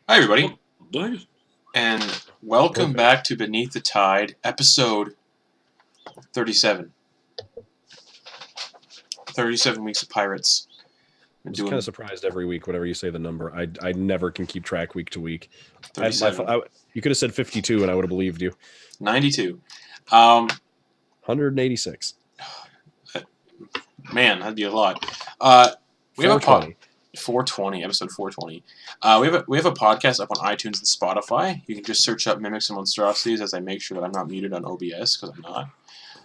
Hi, everybody, and welcome back to Beneath the Tide, episode 37. 37 weeks of pirates. I'm just kind of surprised every week whenever you say the number. I never can keep track week to week. You could have said 52 and I would have believed you. 92. 186. Man, that'd be a lot. We have a 420, episode 420. We have a podcast up on iTunes and Spotify. You can just search up Mimics and Monstrosities as I make sure that I'm not muted on OBS, because I'm not.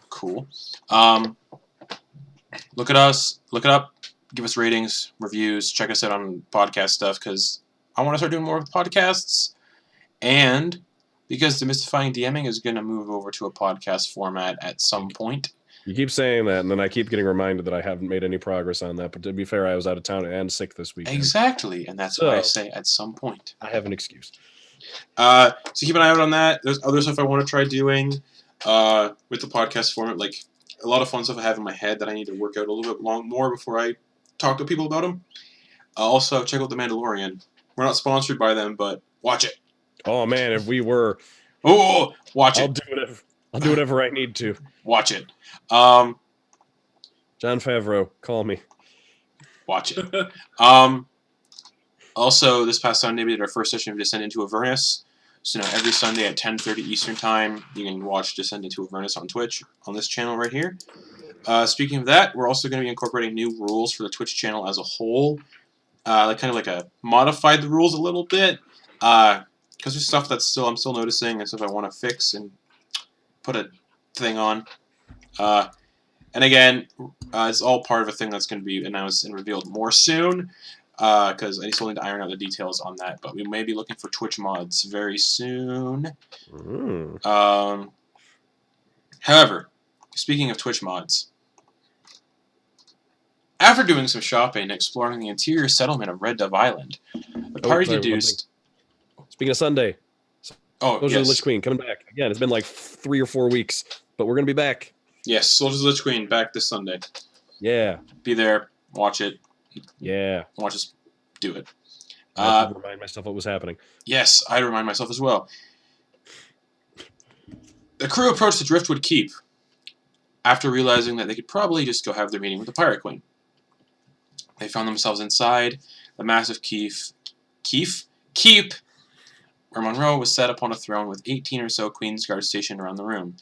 Cool. Look at us. Look it up. Give us ratings, reviews. Check us out on podcast stuff, because I want to start doing more with podcasts. And because Demystifying DMing is going to move over to a podcast format at some point. You keep saying that, and then I keep getting reminded that I haven't made any progress on that. But to be fair, I was out of town and sick this weekend. Exactly, and that's why I say at some point. I have an excuse. So keep an eye out on that. There's other stuff I want to try doing with the podcast format, like a lot of fun stuff I have in my head that I need to work out a little bit more before I talk to people about them. Also, check out The Mandalorian. We're not sponsored by them, but watch it. Oh man, if we were, watch it. I'll do whatever I need to. Watch it. John Favreau, call me. Watch it. Also, this past Sunday we did our first session of Descend into Avernus. So now every Sunday at 10:30 Eastern Time, you can watch Descend into Avernus on Twitch on this channel right here. Speaking of that, we're also going to be incorporating new rules for the Twitch channel as a whole. Modified the rules a little bit. Because there's stuff that I'm still noticing and stuff I want to fix and put a thing on. And again, it's all part of a thing that's going to be announced and revealed more soon. Because I still need to iron out the details on that. But we may be looking for Twitch mods very soon. However, speaking of Twitch mods, after doing some shopping and exploring the interior settlement of Red Dove Island, the party deduced... Speaking of Sunday, Soldiers of the Lich Queen coming back again. It's been like 3 or 4 weeks, but we're gonna be back. Yes, Soldiers of the Lich Queen back this Sunday. Yeah, be there, watch it. Yeah, watch us do it. I have to remind myself what was happening. Yes, I remind myself as well. The crew approached the Driftwood Keep after realizing that they could probably just go have their meeting with the Pirate Queen. They found themselves inside the massive keep, where Monroe was set upon a throne with 18 or so Queen's Guards stationed around the room.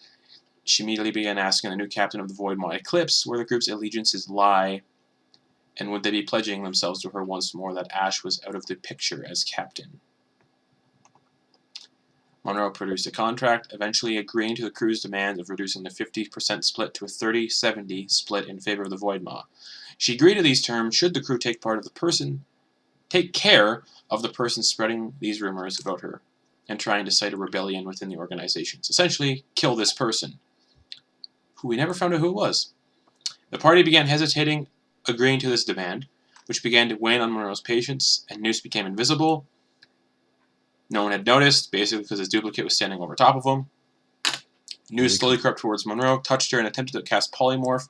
She immediately began asking the new captain of the Void Maw Eclipse where the group's allegiances lie, and would they be pledging themselves to her once more that Ash was out of the picture as captain. Monroe produced a contract, eventually agreeing to the crew's demand of reducing the 50% split to a 30-70 split in favor of the Void Maw. She agreed to these terms should the crew take care of the person spreading these rumors about her and trying to cite a rebellion within the organizations. Essentially, kill this person, who we never found out who it was. The party began hesitating, agreeing to this demand, which began to wane on Monroe's patience, and Noose became invisible. No one had noticed, basically because his duplicate was standing over top of him. Noose slowly crept towards Monroe, touched her, and attempted to cast Polymorph,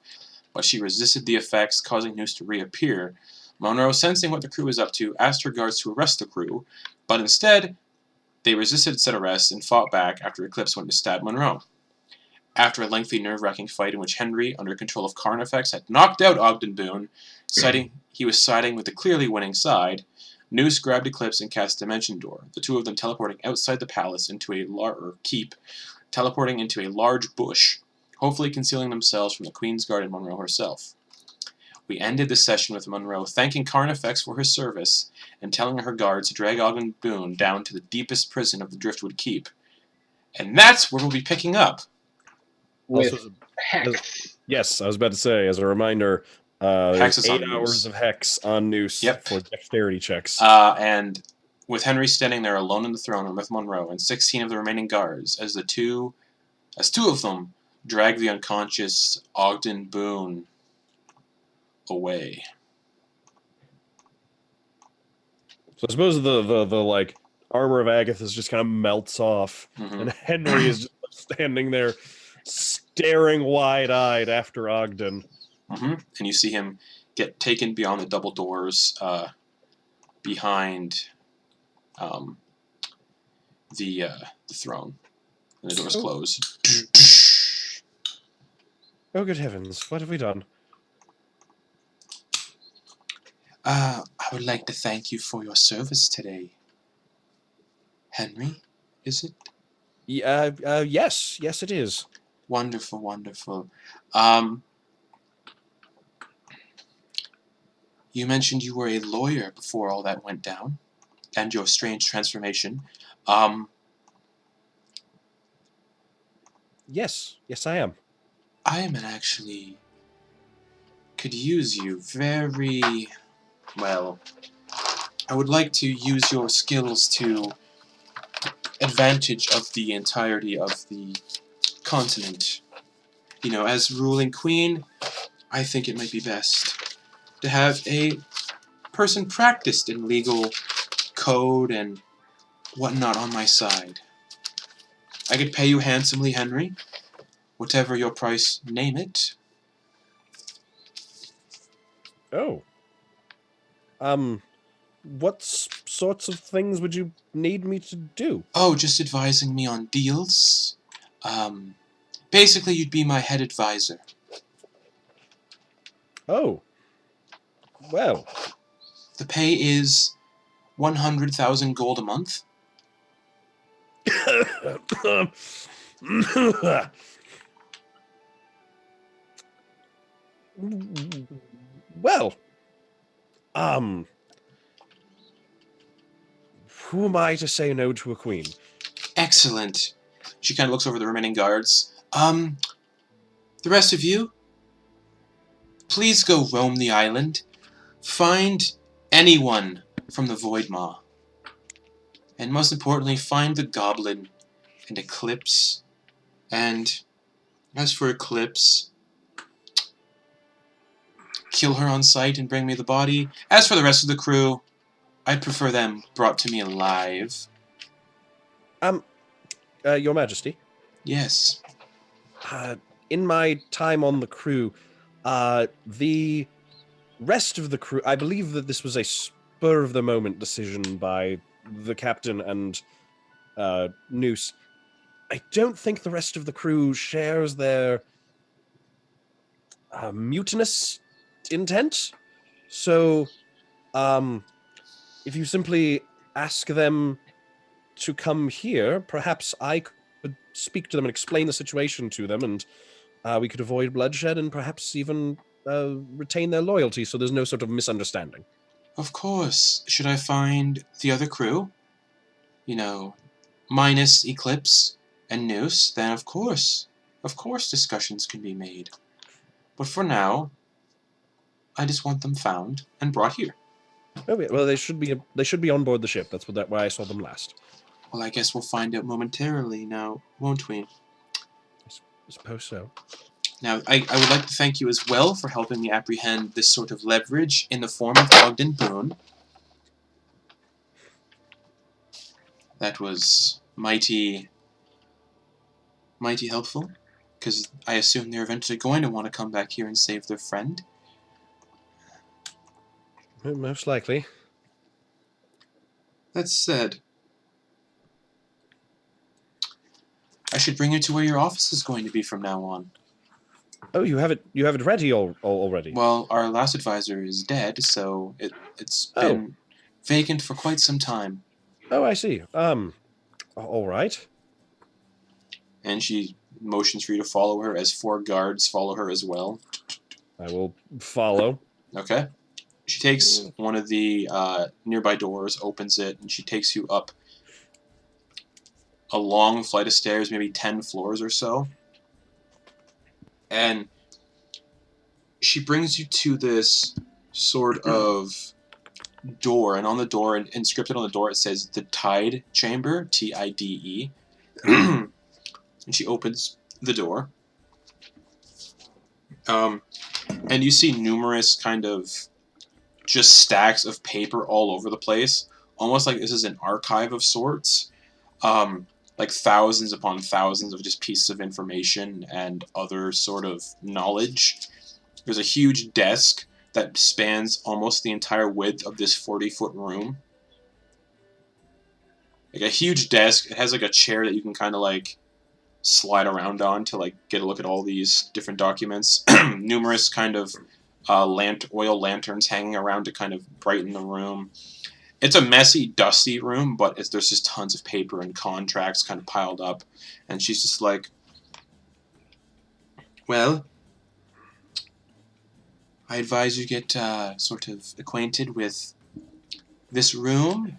but she resisted the effects, causing Noose to reappear. Monroe, sensing what the crew was up to, asked her guards to arrest the crew, but instead, they resisted said arrest and fought back after Eclipse went to stab Monroe. After a lengthy, nerve-wracking fight in which Henry, under control of Carnifex, had knocked out Ogden Boon, he was siding with the clearly winning side, Noose grabbed Eclipse and cast Dimension Door, the two of them teleporting outside the palace into a keep, teleporting into a large bush, hopefully concealing themselves from the Queen's Guard and Monroe herself. We ended the session with Monroe thanking Carnifex for his service and telling her guards to drag Ogden Boon down to the deepest prison of the Driftwood Keep. And that's where we'll be picking up. With Hex. Yes, I was about to say, as a reminder, there's 8 hours of Hex on Noose for dexterity checks. And with Henry standing there alone in the throne room with Monroe and 16 of the remaining guards, as two of them drag the unconscious Ogden Boon away. So I suppose the armor of Agathis just kind of melts off, and Henry is just standing there, staring wide-eyed after Ogden. And you see him get taken beyond the double doors, behind the throne, and the doors close. Oh, good heavens! What have we done? I would like to thank you for your service today. Henry, is it? Yes, it is. Wonderful, wonderful. You mentioned you were a lawyer before all that went down, and your strange transformation. Yes, I am. I am actually could use you very well. I would like to use your skills to advantage of the entirety of the continent. You know, as ruling queen, I think it might be best to have a person practiced in legal code and whatnot on my side. I could pay you handsomely, Henry. Whatever your price, name it. Oh. What sorts of things would you need me to do? Oh, just advising me on deals. Basically, you'd be my head advisor. Oh. Well. The pay is 100,000 gold a month. Well. Who am I to say no to a queen? Excellent. She kind of looks over the remaining guards. The rest of you, please go roam the island. Find anyone from the Void Maw. And most importantly, find the Goblin and Eclipse. And as for Eclipse, kill her on sight and bring me the body. As for the rest of the crew, I'd prefer them brought to me alive. Your Majesty. Yes. In my time on the crew, the rest of the crew, I believe that this was a spur-of-the-moment decision by the captain and Noose. I don't think the rest of the crew shares their mutinous intent. So, if you simply ask them to come here, perhaps I could speak to them and explain the situation to them, and we could avoid bloodshed and perhaps even retain their loyalty so there's no sort of misunderstanding. Of course. Should I find the other crew? You know, minus Eclipse and Noose, then of course discussions can be made. But for now, I just want them found and brought here. Okay, well, they should be on board the ship. That's why I saw them last. Well, I guess we'll find out momentarily now, won't we? I suppose so. Now, I would like to thank you as well for helping me apprehend this sort of leverage in the form of Ogden Boon. That was mighty helpful, because I assume they're eventually going to want to come back here and save their friend. Most likely. That said, I should bring you to where your office is going to be from now on. Oh, you have it ready already? Well, our last advisor is dead, so it's been vacant for quite some time. Oh, I see. All right. And she motions for you to follow her as 4 guards follow her as well. I will follow. Okay. She takes one of the nearby doors, opens it, and she takes you up a long flight of stairs, maybe 10 floors or so. And she brings you to this sort of door, and on the door, inscripted on the door, it says the Tide Chamber, Tide. And she opens the door. And you see numerous kind of just stacks of paper all over the place, almost like this is an archive of sorts. Like thousands upon thousands of just pieces of information and other sort of knowledge. There's a huge desk that spans almost the entire width of this 40-foot room. Like a huge desk. It has like a chair that you can kind of like slide around on to like get a look at all these different documents. Numerous kind of oil lanterns hanging around to kind of brighten the room. It's a messy, dusty room, but there's just tons of paper and contracts kind of piled up. And she's just like, well, I advise you get sort of acquainted with this room.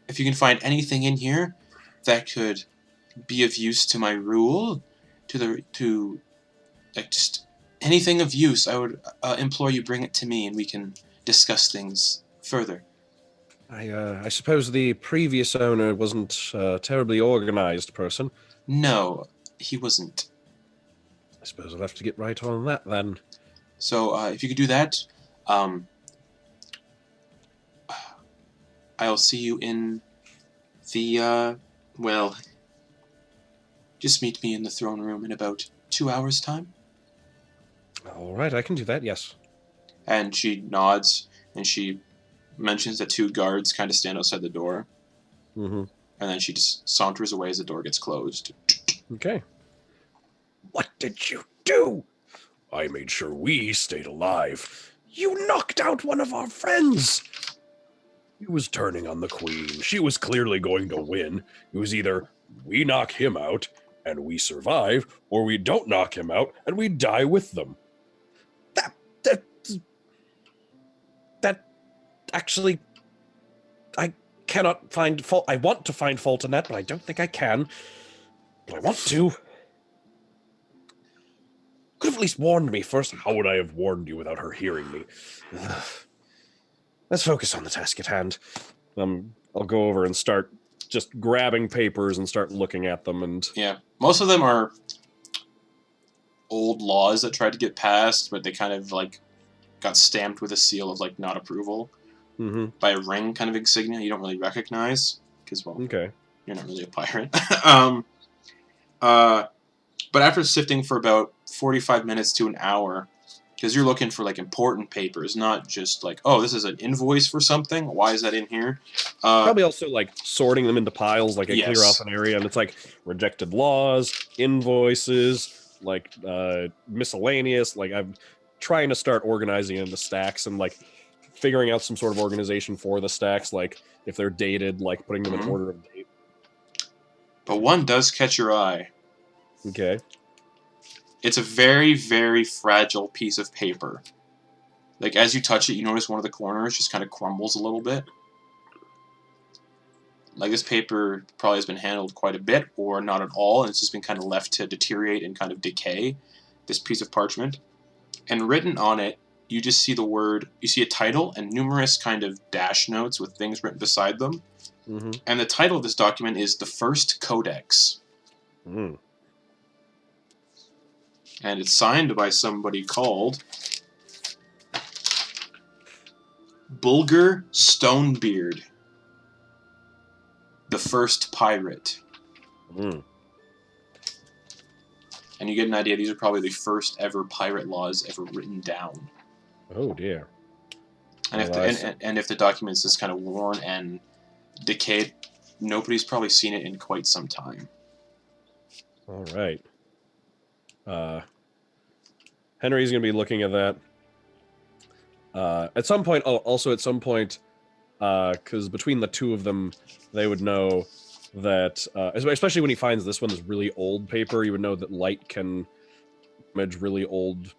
If you can find anything in here that could be of use to my rule, just anything of use, I would implore you bring it to me and we can discuss things further. I suppose the previous owner wasn't a terribly organized person. No, he wasn't. I suppose I'll have to get right on that then. So if you could do that, I'll see you in the, just meet me in the throne room in about 2 hours' time. All right, I can do that, yes. And she nods, and she mentions that 2 guards kind of stand outside the door. Mm-hmm. And then she just saunters away as the door gets closed. Okay. What did you do? I made sure we stayed alive. You knocked out one of our friends. He was turning on the queen. She was clearly going to win. It was either we knock him out and we survive, or we don't knock him out and we die with them. That actually, I cannot find fault. I want to find fault in that, but I don't think I can. But I want to. Could have at least warned me first. How would I have warned you without her hearing me? Let's focus on the task at hand. I'll go over and start just grabbing papers and start looking at them. And yeah, most of them are old laws that tried to get passed, but they kind of like got stamped with a seal of like not approval by a ring kind of insignia you don't really recognize because okay, you're not really a pirate. But after sifting for about 45 minutes to an hour, because you're looking for like important papers, not just like, oh, this is an invoice for something. Why is that in here? Probably also like sorting them into piles, like I yes. clear off an area, and it's like rejected laws, invoices, like miscellaneous. Like I'm trying to start organizing into stacks and like figuring out some sort of organization for the stacks, like if they're dated, like putting them in order of date. But one does catch your eye. Okay. It's a very, very fragile piece of paper. Like, as you touch it, you notice one of the corners just kind of crumbles a little bit. Like, this paper probably has been handled quite a bit, or not at all, and it's just been kind of left to deteriorate and kind of decay, this piece of parchment. And written on it, you just see you see a title and numerous kind of dash notes with things written beside them. Mm-hmm. And the title of this document is The First Codex. Mm. And it's signed by somebody called Bulger Stonebeard, the first pirate. Mm. And you get an idea, these are probably the first ever pirate laws ever written down. Oh, dear. And if the document's just kind of worn and decayed, nobody's probably seen it in quite some time. All right. Henry's going to be looking at that. At some point, because between the two of them, they would know that, especially when he finds this one, this really old paper, you would know that light can damage really old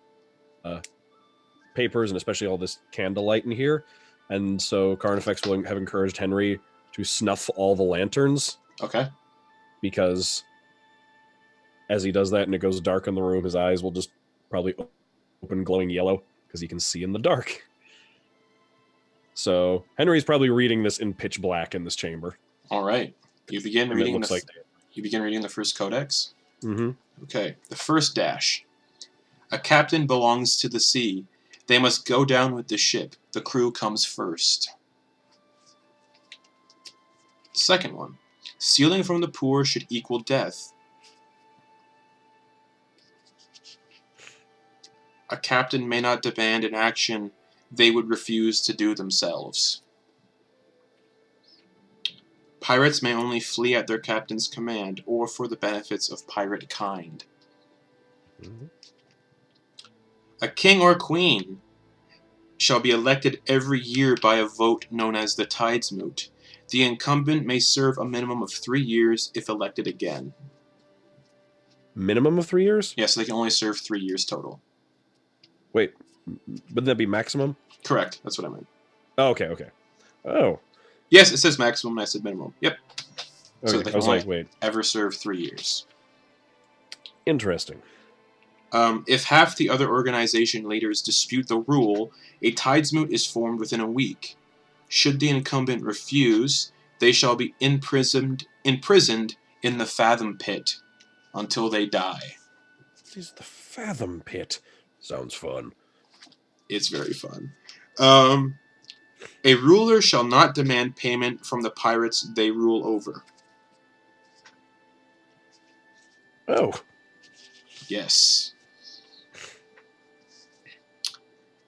papers, and especially all this candlelight in here. And so Carnifex will have encouraged Henry to snuff all the lanterns. Okay. Because as he does that and it goes dark in the room, his eyes will just probably open glowing yellow because he can see in the dark. So Henry's probably reading this in pitch black in this chamber. All right. You begin And reading the the first codex? Mm-hmm. Okay. The first dash. A captain belongs to the sea. They must go down with the ship. The crew comes first. The second one. Stealing from the poor should equal death. A captain may not demand an action they would refuse to do themselves. Pirates may only flee at their captain's command or for the benefits of pirate kind. Mm-hmm. A king or queen shall be elected every year by a vote known as the Tidesmoot. The incumbent may serve a minimum of 3 years if elected again. minimum of 3 years? Yeah, so they can only serve 3 years total. Wait, wouldn't that be maximum? Correct. That's what I meant. Oh, okay. Oh. Yes, it says maximum, and I said minimum. Yep. So Okay. they I can was only like, wait. ever serve 3 years. Interesting. If half the other organization leaders dispute the rule, a tidesmoot is formed within a week. Should the incumbent refuse, they shall be imprisoned in the Fathom Pit until they die. This is the Fathom Pit. Sounds fun. It's very fun. A ruler shall not demand payment from the pirates they rule over. Oh. Yes.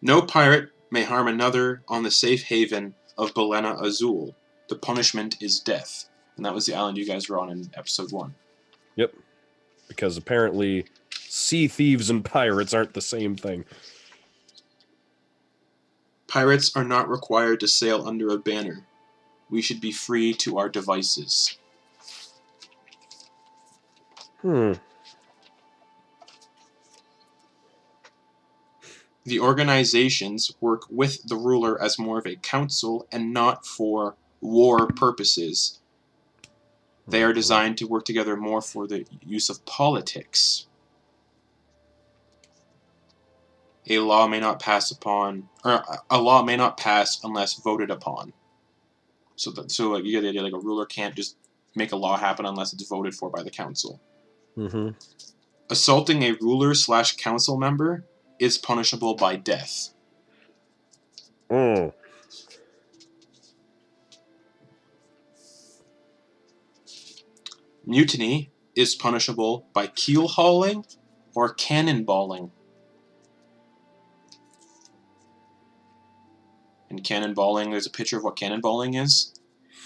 No pirate may harm another on the safe haven of Balena Azul. The punishment is death. And that was the island you guys were on in episode 1. Yep. Because apparently sea thieves and pirates aren't the same thing. Pirates are not required to sail under a banner. We should be free to our devices. The organizations work with the ruler as more of a council and not for war purposes. They are designed to work together more for the use of politics. A law may not pass unless voted upon. So like you get the idea, like a ruler can't just make a law happen unless it's voted for by the council. Mm-hmm. Assaulting a ruler/council member is punishable by death. Oh. Mutiny is punishable by keel hauling or cannonballing. In cannonballing, there's a picture of what cannonballing is.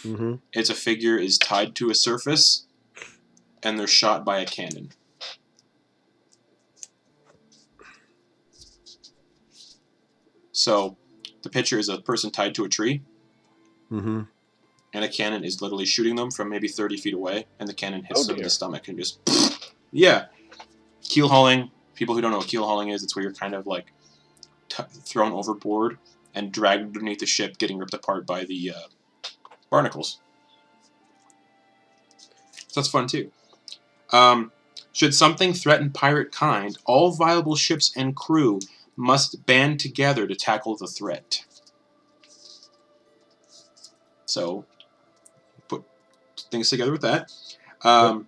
Mm-hmm. It's a figure is tied to a surface, and they're shot by a cannon. So, the picture is a person tied to a tree, Mm-hmm. and a cannon is literally shooting them from maybe 30 feet away, and the cannon hits them in dear. the stomach and just... Yeah. Keel hauling, people who don't know what keel hauling is, it's where you're kind of like thrown overboard and dragged underneath the ship, getting ripped apart by the barnacles. So that's fun too. Should something threaten pirate kind, all viable ships and crew must band together to tackle the threat. So, put things together with that. By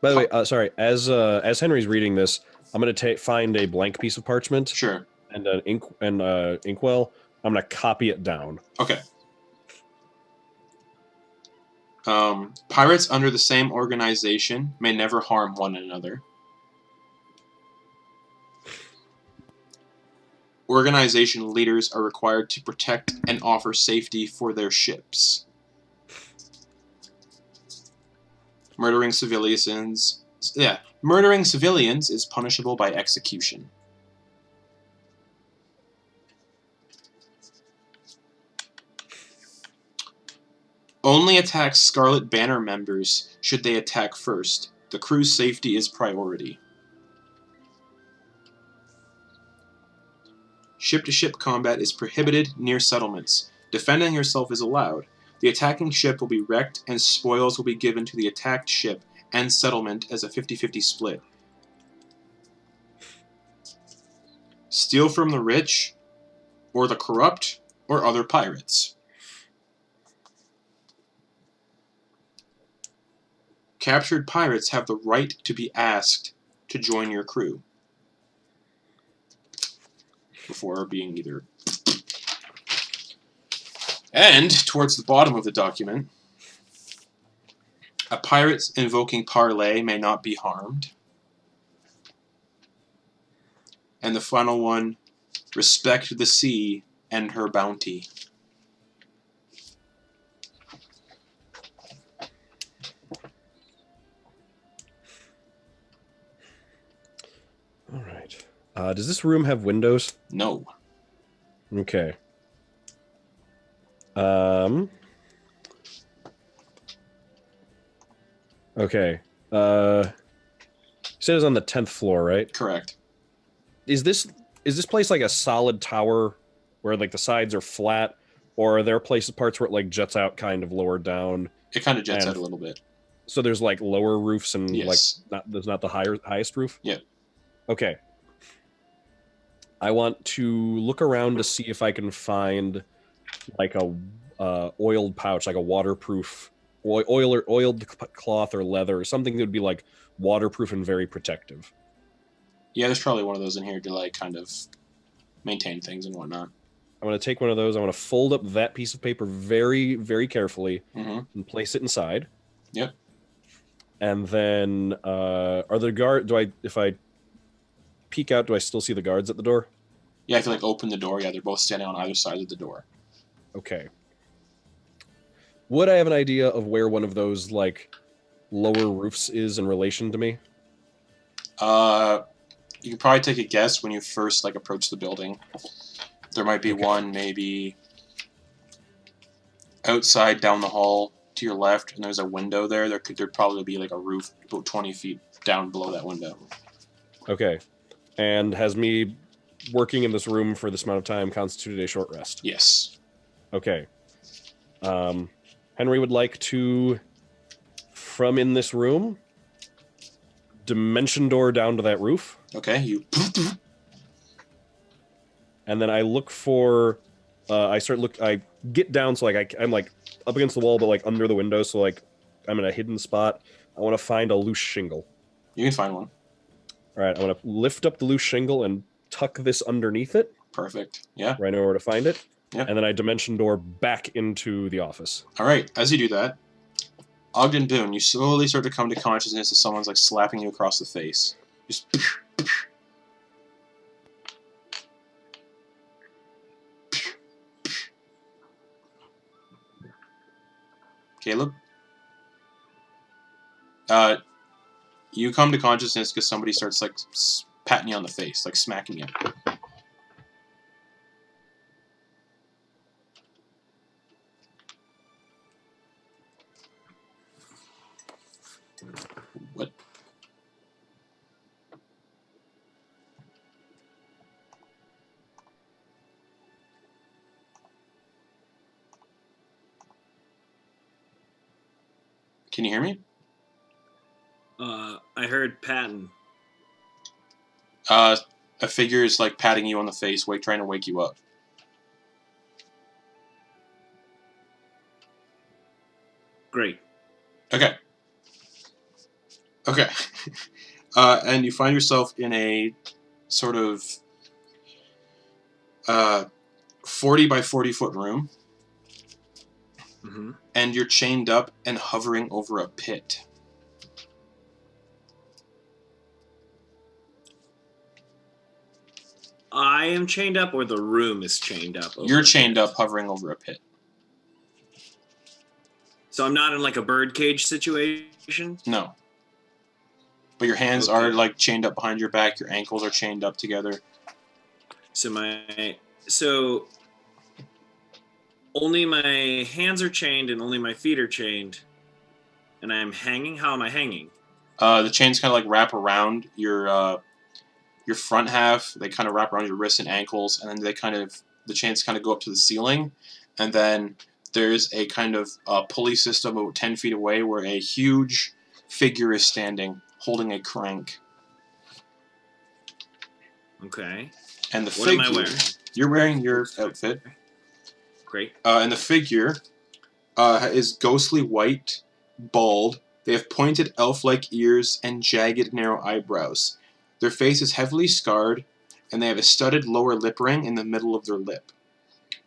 the way, sorry. As Henry's reading this, I'm going to find a blank piece of parchment. Sure. And an inkwell. I'm going to copy it down. Okay. Pirates under the same organization may never harm one another. Organization leaders are required to protect and offer safety for their ships. Murdering civilians is punishable by execution. Only attack Scarlet Banner members should they attack first. The crew's safety is priority. Ship-to-ship combat is prohibited near settlements. Defending yourself is allowed. The attacking ship will be wrecked, and spoils will be given to the attacked ship and settlement as a 50-50 split. Steal from the rich, or the corrupt, or other pirates. Captured pirates have the right to be asked to join your crew before being either... And, towards the bottom of the document, a pirate invoking parley may not be harmed. And the final one, respect the sea and her bounty. All right. Does this room have windows? No. Okay. Okay. said it was on the 10th floor, right? Correct. Is this place like a solid tower where like the sides are flat, or are there parts where it like jets out kind of lower down? It kind of jets And out a little bit. So there's like lower roofs and Yes. there's not the highest roof? Yep. Okay. I want to look around to see if I can find like a oiled pouch, like a waterproof oiled cloth or leather or something that would be like waterproof and very protective. Yeah, there's probably one of those in here to like kind of maintain things and whatnot. I'm going to take one of those. I'm going to fold up that piece of paper very, very carefully Mm-hmm. and place it inside. Yep. And then, are the guard? If I peek out, do I still see the guards at the door? Yeah, if you like open the door, yeah, they're both standing on either side of the door. Okay. Would I have an idea of where one of those like lower roofs is in relation to me? You can probably take a guess when you first like approach the building. There might be one maybe outside down the hall to your left, and there's a window there. There'd probably be like a roof about 20 feet down below that window. Okay. And has me working in this room for this amount of time constituted a short rest? Yes. Okay. Henry would like to, from in this room, dimension door down to that roof. Okay, you... And then I look for, I get down, so like I'm like up against the wall, but like under the window, so like I'm in a hidden spot. I want to find a loose shingle. You can find one. All right, I want to lift up the loose shingle and tuck this underneath it. Perfect. Yeah. Right, I know where to find it. Yep. And then I dimension door back into the office. All right. As you do that, Ogden Boon, you slowly start to come to consciousness as someone's like slapping you across the face. Just. Caleb? You come to consciousness because somebody starts like patting you on the face, like smacking you. What? Can you hear me? I heard Patton. A figure is like patting you on the face, trying to wake you up. Great. Okay. Okay. And you find yourself in a sort of 40 by 40 foot room. Mm-hmm. And you're chained up and hovering over a pit. I am chained up, or the room is chained up? You're chained up, hovering over a pit. So I'm not in like a birdcage situation? No. But your hands are like chained up behind your back, your ankles are chained up together. So only my hands are chained and only my feet are chained. And I'm hanging? How am I hanging? The chains kind of like wrap around your front half. They kind of wrap around your wrists and ankles, and then the chains kind of go up to the ceiling, and then there's a kind of pulley system about 10 feet away where a huge figure is standing, holding a crank. Okay. And the What figure... am I wearing? You're wearing your outfit. Great. And the figure is ghostly white, bald. They have pointed elf-like ears and jagged, narrow eyebrows. Their face is heavily scarred, and they have a studded lower lip ring in the middle of their lip.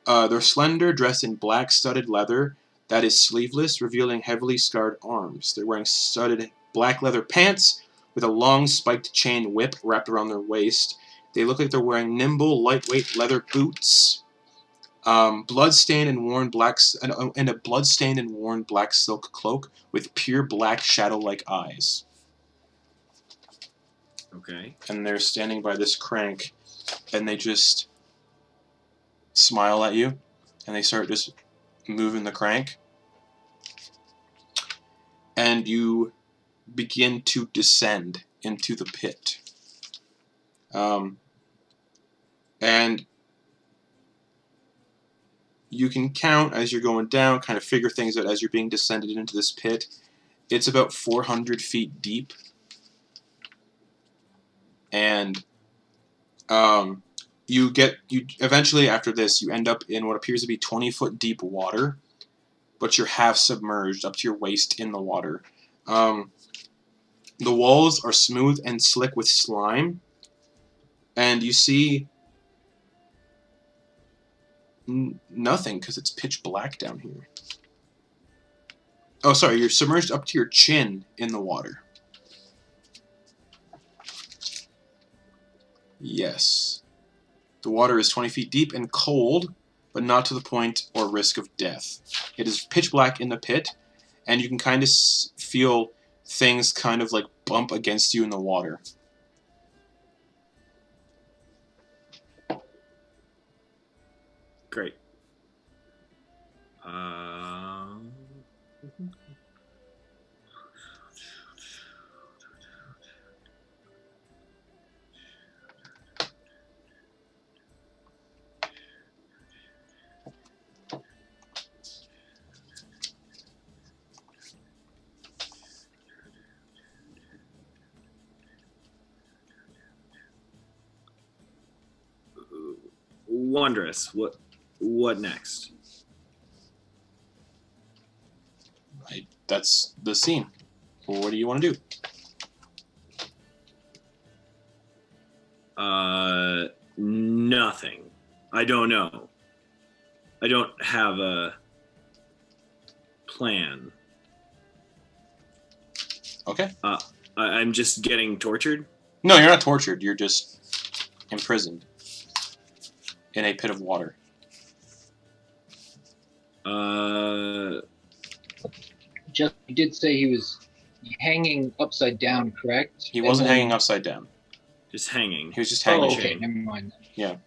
They're slender, dressed in black studded leather that is sleeveless, revealing heavily scarred arms. They're wearing studded black leather pants with a long spiked chain whip wrapped around their waist. They look like they're wearing nimble, lightweight leather boots, bloodstained and worn and a bloodstained and worn black silk cloak with pure black shadow-like eyes. Okay. And they're standing by this crank, and they just smile at you, and they start just moving the crank. And you begin to descend into the pit. And you can count as you're going down, kind of figure things out as you're being descended into this pit. It's about 400 feet deep. And you eventually, after this, you end up in what appears to be 20-foot deep water, but you're half submerged up to your waist in the water. The walls are smooth and slick with slime, and you see nothing because it's pitch black down here. Oh, sorry, you're submerged up to your chin in the water. Yes. The water is 20 feet deep and cold, but not to the point or risk of death. It is pitch black in the pit, and you can kind of feel things kind of like bump against you in the water. Great. Wondrous. What next? That's the scene. What do you want to do? Nothing. I don't know. I don't have a plan. Okay. I'm just getting tortured? No, you're not tortured. You're just imprisoned in a pit of water. Just you did say he was hanging upside down, correct? He wasn't hanging upside down. Just hanging. He was just hanging. Oh, okay, never mind. Yeah.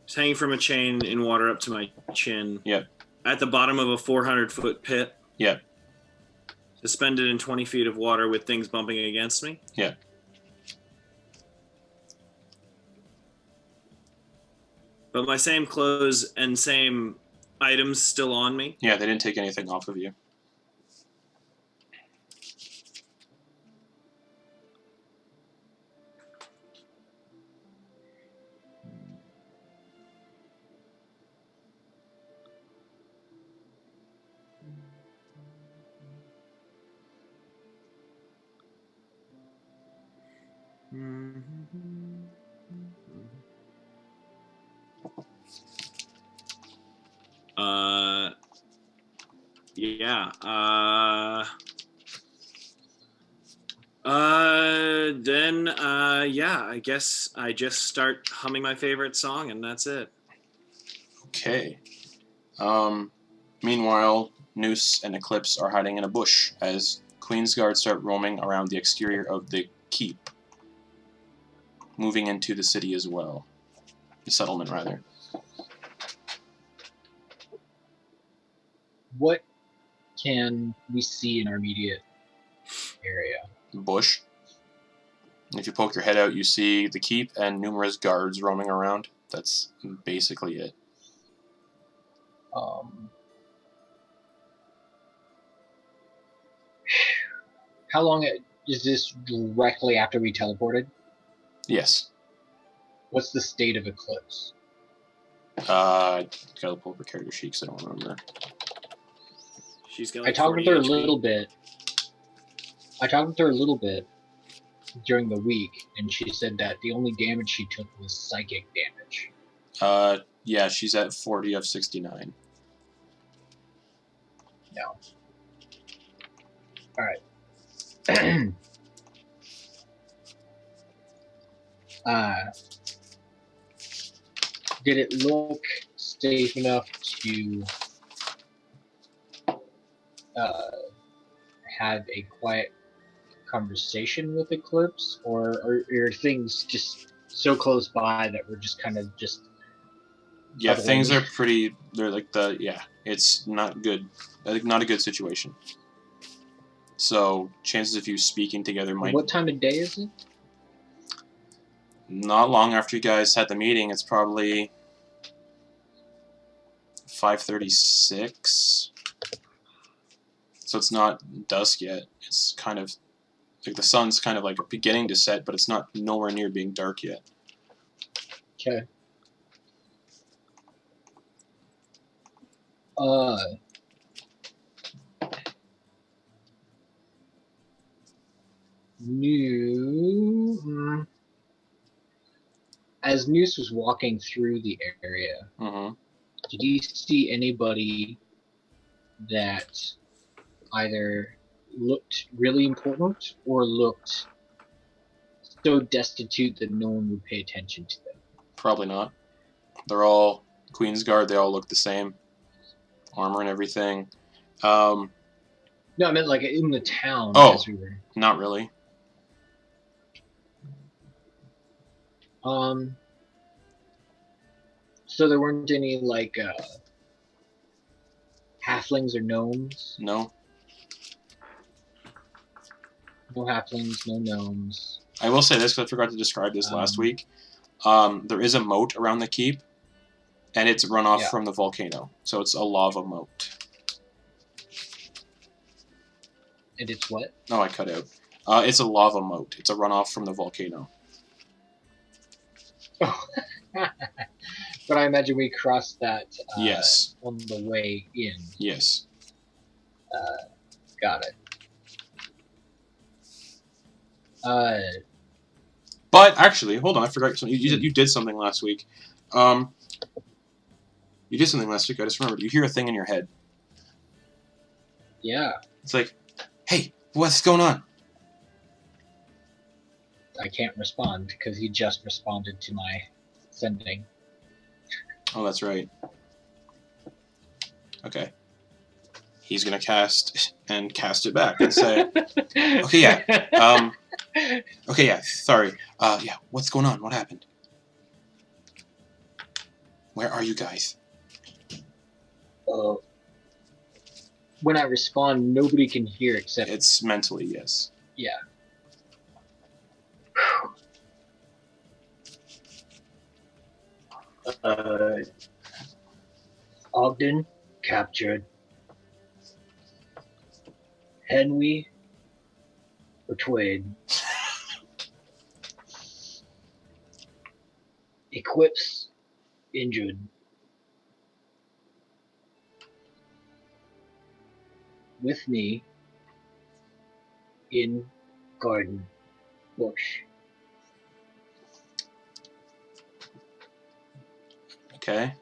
Just hanging from a chain in water up to my chin. Yep. At the bottom of a 400-foot pit. Yep. Suspended in 20 feet of water with things bumping against me. Yeah. But my same clothes and same items still on me. Yeah, they didn't take anything off of you. Yeah. Then, yeah, I guess I just start humming my favorite song and that's it. Okay. Meanwhile, Noose and Eclipse are hiding in a bush as Queen's Guard start roaming around the exterior of the keep, moving into the city as well. The settlement, rather. What can we see in our immediate area? Bush. If you poke your head out, you see the keep and numerous guards roaming around. That's basically it. How long is this directly after we teleported? Yes. What's the state of Eclipse? Gotta pull up her character sheet because I don't remember. She's got I like talked 40 with her a HP. little bit. I talked with her a little bit during the week, and she said that the only damage she took was psychic damage. Yeah, she's at 40 of 69. No. Alright. Did it look safe enough to have a quiet conversation with Eclipse, or are things just so close by that we're just kind of just... Yeah, things are pretty... They're like it's not good. Not a good situation. So chances of you speaking together might... What time of day is it? Not long after you guys had the meeting. It's probably 5:36. So it's not dusk yet. It's kind of like the sun's kind of like beginning to set, but it's not nowhere near being dark yet. Okay. As Noose was walking through the area, Mm-hmm. did you see anybody that either looked really important or looked so destitute that no one would pay attention to them? Probably not. They're all Queen's Guard. They all look the same. Armor and everything. No, I meant like in the town. Oh. As we were. Not really. So there weren't any like halflings or gnomes? No. No halflings, no gnomes. I will say this because I forgot to describe this last week. There is a moat around the keep, and it's run off from the volcano. So it's a lava moat. And it's what? No, I cut out. It's a lava moat. It's a runoff from the volcano. Oh. But I imagine we crossed that Yes. on the way in. Yes. Got it. But actually, hold on, I forgot something. You did something last week. You did something last week. I just remembered. You hear a thing in your head. Yeah. It's like, hey, what's going on? I can't respond because he just responded to my sending. Oh, that's right. Okay. He's gonna cast it back and say, okay, yeah. Okay, yeah. Sorry. Yeah. What's going on? What happened? Where are you guys? When I respond, nobody can hear except... It's mentally, yes. Yeah. Ogden captured. Henry betrayed. Eclipse injured. With me in garden bush. Okay.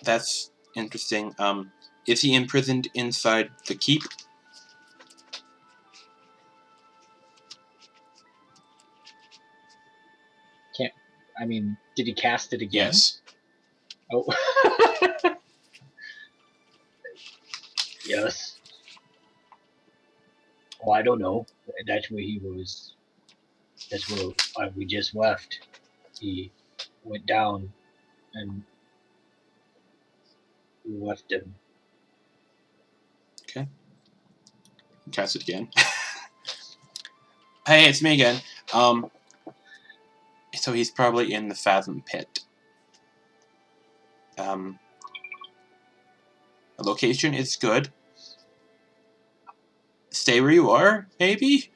That's interesting. Is he imprisoned inside the keep? I mean, did he cast it again? Yes. Oh. Yes. Oh, I don't know. That's where he was. That's where we just left. He went down and we left him. Okay. Cast it again. Hey, it's me again. So he's probably in the Fathom Pit. The location is good. Stay where you are, maybe?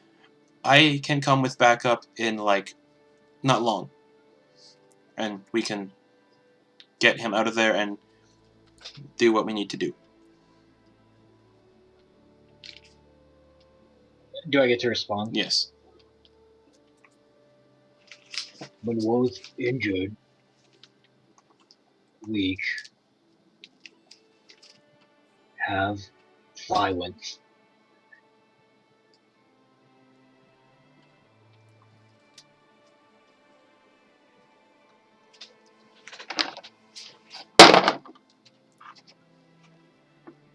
I can come with backup in, like, not long. And we can get him out of there and do what we need to do. Do I get to respond? Yes. Monroe's injured, weak, have silence.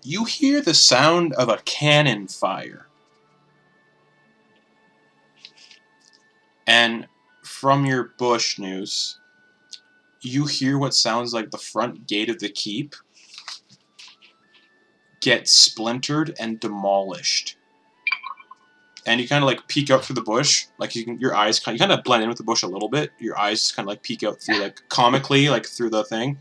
You hear the sound of a cannon fire. And from your bush news, you hear what sounds like the front gate of the keep get splintered and demolished. And you kind of like peek out through the bush, like your eyes you kind of blend in with the bush a little bit. Your eyes just kind of like peek out through like comically like through the thing,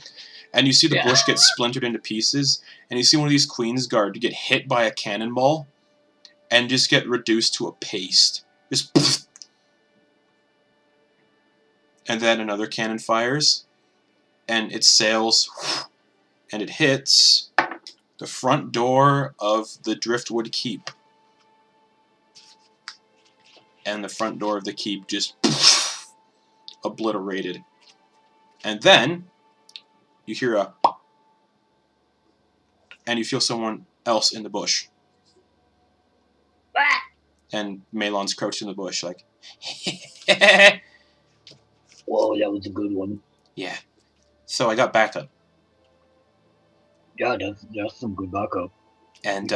and you see the bush get splintered into pieces, and you see one of these Queen's Guard get hit by a cannonball, and just get reduced to a paste. Just, and then another cannon fires, and it sails, and it hits the front door of the Driftwood Keep. And the front door of the keep just obliterated. And then you hear and you feel someone else in the bush. And Malon's crouched in the bush like, Whoa, that was a good one. yeah. So I got backup. Yeah, that's some good backup. And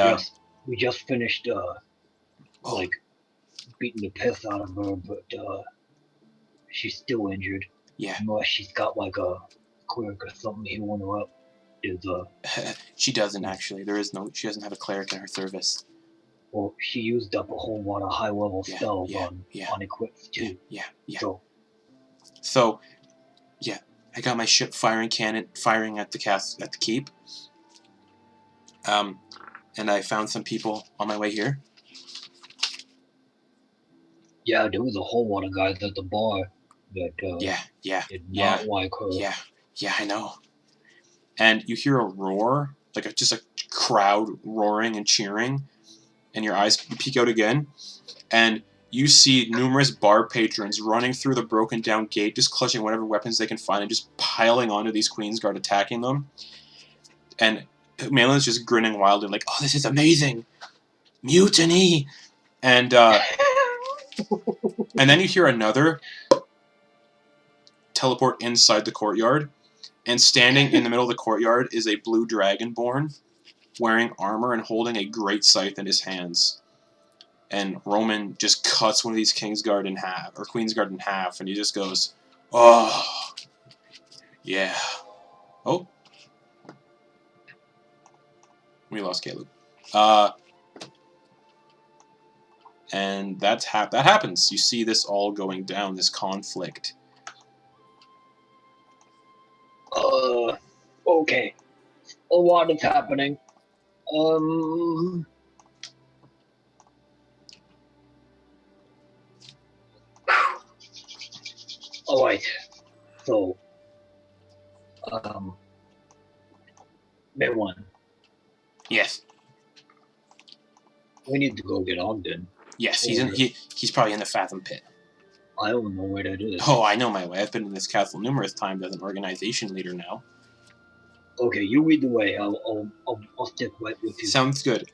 we just finished like beating the piss out of her, but she's still injured. yeah. Unless she's got like a cleric or something healing her up. She doesn't actually. She doesn't have a cleric in her service. Well, she used up a whole lot of high level spells on Eclipse too. Yeah. So yeah, I got my ship firing at the keep. And I found some people on my way here. yeah, there was a whole lot of guys at the bar that did not like her. Yeah, I know. And you hear a roar, like just a crowd roaring and cheering, and your eyes peek out again, and you see numerous bar patrons running through the broken down gate, just clutching whatever weapons they can find and just piling onto these Queen's Guard, attacking them. And Malin's just grinning wildly, like, "Oh, this is amazing! Mutiny!" And and then you hear another teleport inside the courtyard, and standing in the middle of the courtyard is a blue dragonborn, wearing armor and holding a great scythe in his hands. And Roman just cuts one of these Queen's Guard in half, and he just goes, "Oh, yeah." Oh. We lost Caleb. And that happens. You see this all going down, this conflict. Okay. A lot is happening. Alright. So, One. Yes. We need to go get Ogden. Yes, he's probably in the Fathom Pit. I don't know where that is. Oh, I know my way. I've been in this castle numerous times as an organization leader now. Okay, you lead the way. I'll stick right with you. Sounds good.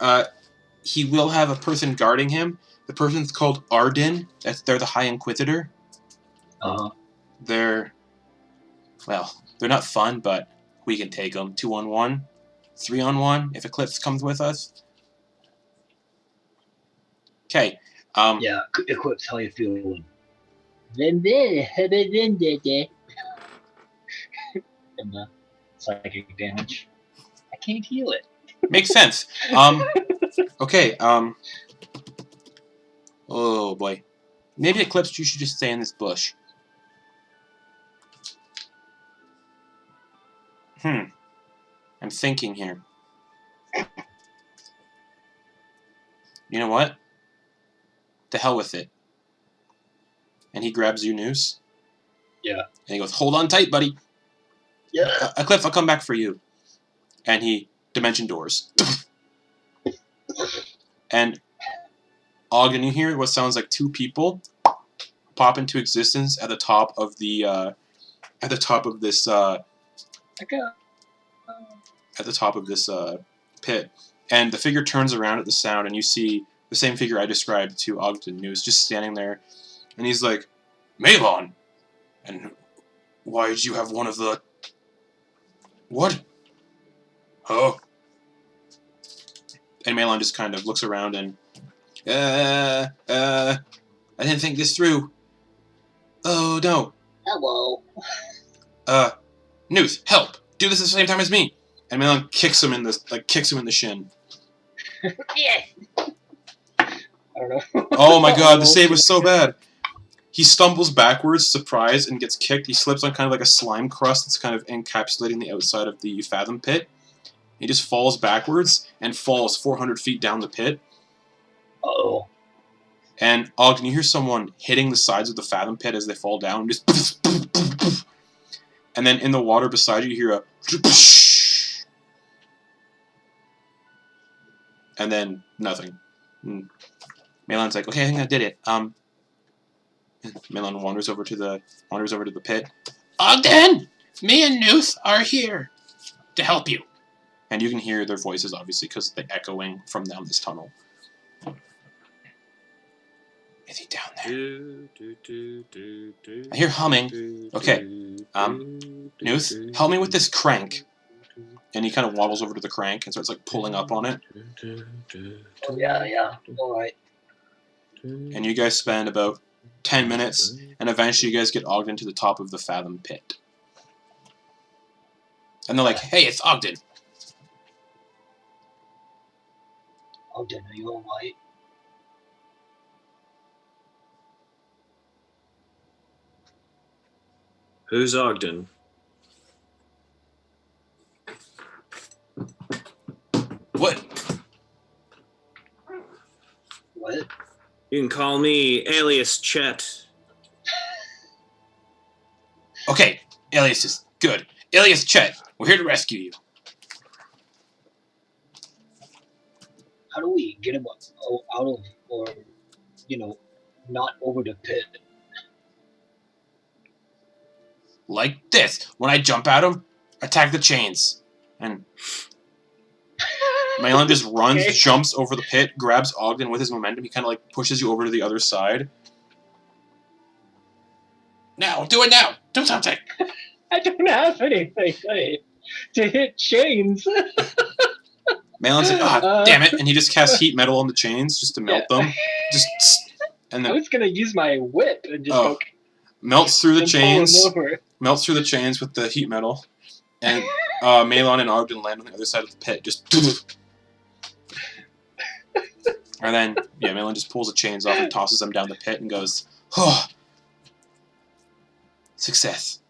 He will have a person guarding him. The person's called Arden. They're the High Inquisitor. They're not fun, but we can take them 2-on-1, 3-on-1 if Eclipse comes with us. Okay. Yeah, Eclipse, how you feeling? And psychic damage. I can't heal it. Makes sense. Okay. Oh boy. Maybe Eclipse, you should just stay in this bush. I'm thinking here. You know what? The hell with it. And he grabs you, Noose. Yeah. And he goes, "Hold on tight, buddy." Yeah. Eclipse, I'll come back for you. And he dimension doors. And Ogden, you hear what sounds like two people pop into existence at the top of the pit, and the figure turns around at the sound, and you see the same figure I described to Ogden, who's just standing there, and he's like, "Malon, and why did you have one of the what? Oh." And Malon just kind of looks around and, I didn't think this through. Oh no. Hello. Nooth, help! Do this at the same time as me. And Malon kicks him in the shin. Yes. I don't know. Oh my god, the save was so bad. He stumbles backwards, surprised, and gets kicked. He slips on kind of like a slime crust that's kind of encapsulating the outside of the fathom pit. He just falls backwards and falls 400 feet down the pit. Uh-oh. And Ogden, you hear someone hitting the sides of the fathom pit as they fall down. Just and then in the water beside you, you hear a and then nothing. Malon's like, okay, I think I did it. Malon wanders over to the pit. Ogden! Me and Nuth are here to help you. And you can hear their voices, obviously, because they're echoing from down this tunnel. Is he down there? I hear humming. Okay. Nuth, help me with this crank. And he kind of waddles over to the crank and starts like pulling up on it. Oh, yeah. All right. And you guys spend about 10 minutes, and eventually you guys get Ogden to the top of the fathom pit. And they're like, hey, it's Ogden. Ogden, are you all right? Who's Ogden? What? What? You can call me alias Chet. Okay, alias is good. Alias Chet, we're here to rescue you. How do we get him out of, or, not over the pit? Like this. When I jump at him, attack the chains. And Malon just runs, Okay. jumps over the pit, grabs Ogden with his momentum. He kind of like pushes you over to the other side. Now, do it now. Do something. I don't have anything to hit chains. Malon's like, damn it. And he just casts heat metal on the chains just to melt them. And I then was gonna use my whip and just go melts through the and pull him chains. over. Melts through the chains with the heat metal. And Malon and Ogden land on the other side of the pit. Just. And then, Malon just pulls the chains off and tosses them down the pit and goes, oh, success.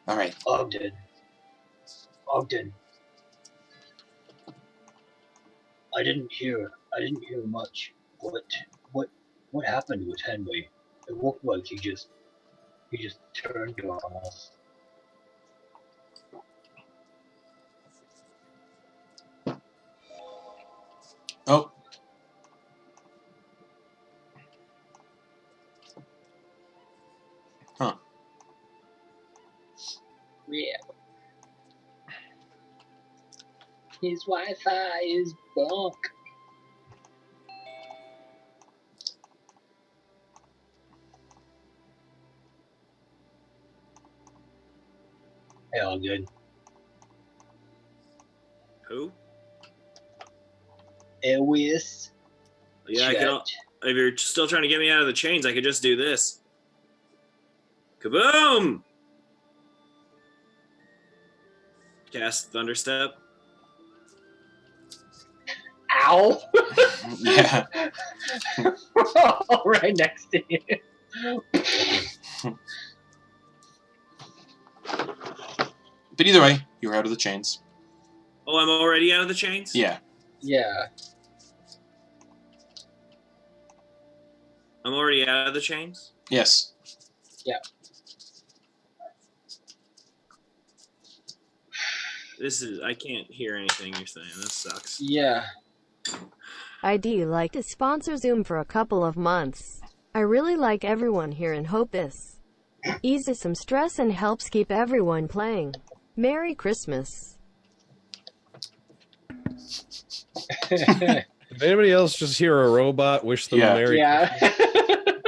All right. Ogden. I didn't hear much. What happened with Henry? It looked like he just turned on us. Oh. Huh. Yeah. His Wi-Fi is bunk. Hey, all good. Who? Airways. Yeah, if you're still trying to get me out of the chains, I could just do this. Kaboom! Cast Thunderstep. Ow! Yeah. Right next to you. But either way, you're out of the chains. Oh, I'm already out of the chains? Yeah. Yeah. I'm already out of the chains? Yes. Yeah. I can't hear anything you're saying. This sucks. Yeah. I'd like to sponsor Zoom for a couple of months. I really like everyone here and hope this eases some stress and helps keep everyone playing. Merry Christmas. Did anybody else just hear a robot wish them Merry Yeah.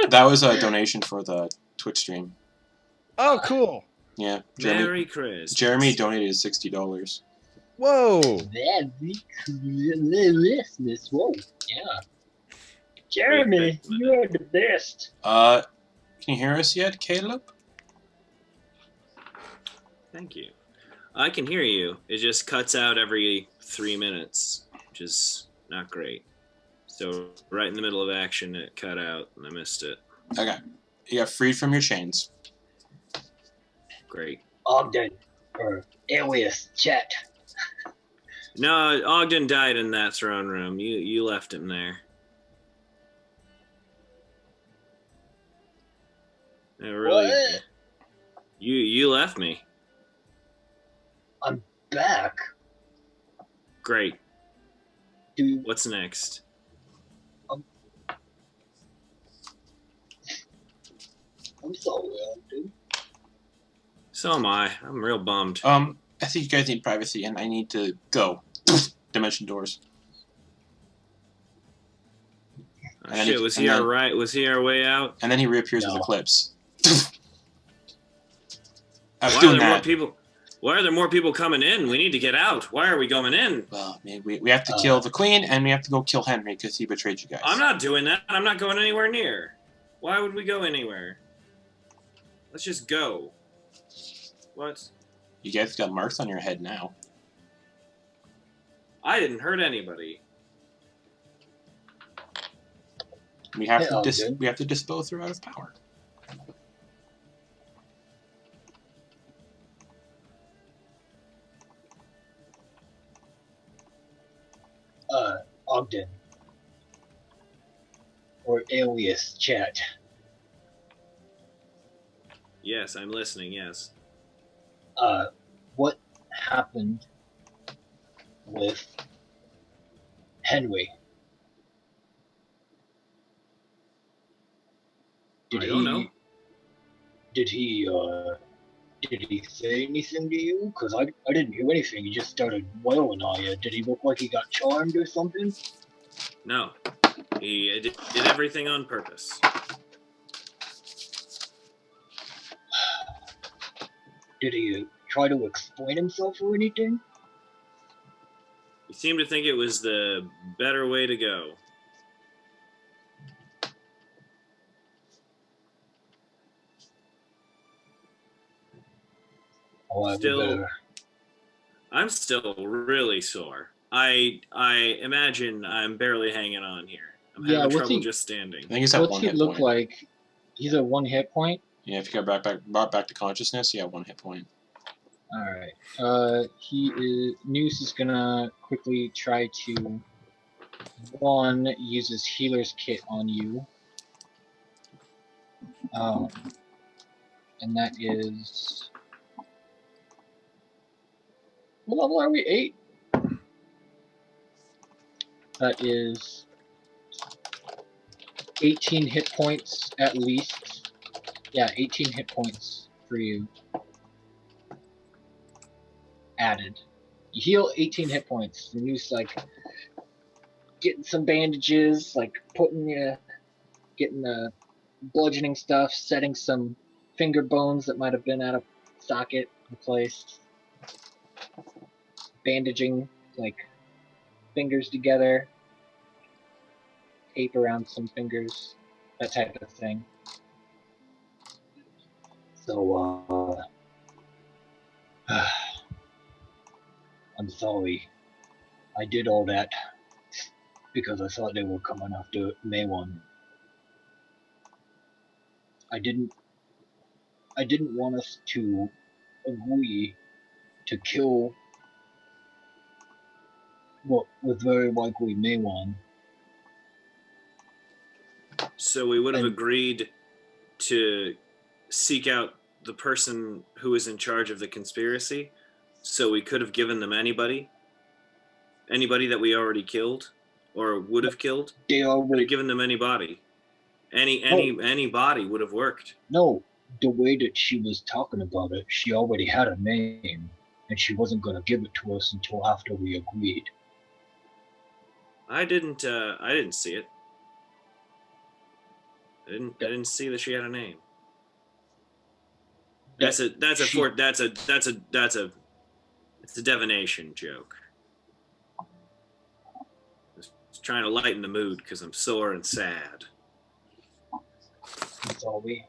That was a donation for the Twitch stream. Oh, cool. Yeah. Merry Christmas. Jeremy donated $60. Whoa. Very Christmas. Whoa. Yeah. Jeremy, you are the best. Can you hear us yet, Caleb? Thank you. I can hear you. It just cuts out every 3 minutes, which is not great. So right in the middle of action, it cut out, and I missed it. Okay. You got freed from your chains. Great. Ogden, or alias Chet. No, Ogden died in that throne room. You left him there. Really, What? You left me. I'm back. Great. Dude, What's next? I'm sorry, Ogden. So am I. I'm real bummed. I think you guys need privacy, and I need to go. Dimension doors. Oh, and then shit, he- was and he then- our right? Was he our way out? And then he reappears No. with Eclipse. I was Why are doing there more that. people? Why are there more people coming in? We need to get out. Why are we going in? Well, man, we have to kill the queen, and we have to go kill Henry because he betrayed you guys. I'm not doing that. I'm not going anywhere near. Why would we go anywhere? Let's just go. What? You guys got marks on your head now. I didn't hurt anybody. We have Hey, to Ogden. we have to dispose her out of power. Ogden. Or alias Chet. Yes, I'm listening. Yes. What happened with Henry? I don't know. Did he say anything to you? Cause I didn't hear anything. He just started wailing on you. Did he look like he got charmed or something? No. He did everything on purpose. Did he try to explain himself or anything? He seemed to think it was the better way to go. Oh, Still- I'm still really sore. I imagine I'm barely hanging on here. I'm Yeah, having what's trouble he- just standing. I think he's at What's one he hit look point. like? He's at 1 hit point. Yeah, if you got brought back to consciousness, you have 1 hit point. All right. Noose is gonna quickly try to use his healer's kit on you. And that is what level are we? 8. That is 18 hit points at least. Yeah, 18 hit points for you. Added. You heal 18 hit points. The Noose like getting some bandages, like getting the bludgeoning stuff, setting some finger bones that might have been out of socket replaced, bandaging like fingers together, tape around some fingers, that type of thing. So, I'm sorry. I did all that because I thought they were coming after Maywan. I didn't want us to agree to kill what was very likely Maywan. So we would have And- agreed to seek out the person who was in charge of the conspiracy. So we could have given them anybody that we already killed or would have killed. They Would already have given them any body. Any body would have worked. no. The way that she was talking about it, she already had a name, and she wasn't gonna give it to us until after we agreed. I didn't see it. I didn't see that she had a name. It's a divination joke. Just trying to lighten the mood because I'm sore and sad. That's all we.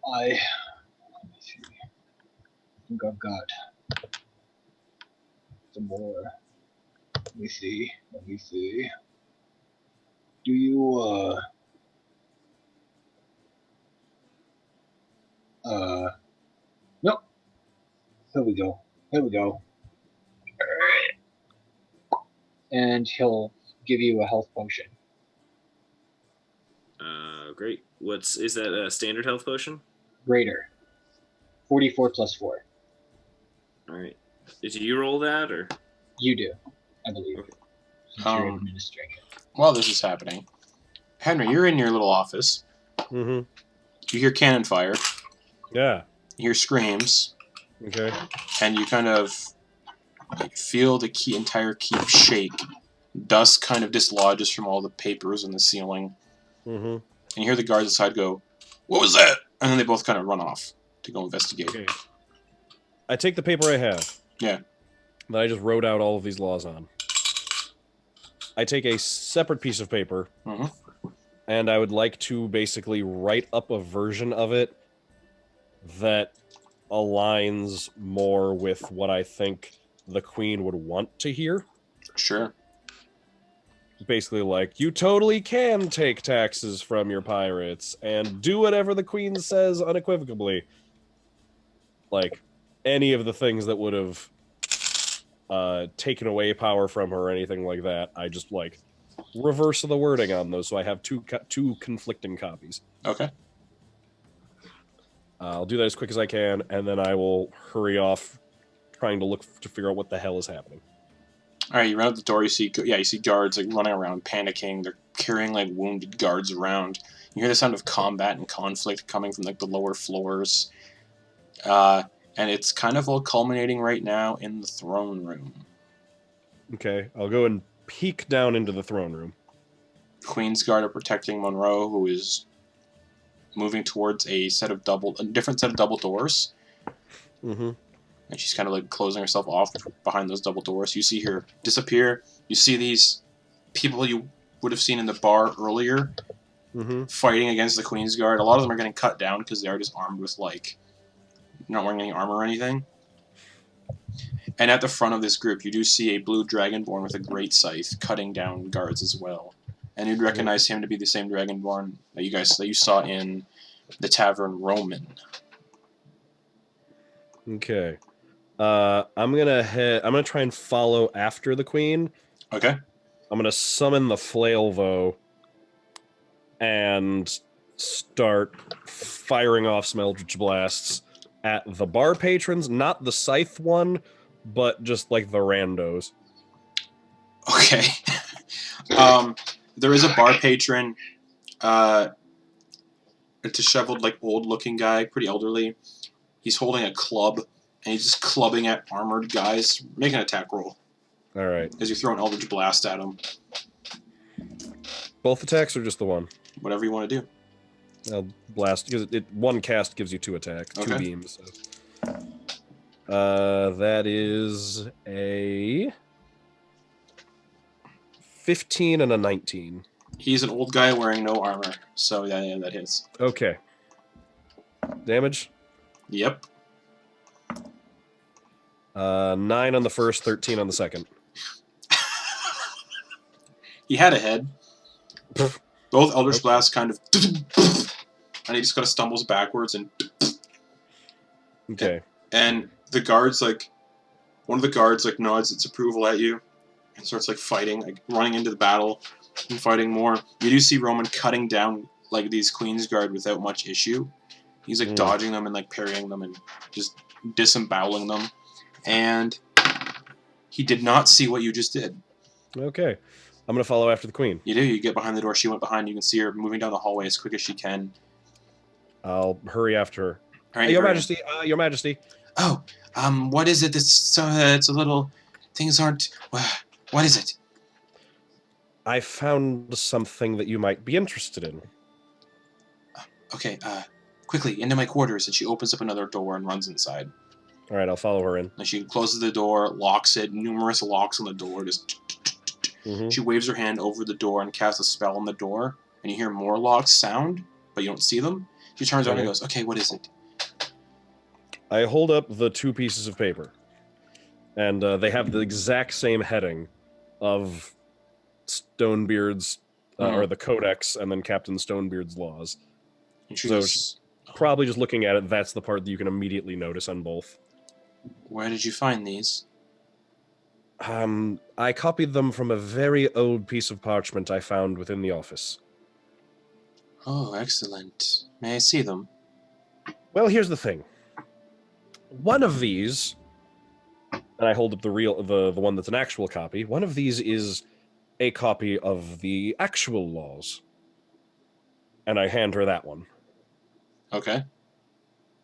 Let me see. I think I've got some more. Let me see. Do you, nope. Here we go. And he'll give you a health potion. Great. Is that a standard health potion? Greater. 44 plus 4. All right. Did you roll that, or? You do, I believe. Okay. Since you're administering it. While this is happening, Henry, you're in your little office. Mm-hmm. You hear cannon fire. Yeah. You hear screams. Okay. And you kind of feel the entire keep shake. Dust kind of dislodges from all the papers in the ceiling. Mm-hmm. And you hear the guards outside go, "What was that?" And then they both kind of run off to go investigate. Okay. I take the paper I have. Yeah. That I just wrote out all of these laws on. I take a separate piece of paper, and I would like to basically write up a version of it that aligns more with what I think the Queen would want to hear. Sure. Basically like, you totally can take taxes from your pirates and do whatever the Queen says unequivocally. Like, any of the things that would have taken away power from her or anything like that, I just, like, reverse the wording on those, so I have two conflicting copies. Okay. I'll do that as quick as I can, and then I will hurry off trying to figure out what the hell is happening. All right, you run out the door. You see guards like running around, panicking. They're carrying like wounded guards around. You hear the sound of combat and conflict coming from like the lower floors, and it's kind of all culminating right now in the throne room. Okay, I'll go and peek down into the throne room. Queen's Guard are protecting Monroe, who is moving towards a different set of double doors. Mm-hmm. And she's kind of like closing herself off behind those double doors. You see her disappear. You see these people you would have seen in the bar earlier fighting against the Queen's Guard. A lot of them are getting cut down because they are just armed with, like, not wearing any armor or anything. And at the front of this group, you do see a blue dragonborn with a great scythe cutting down guards as well. And you'd recognize him to be the same dragonborn that you saw in the Tavern Roman. Okay. I'm gonna try and follow after the Queen. Okay. I'm gonna summon the flail, though, and start firing off some eldritch blasts at the bar patrons, not the scythe one, but just like the randos. Okay. There is a bar patron, a disheveled, like, old-looking guy, pretty elderly. He's holding a club, and he's just clubbing at armored guys. Make an attack roll. All right. As you throw an eldritch blast at him. Both attacks or just the one? Whatever you want to do. I'll blast, because one cast gives you 2 attacks, 2 beams. So. That is a 15 and a 19. He's an old guy wearing no armor, so yeah, that hits. Okay. Damage? Yep. 9 on the first, 13 on the second. He had a head. Both Eldritch Blasts kind of... And he just kind of stumbles backwards and... Okay. And the guards, like... One of the guards, like, nods its approval at you. And starts, like, fighting, like, running into the battle and fighting more. You do see Roman cutting down, like, these Queen's Guard without much issue. He's, like, dodging them and, like, parrying them and just disemboweling them. And he did not see what you just did. Okay. I'm going to follow after the Queen. You do. You get behind the door. She went behind. You can see her moving down the hallway as quick as she can. I'll hurry after her. All right, Your Majesty. Your Majesty. Oh, what is it? It's a little... Things aren't... What is it? I found something that you might be interested in. Okay, quickly, into my quarters. And she opens up another door and runs inside. All right, I'll follow her in. And she closes the door, locks it, numerous locks on the door. Just She waves her hand over the door and casts a spell on the door. And you hear more locks sound, but you don't see them. She turns around and Okay. goes, okay, what is it? I hold up the 2 pieces of paper, and they have the exact same heading of Stonebeard's, or the Codex, and then Captain Stonebeard's laws. And she So goes, Probably just looking at it, that's the part that you can immediately notice on both. where did you find these? I copied them from a very old piece of parchment I found within the office. Oh, excellent. May I see them? Well, here's the thing. One of these, and I hold up the one that's an actual copy. One of these is a copy of the actual laws, and I hand her that one. Okay.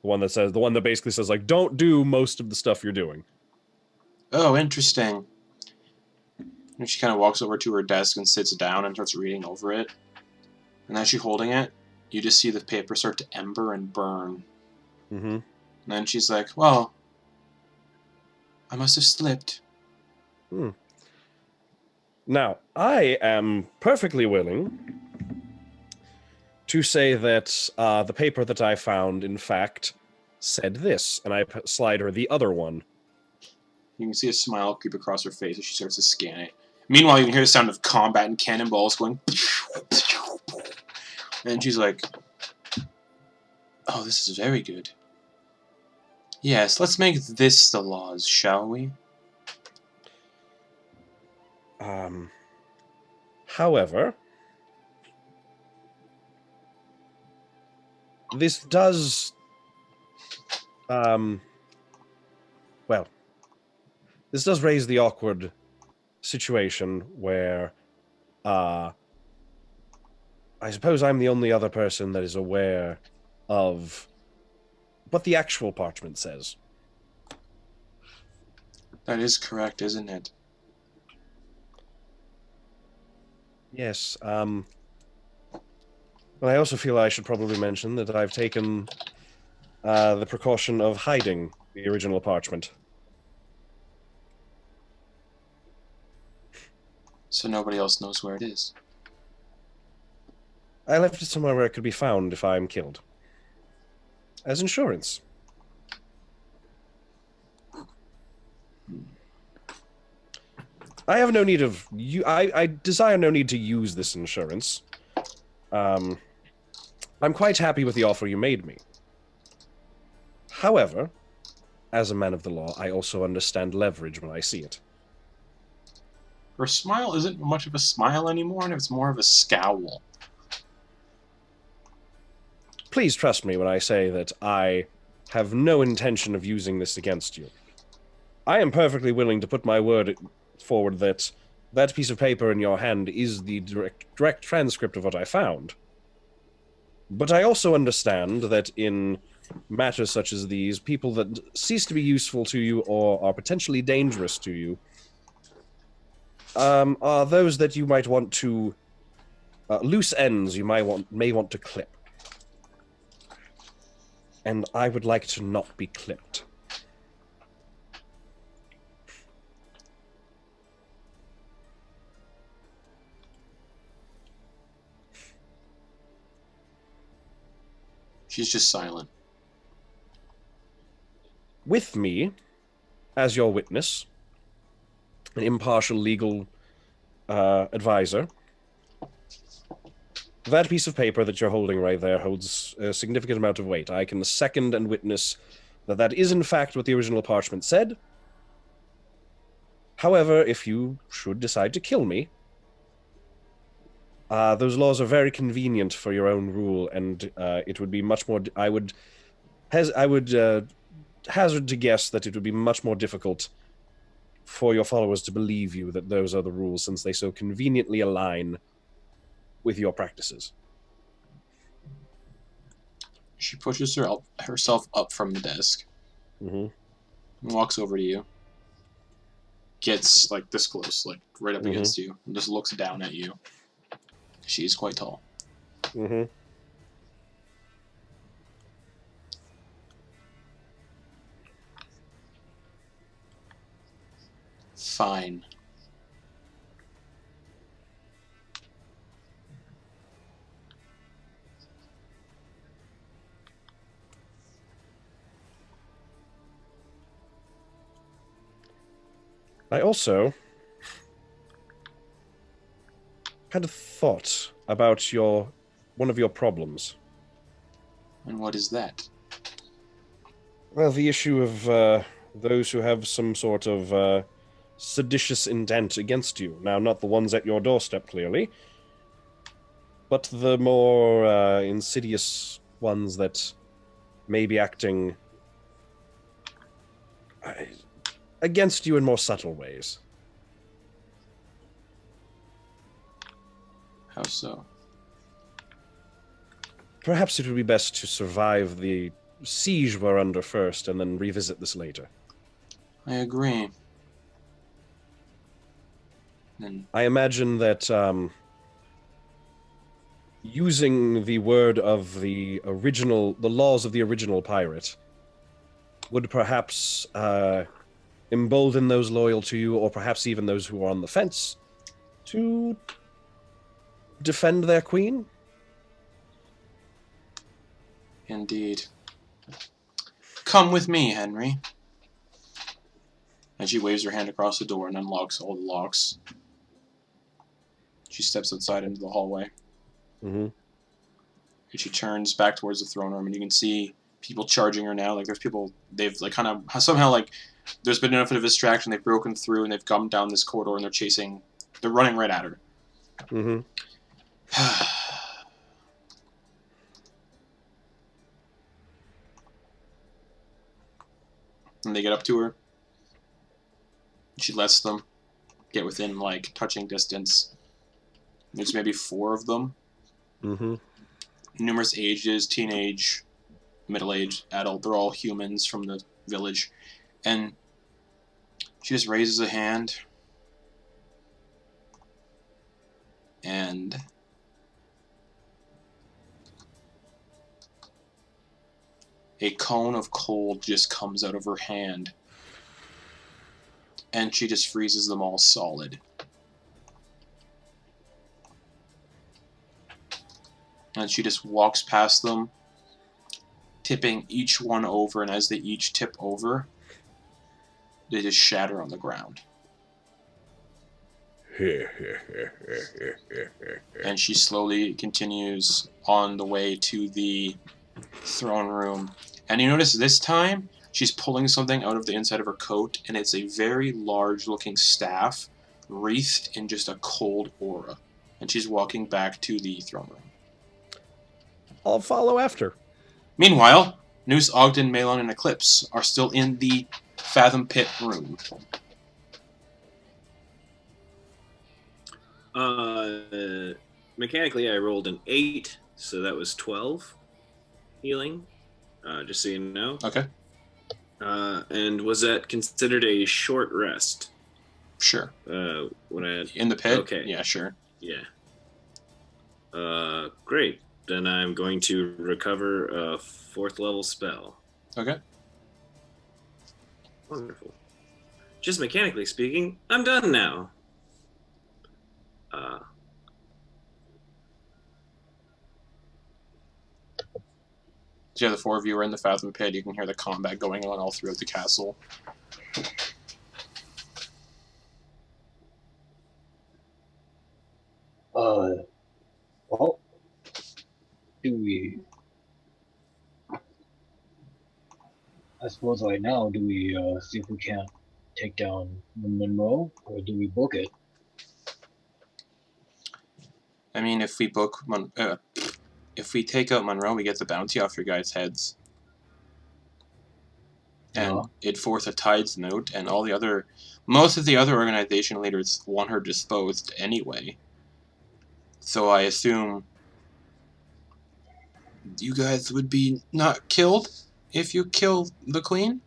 The one that basically says, like, don't do most of the stuff you're doing. Oh, interesting. And she kind of walks over to her desk and sits down and starts reading over it. And as she's holding it, you just see the paper start to ember and burn. Mm-hmm. And then she's like, well, I must have slipped. Now, I am perfectly willing to say that the paper that I found, in fact, said this, and I slide her the other one. You can see a smile creep across her face as she starts to scan it. Meanwhile, you can hear the sound of combat and cannonballs going. And she's like, oh, this is very good. Yes, let's make this the laws, shall we? However, this does, this does raise the awkward situation where, I suppose I'm the only other person that is aware of what the actual parchment says. That is correct, isn't it? Yes, well, I also feel I should probably mention that I've taken the precaution of hiding the original parchment. So nobody else knows where it is. I left it somewhere where it could be found if I'm killed. As insurance. I have no need of I desire no need to use this insurance. I'm quite happy with the offer you made me. However, as a man of the law, I also understand leverage when I see it. Her smile isn't much of a smile anymore, and it's more of a scowl. Please trust me when I say that I have no intention of using this against you. I am perfectly willing to put my word forward that that piece of paper in your hand is the direct transcript of what I found. But I also understand that in matters such as these, people that cease to be useful to you or are potentially dangerous to you are those that you might want to loose ends you may want to clip. And I would like to not be clipped. She's just silent. With me, as your witness, an impartial legal advisor, that piece of paper that you're holding right there holds a significant amount of weight. I can second and witness that that is in fact what the original parchment said. However, if you should decide to kill me, those laws are very convenient for your own rule, and it would be much more. I would hazard to guess that it would be much more difficult for your followers to believe you that those are the rules, since they so conveniently align with your practices. She pushes herself up from the desk. Mm-hmm. And walks over to you. Gets like this close, like right up against you, and just looks down at you. She's quite tall. Mm-hmm. Fine. I also had a thought about one of your problems. And what is that? Well, the issue of those who have some sort of seditious intent against you. Now, not the ones at your doorstep, clearly, but the more insidious ones that may be acting against you in more subtle ways. How so? Perhaps it would be best to survive the siege we're under first and then revisit this later. I agree. And I imagine that using the word of the laws of the original pirate would perhaps embolden those loyal to you, or perhaps even those who are on the fence, to defend their queen. indeed. Come with me, Henry. And she waves her hand across the door and unlocks all the locks. She steps outside into the hallway. Mm-hmm. And she turns back towards the throne room, and you can see people charging her now. Like, there's people, they've, like, kind of, somehow, like, there's been enough of a distraction, they've broken through, and they've come down this corridor, and they're running right at her. Mm-hmm. And they get up to her. She lets them get within, like, touching distance. There's maybe 4 of them. Mm-hmm. Numerous ages, teenage, middle-aged, adult. They're all humans from the village. And she just raises a hand. And a cone of cold just comes out of her hand. And she just freezes them all solid. And she just walks past them, tipping each one over, and as they each tip over, they just shatter on the ground. And she slowly continues on the way to the throne room. And you notice this time, she's pulling something out of the inside of her coat, and it's a very large-looking staff, wreathed in just a cold aura. And she's walking back to the throne room. I'll follow after. Meanwhile, Noose, Ogden, Malon, and Eclipse are still in the Fathom Pit room. Mechanically, I rolled an 8, so that was 12 healing, just so you know. Okay. And was that considered a short rest? Sure. When I In the pit? Okay. Yeah, sure. Yeah. Great. Then I'm going to recover a 4th level spell. Okay. Wonderful. Just mechanically speaking, I'm done now. So yeah, the 4 of you are in the Fathom Pit. You can hear the combat going on all throughout the castle. Well, I suppose right now, do we see if we can't take down Monroe, or do we book it? I mean, if we if we take out Monroe, we get the bounty off your guys' heads. And it forth a tides note, and most of the other organization leaders want her disposed anyway. So I assume you guys would be not killed if you kill the queen?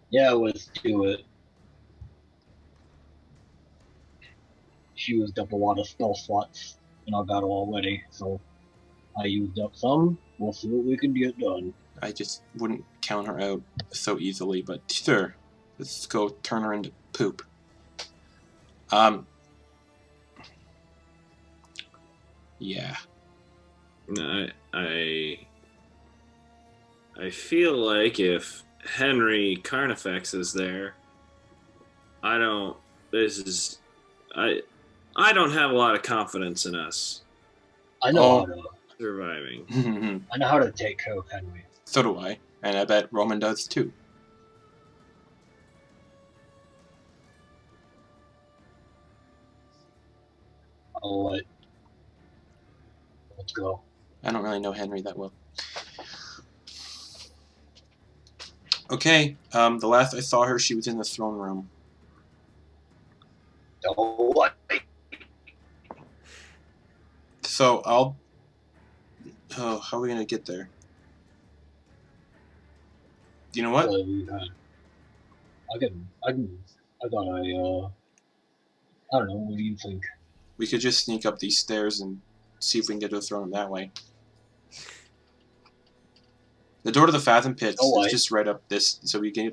Yeah, let's do it. She used up a lot of spell slots in our battle already, so I used up some. We'll see what we can get done. I just wouldn't count her out so easily, but sure. Let's go turn her into poop. Yeah. I feel like if Henry Carnifex is there. I don't have a lot of confidence in us I know how to. surviving. I know how to take care of Henry. So do I. And I bet Roman does too. Let's go. I don't really know Henry that well. Okay, the last I saw her, she was in the throne room. Oh, what? So I'll... Oh, how are we going to get there? You know what? I don't know, what do you think? We could just sneak up these stairs and see if we can get to the throne room that way. The door to the Fathom Pits is just right up this, so we can...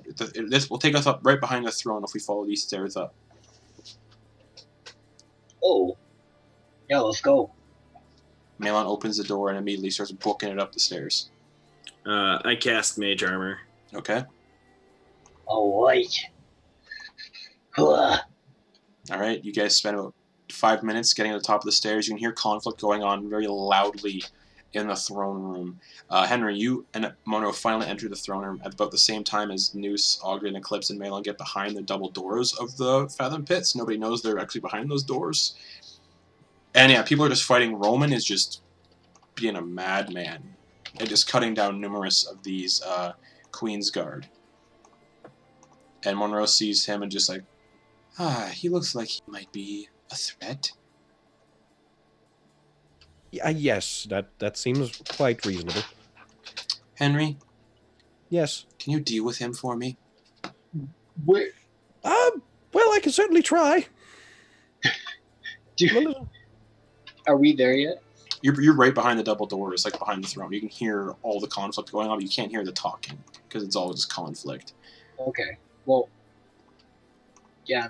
This will take us up right behind the throne if we follow these stairs up. Oh. Yeah, let's go. Malon opens the door and immediately starts booking it up the stairs. I cast Mage Armor. Okay. Alright. Alright, you guys spend about 5 minutes getting to the top of the stairs. You can hear conflict going on very loudly in the throne room. Henry, you and Monroe finally enter the throne room at about the same time as Noose, Ogden, Eclipse, and Malon get behind the double doors of the Fathom Pits. Nobody knows they're actually behind those doors. And yeah, people are just fighting. Roman is just being a madman and just cutting down numerous of these Queen's Guard. And Monroe sees him and just like, he looks like he might be a threat. Yes, that seems quite reasonable. Henry, Yes. can you deal with him for me? Where? Well, I can certainly try. Are we there yet? You're right behind the double doors, like behind the throne. You can hear all the conflict going on, but you can't hear the talking because it's all just conflict. Okay. Well, yeah.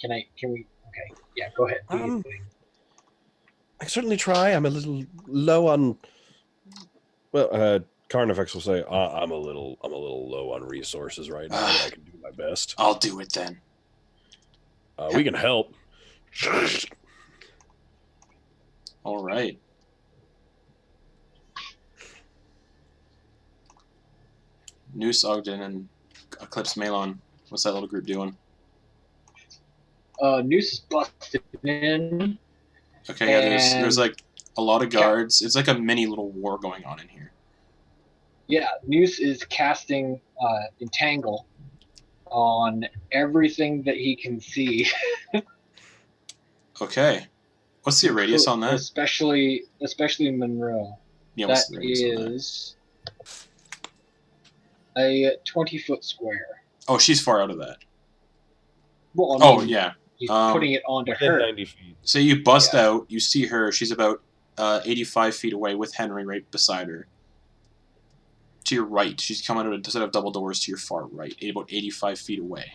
Can we? Okay. Yeah, go ahead. Do your thing. I can certainly try. I'm a little low on. Well, Carnifex will say, I'm a little low on resources right now. But I can do my best. I'll do it then. We can help. All right. Noose, Ogden, and Eclipse Malon. What's that little group doing? Noose is busted in. Okay, yeah, there's like a lot of guards. It's like a mini little war going on in here. Yeah, Noose is casting Entangle on everything that he can see. Okay. What's the radius on that? Especially Monroe. Yeah, That what's the radius on that? is a 20-foot square. Oh, she's far out of that. Well, Oh, yeah. He's putting it onto her. 90 feet. So you bust out, you see her, she's about 85 feet away with Henry right beside her. To your right. She's coming out of a set of double doors to your far right, about 85 feet away.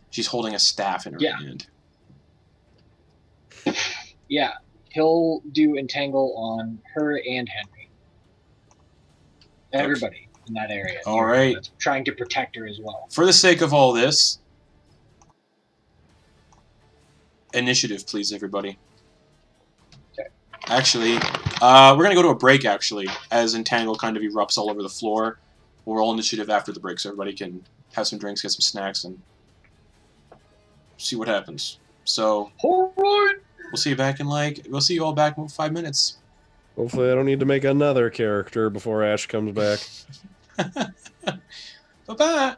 She's holding a staff in her hand. Yeah, he'll do Entangle on her and Henry. Everybody in that area. All right. Trying to protect her as well. For the sake of all this, initiative, please, everybody. Okay. Actually, we're going to go to a break, actually, as Entangle kind of erupts all over the floor. We'll roll initiative after the break so everybody can have some drinks, get some snacks, and see what happens. So, All right. we'll see you back in we'll see you all back in 5 minutes. Hopefully I don't need to make another character before Ash comes back. Bye-bye.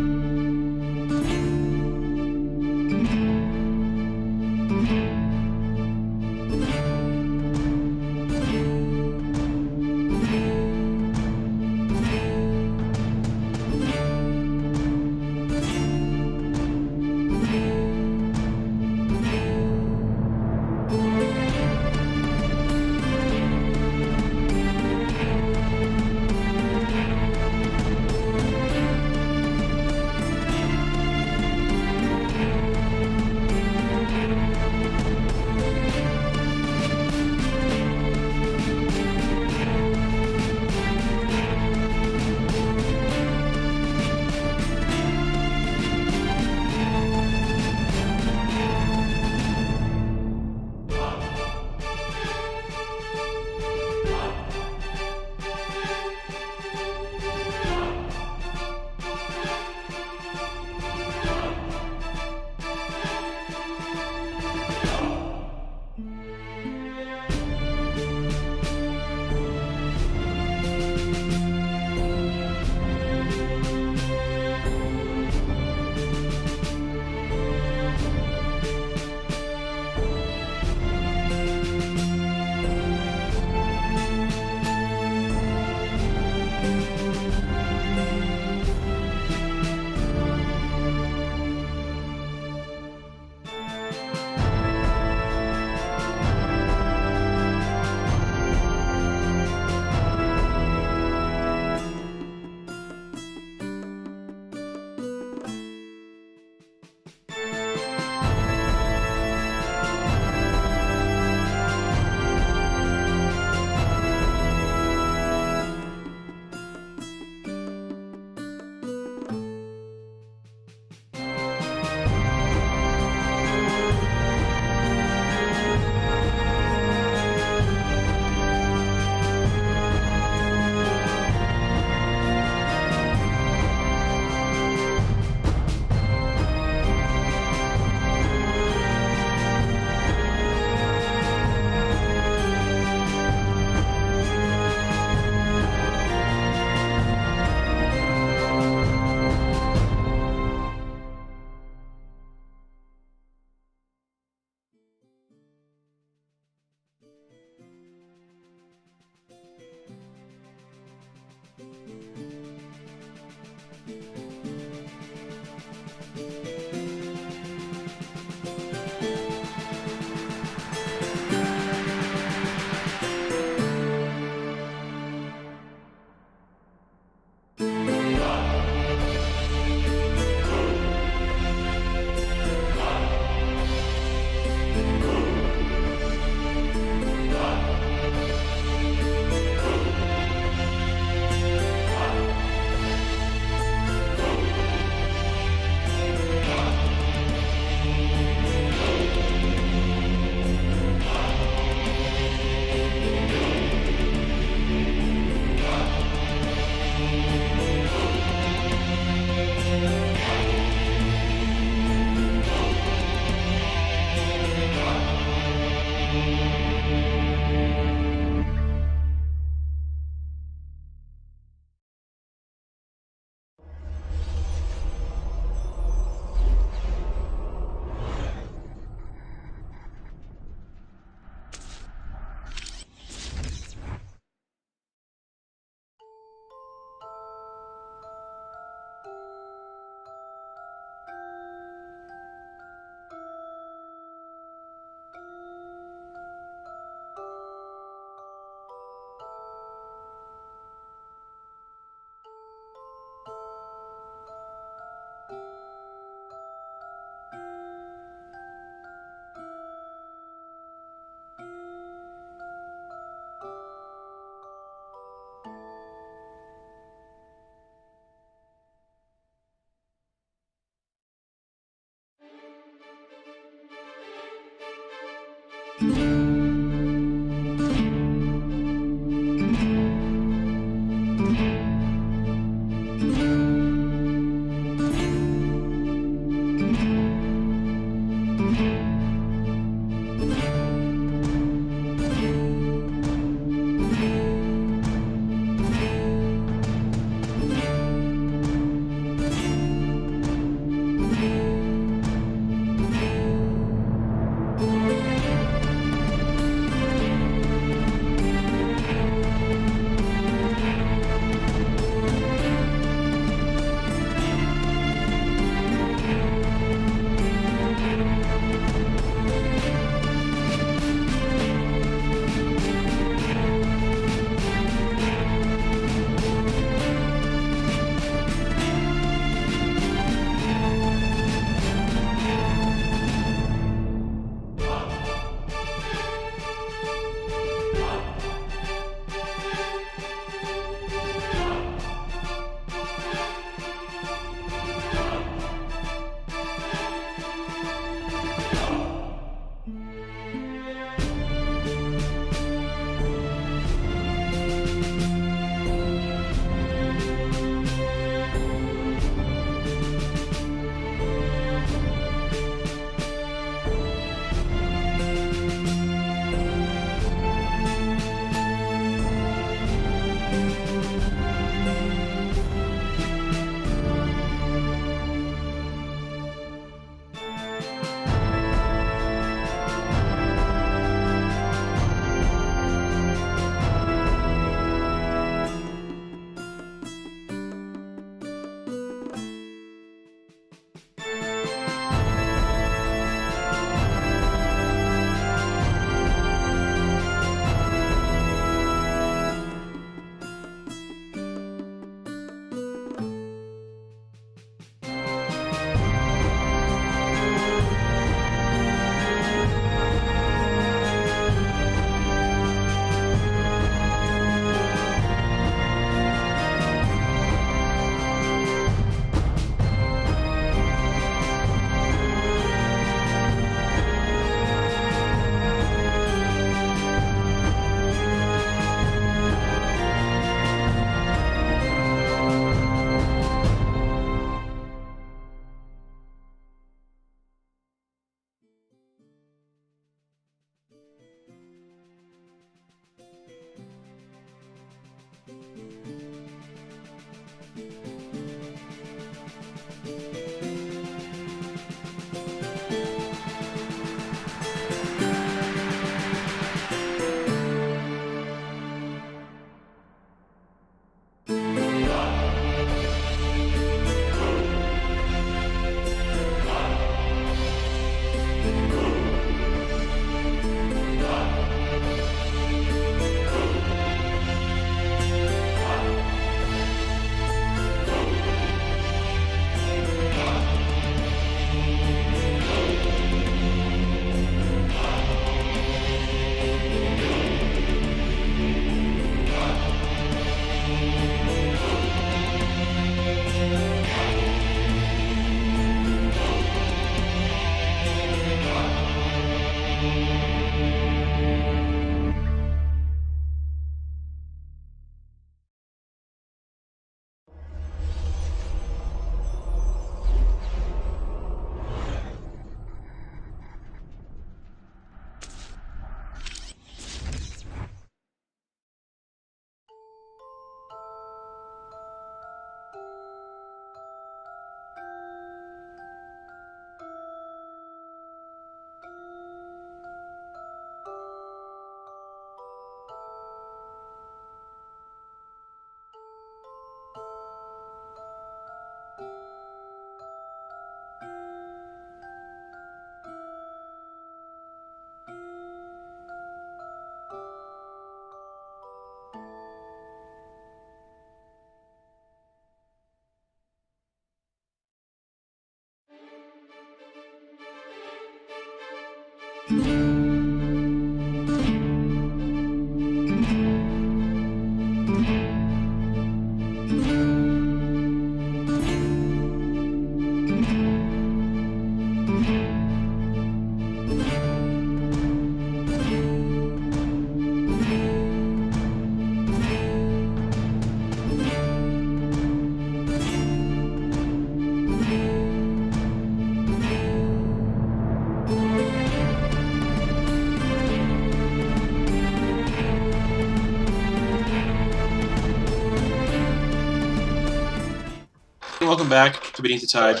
Welcome back to Beneath the Tide.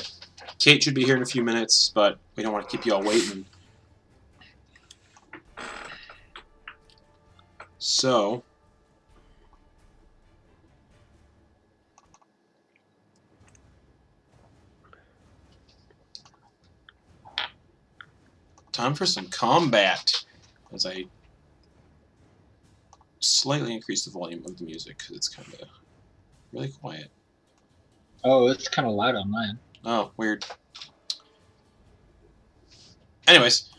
Kate should be here in a few minutes, but we don't want to keep you all waiting. So, time for some combat. As I slightly increase the volume of the music because it's kind of really quiet. Oh, it's kind of loud on mine. Oh, weird. Anyways.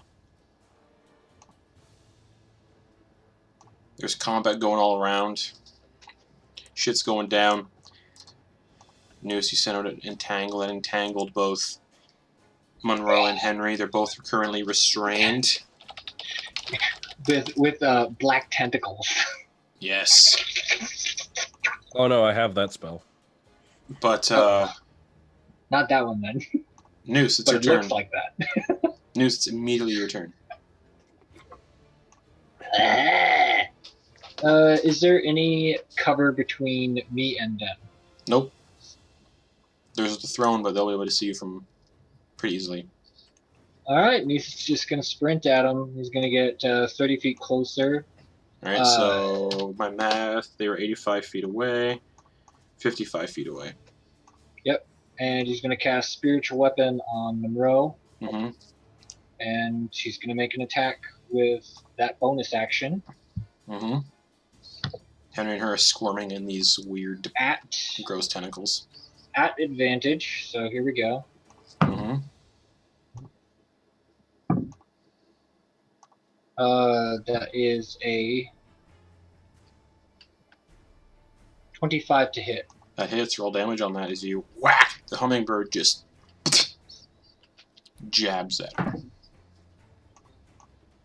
There's combat going all around. Shit's going down. Noose, you sent out an entangle and entangled both Monroe and Henry. They're both currently restrained. With black tentacles. Yes. Oh no, I have that spell. But, Not that one then. Noose, it's But your it turn. looks like that. Noose, it's immediately your turn. Is there any cover between me and them? Nope. There's the throne, but they'll be able to see you from pretty easily. Alright, Nice is just going to sprint at him. He's going to get 30 feet closer. Alright, so my math, they were 85 feet away, 55 feet away. And he's going to cast Spiritual Weapon on Monroe. Mm-hmm. And she's going to make an attack with that bonus action. Mm-hmm. Henry and her are squirming in these weird, gross tentacles. At advantage, so here we go. Mm-hmm. That is a 25 to hit. That hits. Roll damage on that as you whack. The hummingbird just jabs at her.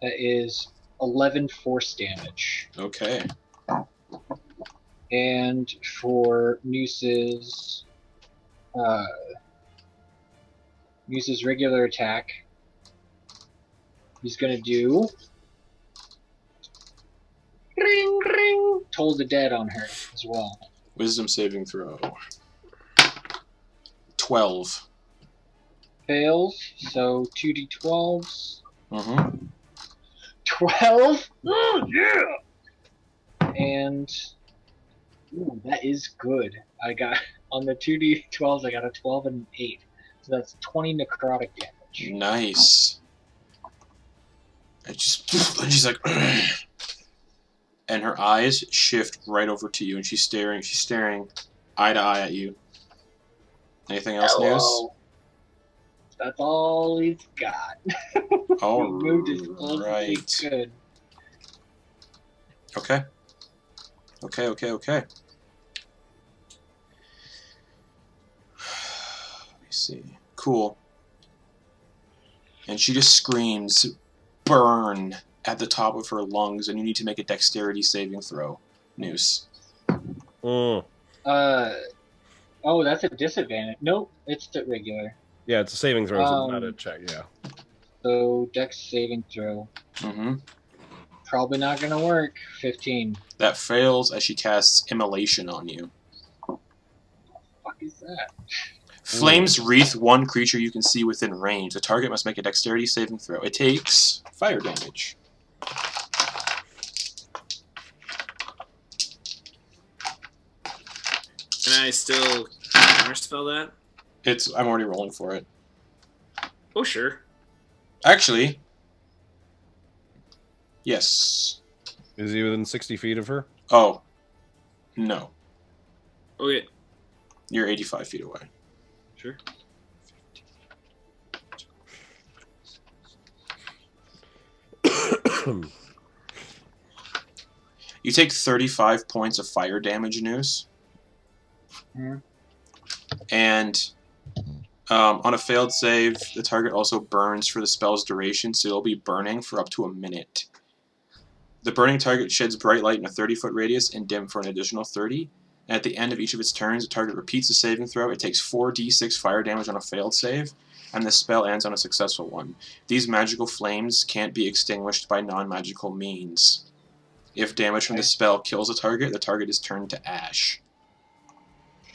That is 11 force damage. Okay. And for Noose's regular attack, he's gonna do ring ring Toll the Dead on her as well. Wisdom saving throw. 12. Fails, so 2d12s. Mm-hmm. 12? Oh, yeah! And ooh, that is good. I got on the 2d12s. I got a 12 and an 8, so that's 20 necrotic damage. Nice. And she's like, and her eyes shift right over to you, and she's staring eye to eye at you. Anything else, Noose? That's all he's got. All He moved as close as right. he could. Okay. Okay. Let me see. Cool. And she just screams, "Burn!" at the top of her lungs, and you need to make a dexterity saving throw, Noose. Mm. Oh, that's a disadvantage. Nope, it's the regular. Yeah, it's a saving throw, so it's not a check, yeah. So, dex saving throw. Mm-hmm. Probably not gonna work. 15. That fails as she casts Immolation on you. What the fuck is that? Flames wreath one creature you can see within range. The target must make a dexterity saving throw. It takes fire damage. Can I still counterspell that? I'm already rolling for it. Oh, sure. Actually, yes. Is he within 60 feet of her? Oh, no. Okay, You're 85 feet away. sure. You take 35 points of fire damage, Noose. Mhm. And on a failed save, the target also burns for the spell's duration, so it'll be burning for up to a minute. The burning target sheds bright light in a 30-foot radius and dim for an additional 30. And at the end of each of its turns, the target repeats the saving throw. It takes 4d6 fire damage on a failed save, and the spell ends on a successful one. These magical flames can't be extinguished by non-magical means. If damage from the spell kills a target, the target is turned to ash.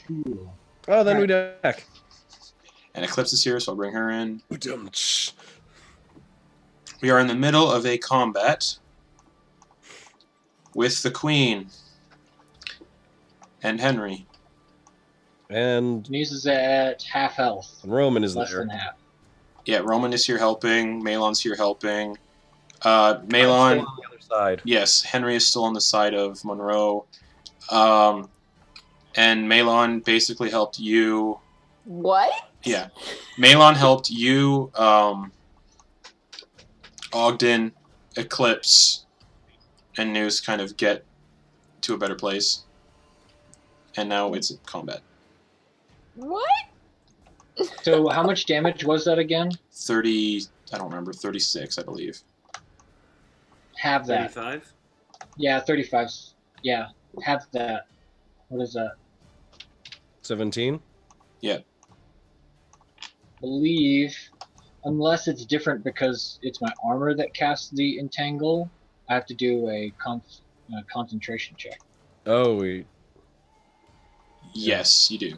Cool. Oh, then we deck. And Eclipse is here, so I'll bring her in. We are in the middle of a combat with the Queen and Henry. And Muse is at half health. Roman is Less there. than half. Yeah, Roman is here helping. Malon's here helping. I'm still Malon, on the other side. yes, Henry is still on the side of Monroe. And Malon basically helped you. What? Yeah. Malon helped you, Ogden, Eclipse, and Noose kind of get to a better place. And now it's combat. What? So how much damage was that again? 30, I don't remember, 36, I believe. Have that. 35? Yeah, 35. Yeah, have that. What is that? 17? Believe, unless it's different because it's my armor that casts the entangle, I have to do a concentration check. Oh, we. Yes, you do.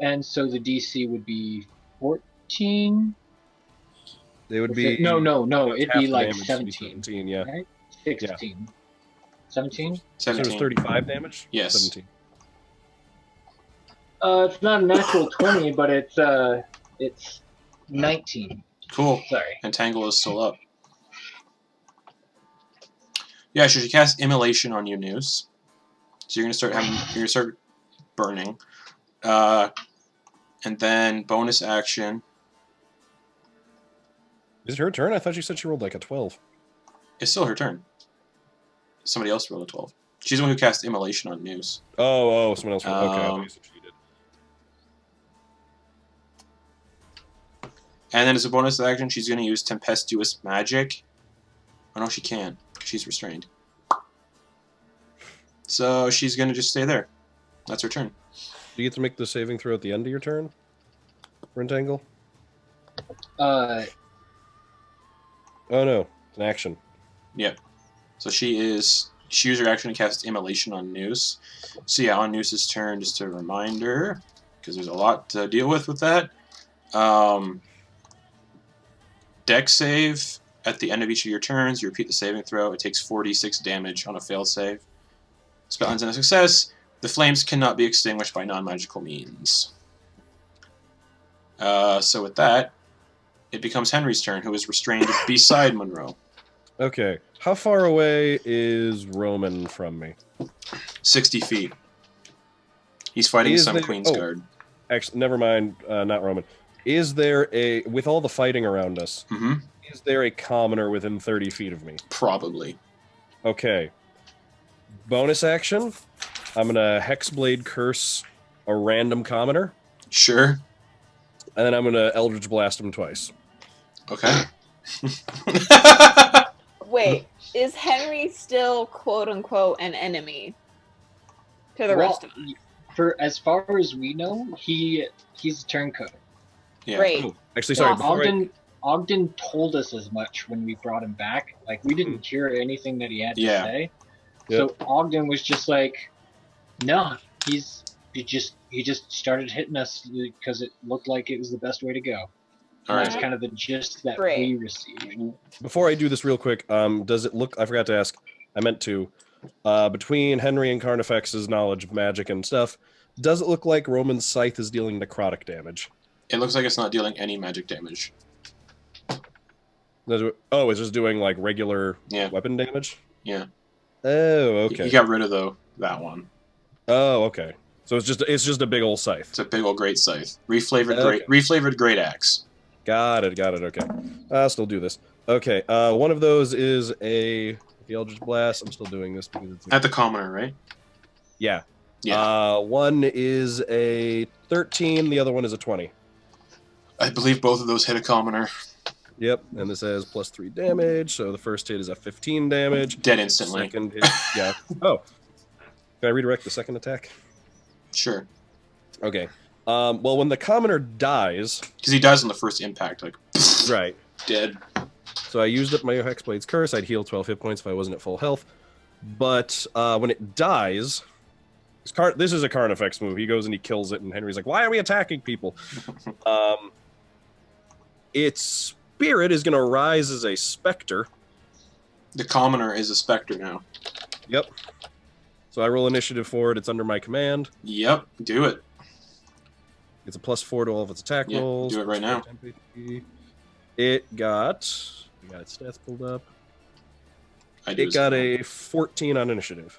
And so the DC would be 14. They would be. No. It'd half be the like damage, 17. 17, yeah. Right? 16. 17? So it was 17. 35 damage? Yes. 17. It's not a natural 20, but it's 19. Cool. Sorry. Entangle is still up. Yeah, so she casts Immolation on you, Noose. So you're gonna start burning. And then bonus action. Is it her turn? I thought you said she rolled like a 12. It's still her turn. Somebody else rolled a 12. She's the one who cast Immolation on Noose. Oh, someone else rolled. Okay, I thought you said she did. And then as a bonus action, she's going to use Tempestuous Magic. Oh no, she can't, because she's restrained. So she's going to just stay there. That's her turn. Do you get to make the saving throw at the end of your turn? For Entangle? Uh, Oh no, it's an action. Yep. So she used her action to cast Immolation on Noose. So yeah, on Noose's turn, just a reminder, because there's a lot to deal with that. Dex save. At the end of each of your turns, you repeat the saving throw. It takes 46 damage on a failed save. Spell ends in a success. The flames cannot be extinguished by non-magical means. So with that, it becomes Henry's turn, who is restrained beside Monroe. Okay, how far away is Roman from me? 60 feet. He's fighting Is some there- Queen's oh. Guard. Actually, never mind, not Roman. Is there a, with all the fighting around us, Mm-hmm. is there a commoner within 30 feet of me? Probably. Okay. Bonus action, I'm gonna Hexblade Curse a random commoner, Sure. and then I'm gonna Eldritch Blast him twice. Okay. Wait, is Henry still quote unquote an enemy to the rest of us? For as far as we know, he's a turncoat. Yeah. Great. Oh, actually, sorry, before Ogden told us as much when we brought him back. Like, we didn't hear anything that he had to Yeah. say. Yep. So Ogden was just like, no, he just started hitting us because it looked like it was the best way to go. All That's right. kind of the gist that Great. we received. Before I do this real quick, does it look, I forgot to ask, I meant to, between Henry and Carnifex's knowledge of magic and stuff, does it look like Roman's scythe is dealing necrotic damage? It looks like it's not dealing any magic damage. Oh, it's just doing like regular Yeah. weapon damage? Yeah. Oh, okay. He got rid of that one. Oh, okay. So it's just a big old scythe. It's a big old great scythe. Reflavored Okay. reflavored great axe. Got it. Okay. I'll still do this. Okay. One of those is the Eldritch Blast. I'm still doing this because it's At the commoner, right? yeah. Yeah. One is a 13. The other one is a 20. I believe both of those hit a commoner. Yep. And this has +3 damage. So the first hit is a 15 damage. Dead instantly. Second hit, yeah. Oh. Can I redirect the second attack? Sure. Okay. Well, when the commoner dies, Because he dies on the first impact, like right. dead. So I used up my Hexblade's Curse. I'd heal 12 hit points if I wasn't at full health. But when it dies, this is a Carnifex move. He goes and he kills it, and Henry's like, "Why are we attacking people?" Its spirit is going to rise as a specter. The commoner is a specter now. Yep. So I roll initiative for it. It's under my command. Yep, do it. It's a +4 to all of its attack Yeah, rolls. do it right now. It got... I got its stats pulled up. It got a 14 on initiative.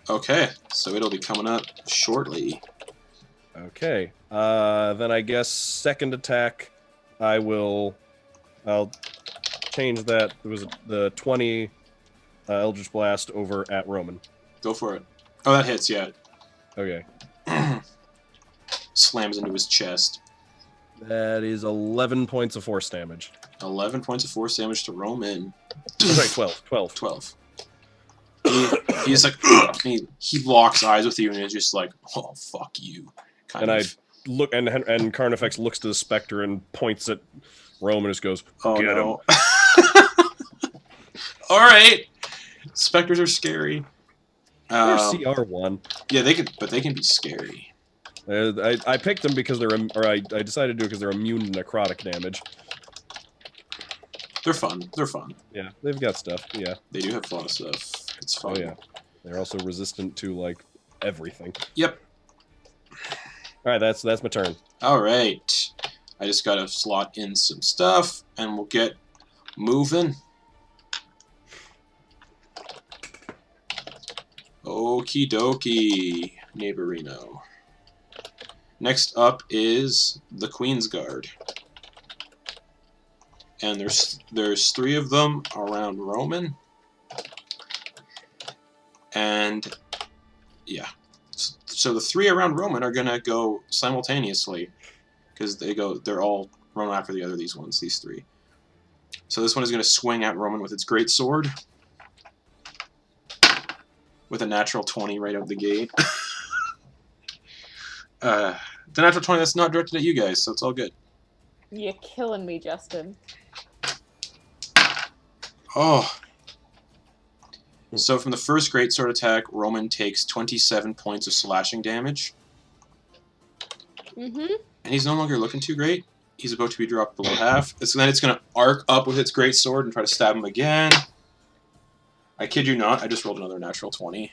Okay, so it'll be coming up shortly. Okay. Then I guess second attack, I'll change that. It was the 20 Eldritch Blast over at Roman. Go for it. Oh, that hits, yeah. Okay. Slams into his chest. That is 11 points of force damage. 11 points of force damage to Roman. Sorry, 12. 12. He's like, ugh, and he locks eyes with you and is just like, oh, fuck you. And I look, and Carnifex looks to the specter and points at Roman and just goes, oh, get no. him. All right. Specters are scary. They're CR1. Yeah, but they can be scary. I picked them because I decided to do it because they're immune to necrotic damage. They're fun. They're fun. Yeah, they've got stuff. Yeah. They do have a lot of stuff. It's fun. Oh yeah. They're also resistant to like everything. Yep. All right, that's my turn. All right. I just gotta slot in some stuff, and we'll get moving. Okie dokie, neighborino. Next up is the Queen's Guard. And there's 3 of them around Roman. And yeah. So the 3 around Roman are gonna go simultaneously. Because they're all running after the other these 3. So this one is gonna swing at Roman with its great sword. With a natural 20 right out the gate. The natural 20 that's not directed at you guys, so it's all good. You're killing me, Justin. Oh. So from the first greatsword attack, Roman takes 27 points of slashing damage. Mm-hmm. And he's no longer looking too great. He's about to be dropped below half. So then it's going to arc up with its greatsword and try to stab him again. I kid you not, I just rolled another natural 20.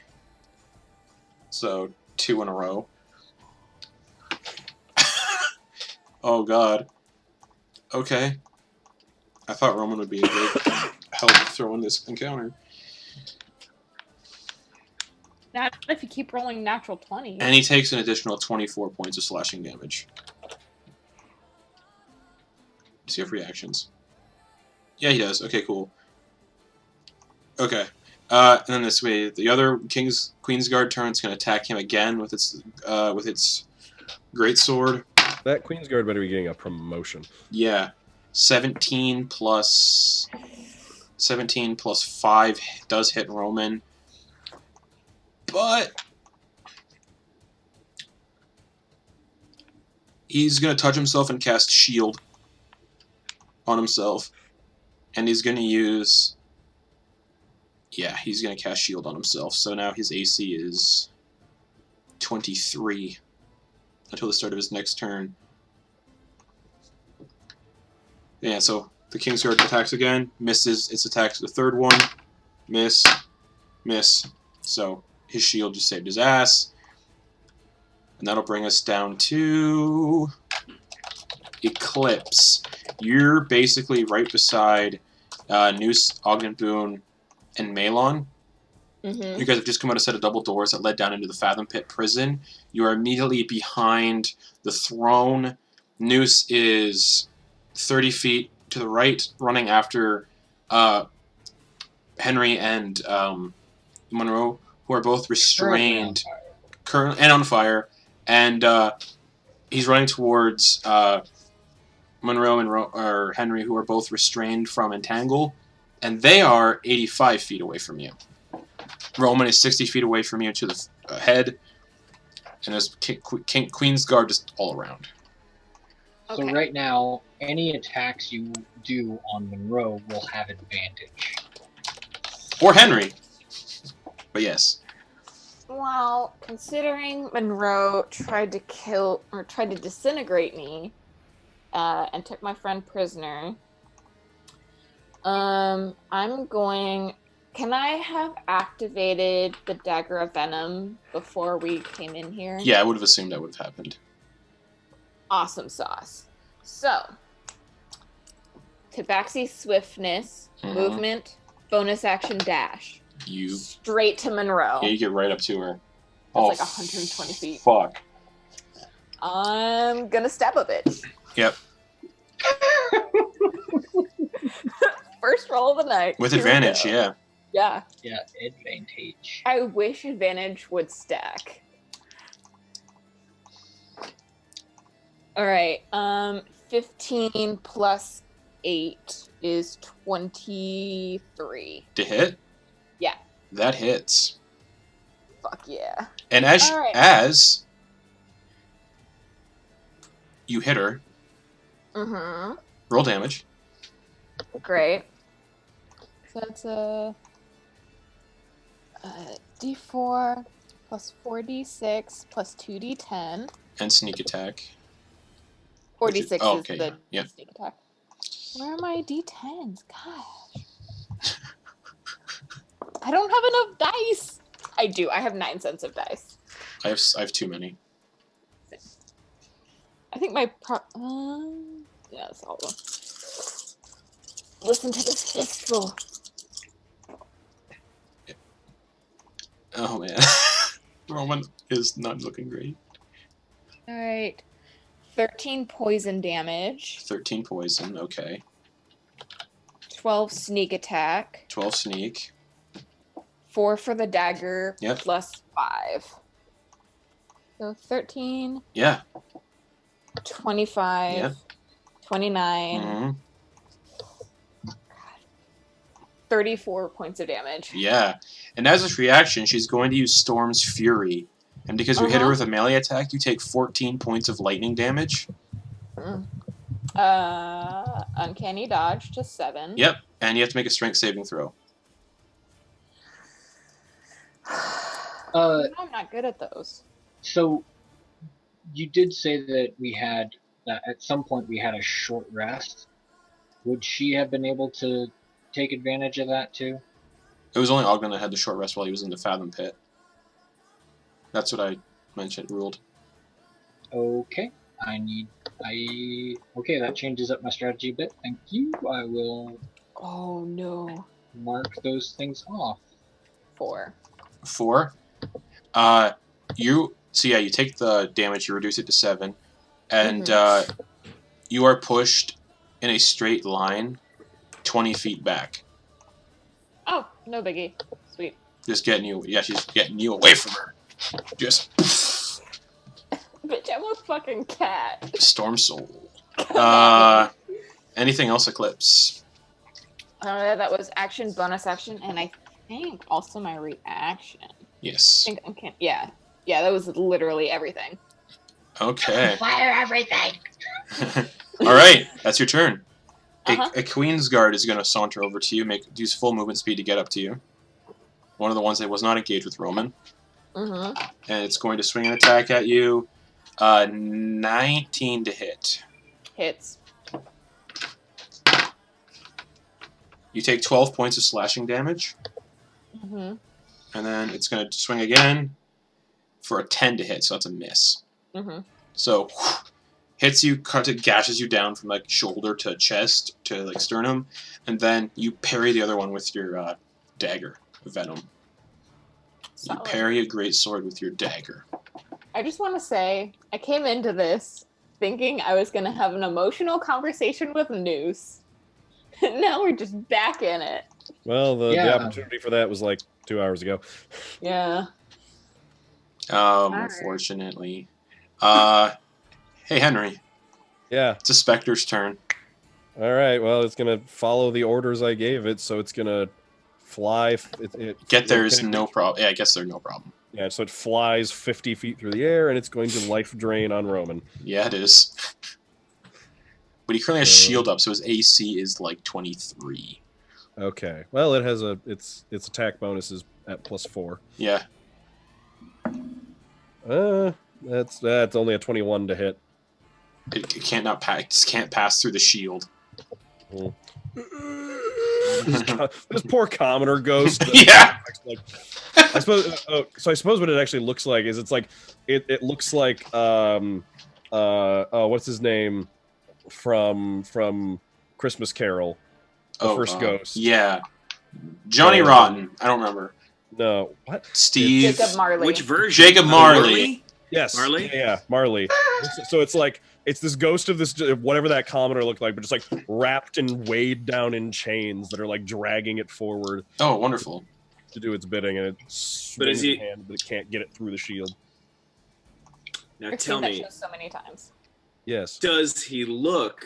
So 2 in a row. Oh god. Okay. I thought Roman would be a good help throwing this encounter. Not if you keep rolling natural 20. And he takes an additional 24 points of slashing damage. Does he have reactions? Yeah, he does. Okay, cool. Okay. And then this way, the other Queen's Guard turn is going to attack him again with its great sword. That Queen's Guard better be getting a promotion. Yeah. 17 plus 5 does hit Roman. But he's going to touch himself and cast Shield on himself. And he's going to use... Yeah, he's going to cast Shield on himself. So now his AC is 23 until the start of his next turn. Yeah, so the King's Guard attacks again, misses its attacks. The third one, miss. So his shield just saved his ass. And that'll bring us down to Eclipse. You're basically right beside Noose, Ogden Boon, and Malon. Mm-hmm. You guys have just come out a set of double doors that led down into the Fathom Pit prison. You are immediately behind the throne. Noose is 30 feet to the right, running after Henry and Monroe, who are both restrained and on fire. And he's running towards Monroe and Henry, who are both restrained from Entangle. And they are 85 feet away from you. Roman is 60 feet away from you to the head, and there's Queen's Guard just all around. So right now, any attacks you do on Monroe will have advantage. Or Henry. But yes. Well, considering Monroe tried to disintegrate me, and took my friend prisoner, I'm going... Can I have activated the Dagger of Venom before we came in here? Yeah, I would have assumed that would have happened. Awesome sauce. So, Tabaxi swiftness, movement, bonus action dash. You straight to Monroe. Yeah, you get right up to her. That's like 120 feet. Fuck. I'm gonna stab a bitch. Yep. First roll of the night. With Here we advantage, go. yeah. Yeah. Yeah, advantage. I wish advantage would stack. Alright, 15 plus 8 is 23. To hit? Yeah. That hits. Fuck yeah. And as Alright. as you hit her, Mm-hmm. roll damage. Great. So that's a D4 plus 4D6 plus 2D10. And sneak attack. 4D6 Oh, is okay, the yeah. sneak attack. Where are my D10s? Gosh. I don't have enough dice. I do. I have 9 cents of dice. I have too many. I think my yeah, that's all of them. Listen to this fistful. Oh man. Roman is not looking great. Alright. 13 poison damage. 13 poison, okay. 12 sneak attack. 12 sneak. 4 for the dagger. Yep. Plus 5. So 13. Yeah. 25. Yep. 29. Mm-hmm. 34 points of damage. Yeah. And as its reaction, she's going to use Storm's Fury. And because you hit her with a melee attack, you take 14 points of lightning damage. Uncanny dodge to 7. Yep. And you have to make a strength saving throw. I'm not good at those. So, you did say that at some point we had a short rest. Would she have been able to take advantage of that too? It was only Ogden that had the short rest while he was in the Fathom Pit. That's what I ruled. Okay. Okay, that changes up my strategy a bit. Thank you. I will Oh no. mark those things off. 4. 4. You take the damage, you reduce it to 7, and you are pushed in a straight line 20 feet back. Oh, no biggie. Sweet. Just getting you, she's getting you away from her. Just Bitch, I'm a fucking cat. Storm Soul. Anything else, Eclipse? That was action, bonus action, and I think also my reaction. Yes. I think yeah, that was literally everything. Okay. Fire everything! All right, that's your turn. A Queen's Guard is going to saunter over to you, use full movement speed to get up to you. One of the ones that was not engaged with Roman. And it's going to swing an attack at you. 19 to hit. Hits. You take 12 points of slashing damage. And then it's going to swing again for a 10 to hit, so that's a miss. So, hits you, gashes you down from like shoulder to chest to like sternum, and then you parry the other one with your dagger of venom. You Solid. parry a great sword with your dagger. I just want to say, I came into this thinking I was going to have an emotional conversation with Noose. And now we're just back in it. Well, the Yeah. opportunity for that was like 2 hours ago. Yeah. Unfortunately. Hey, Henry. Yeah. It's a Spectre's turn. All right. Well, it's gonna follow the orders I gave it, so it's gonna fly. Get there is no problem. Yeah, I guess there's no problem. Yeah, so it flies 50 feet through the air, and it's going to life drain on Roman. Yeah, it is. But he currently has shield up, so his AC is like 23. Okay. Well, it has its attack bonus is at +4. Yeah. That's only a 21 to hit. It can't pass through the shield. This poor commoner ghost. Yeah. I suppose. So I suppose what it actually looks like is it's like it looks like what's his name from Christmas Carol, the first ghost. Yeah. Johnny Rotten. I don't remember. No, what? Steve. Jacob Marley. Which version? Jacob Marley. Yes. Marley? Yeah, Marley. So it's like it's this ghost of this whatever that commoner looked like, but just like wrapped and weighed down in chains that are like dragging it forward Oh, wonderful. to do its bidding, and it swings its hand, but it can't get it through the shield. Now I've tell seen that me, show so many times. Yes. does he look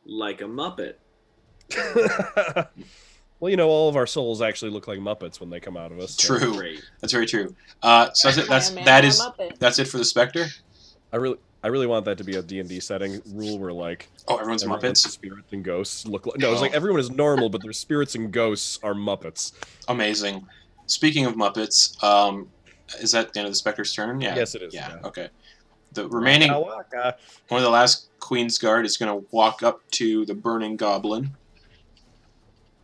like a Muppet? Well, you know, all of our souls actually look like Muppets when they come out of us. so- True. Great. That's very true. So that is for the Spectre. I really want that to be a D&D setting rule where like Oh, everyone's everyone's Muppets. spirits and ghosts look like no, it's like everyone is normal, but their spirits and ghosts are Muppets. Amazing. Speaking of Muppets, is that the end of the Spectre's turn? Yeah. Yes, it is. Yeah. Okay. The remaining Waka waka. one of the last Queen's Guard is going to walk up to the burning goblin.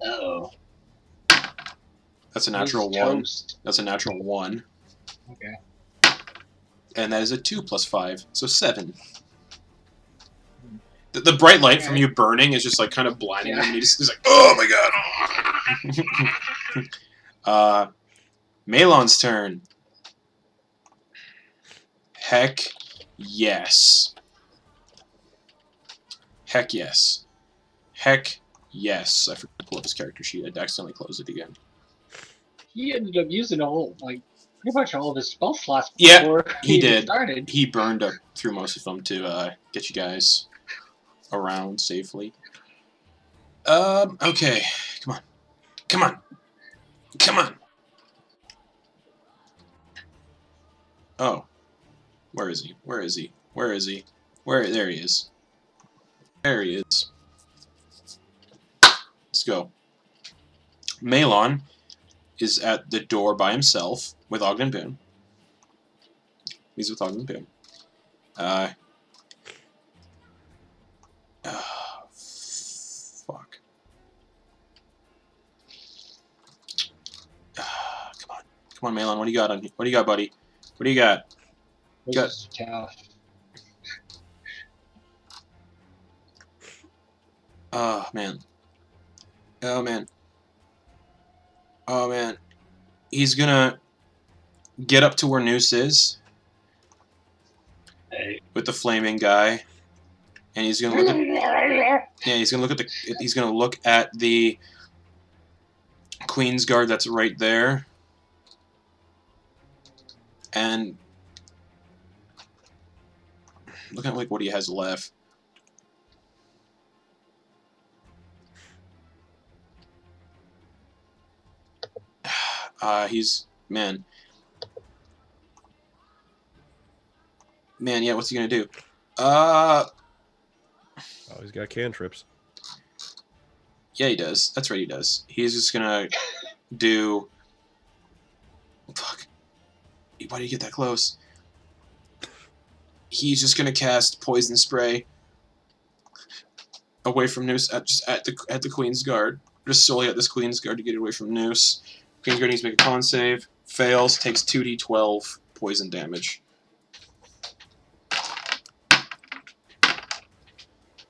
Uh-oh. That's a natural He's 1. toast. That's a natural 1. Okay. And that is a 2 plus 5, so 7. The bright light from you burning is just like kind of blinding him. And he's like, oh my god. Malon's turn. Heck yes. Heck yes. Heck yes. I forgot to pull up his character sheet. I accidentally closed it again. He ended up using pretty much all of his spell slots Yeah, before he even did. started. He burned up through most of them to get you guys around safely. Okay. Come on. Come on. Come on. Oh. Where is he? Where is he? Where is he? There he is. There he is. Let's go. Malon is at the door by himself with Ogden Boon. He's with Ogden Boon. Fuck. Come on. Come on, Malon. What do you got on here? What do you got, buddy? What do you got? This Got- is tough. Oh, man. Oh, man. Oh, man. He's gonna get up to where Noose is Hey. with the flaming guy, and he's gonna look at he's gonna look at the Queen's Guard that's right there, and look at like what he has left. He's man, yeah. What's he gonna do? Oh, he's got cantrips. Yeah, he does. That's right, he does. He's just gonna do. Fuck. Why did he get that close? He's just gonna cast poison spray away from Noose at the Queen's Guard. Just solely at this Queen's Guard to get it away from Noose. Queen's Guard needs to make a con save. Fails, takes 2d12 poison damage.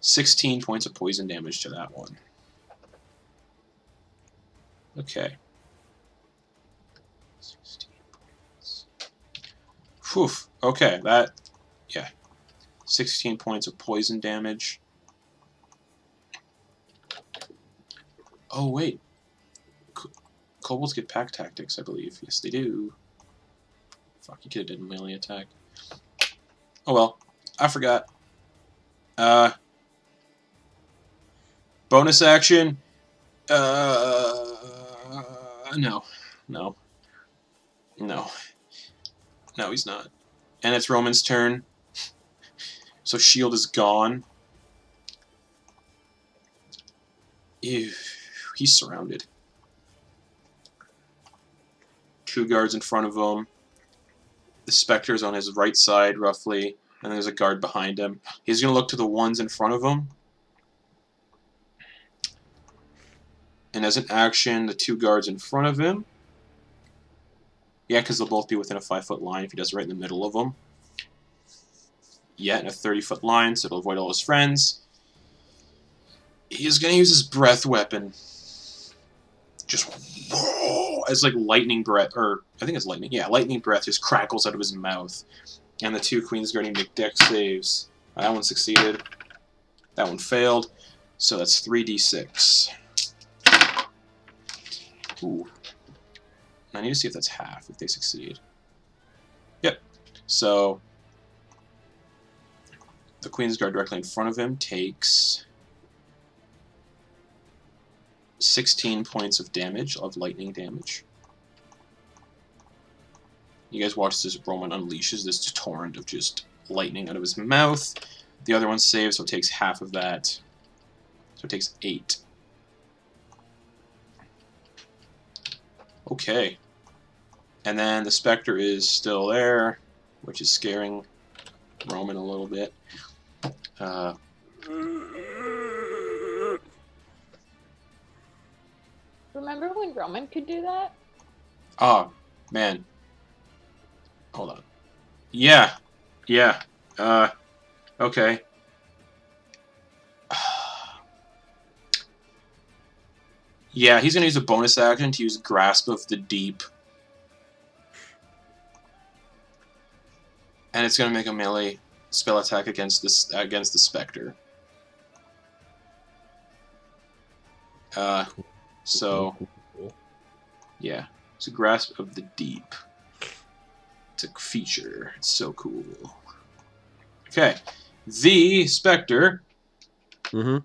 16 points of poison damage to that one. Okay. 16 points. Whew. Okay, that... Yeah. 16 points of poison damage. Oh, wait. Kobolds get pack tactics, I believe. Yes, they do. Fuck, you could have done a melee attack. Oh well. I forgot. Bonus action. No. No. No. No, he's not. And it's Roman's turn. So shield is gone. Ew. He's surrounded. 2 guards in front of him. The Spectre's on his right side, roughly. And there's a guard behind him. He's going to look to the ones in front of him. And as an action, the 2 guards in front of him. Yeah, because they'll both be within a 5-foot line if he does it right in the middle of them. Yeah, in a 30-foot line, so it'll avoid all his friends. He's going to use his breath weapon. Just whoa, as like lightning breath, or I think it's lightning. Yeah, lightning breath just crackles out of his mouth. And the 2 Queens Guardian make dex saves. That one succeeded. That one failed. So that's 3d6. Ooh. I need to see if that's half, if they succeed. Yep. So the Queen's Guard directly in front of him takes 16 points of damage, of lightning damage. You guys watch as Roman unleashes this torrent of just lightning out of his mouth. The other one saves, so it takes half of that. So it takes 8. Okay. And then the Spectre is still there, which is scaring Roman a little bit. Remember when Roman could do that? Oh, man. Hold on. Yeah. Yeah. Okay. Yeah, he's going to use a bonus action to use Grasp of the Deep. And it's going to make a melee spell attack against this against the Spectre. So, yeah. It's a Grasp of the Deep. It's a feature. It's so cool. Okay. The Spectre. Mm-hmm.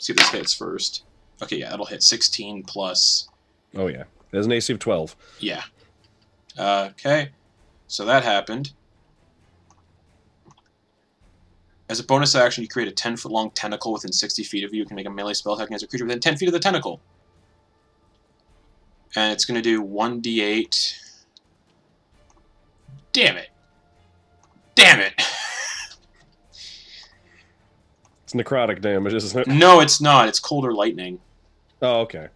See if this hits first. Okay, yeah, that'll hit 16 plus. Oh, yeah. There's an AC of 12. Yeah. Okay. So that happened. As a bonus action, you create a 10-foot long tentacle within 60 feet of you. You can make a melee spell attack against a creature within 10 feet of the tentacle. And it's going to do 1d8. Damn it. Damn it. It's necrotic damage, isn't it? No, it's not. It's cold or lightning. Oh, okay.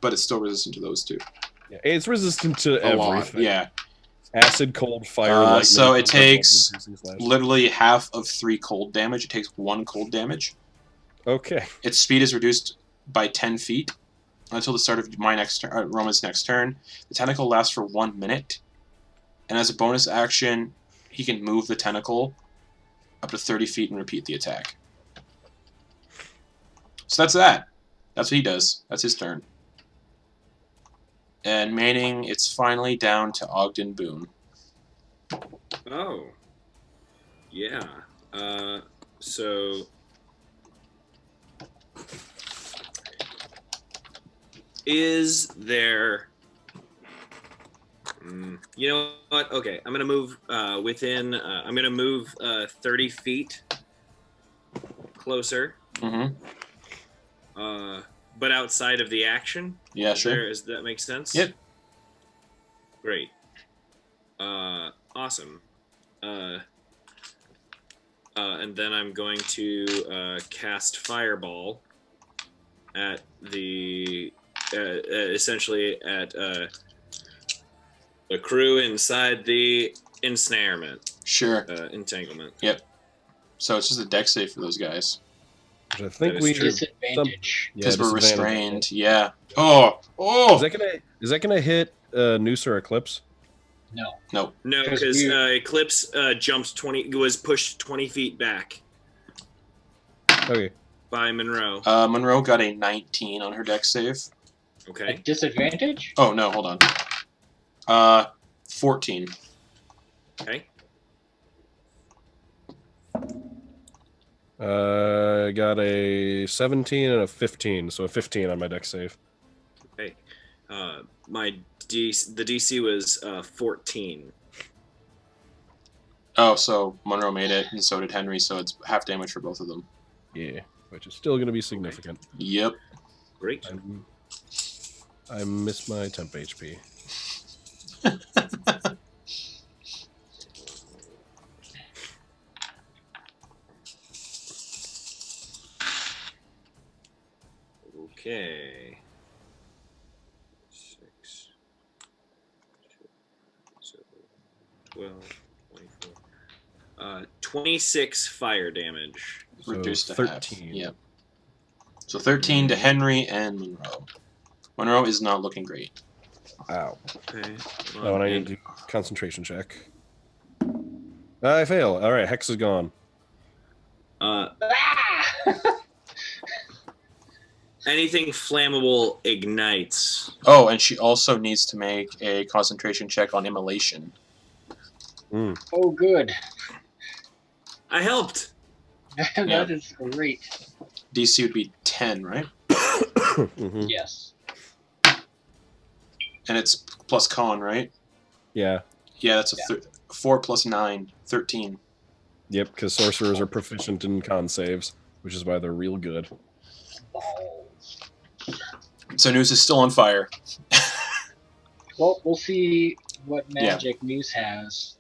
But it's still resistant to those two. Yeah, it's resistant to A lot. everything. Yeah. Acid, cold, fire, lightning. So it takes slash. literally half of 3 cold damage. It takes 1 cold damage. Okay. Its speed is reduced by 10 feet until the start of my next turn, Roman's next turn. The tentacle lasts for 1 minute. And as a bonus action, he can move the tentacle up to 30 feet and repeat the attack. So that's that. That's what he does. That's his turn. And Manning, it's finally down to Ogden Boon. Oh. Yeah. So... Is there... You know what? Okay, I'm going to move within... I'm going to move 30 feet closer. Mm-hmm. But outside of the action. Yeah, sure. Does that make sense? Yep. Great. Awesome. And then I'm going to cast Fireball at the essentially at the crew inside the ensnarement. Sure. Entanglement. Yep. So it's just a dex save for those guys. I think is we true. Disadvantage. Yeah, Because we're disadvantage. restrained. Yeah. Oh! Is that gonna hit Noose or Eclipse? No. No. No, 'Cause because we- Eclipse jumped 20, was pushed 20 feet back Okay. by Monroe. Monroe got a 19 on her dex save. Okay. At disadvantage? Oh, no, hold on. 14. Okay. I got a 17 and a 15, so a 15 on my dex save. Okay. The DC was 14. Oh, so Monroe made it, and so did Henry, so it's half damage for both of them. Yeah, which is still going to be significant. Yep. Great. I miss my temp HP. Okay. 6, 7, 12, 24. 26 fire damage. So Reduced to 13. half. Yep. So 13 to Henry and Monroe. Monroe is not looking great. Ow. Okay. Oh, and I need to do concentration check. I fail. All right, Hex is gone. Ah! Anything flammable ignites. Oh, and she also needs to make a concentration check on immolation. Oh, good. I helped. That is great. DC would be 10, right? Mhm. Yes. And it's plus con, right? Yeah. Yeah, that's a 4 plus 9, 13. Yep, because sorcerers are proficient in con saves, which is why they're real good. Balls. So Noose is still on fire. Well, we'll see what magic Muse has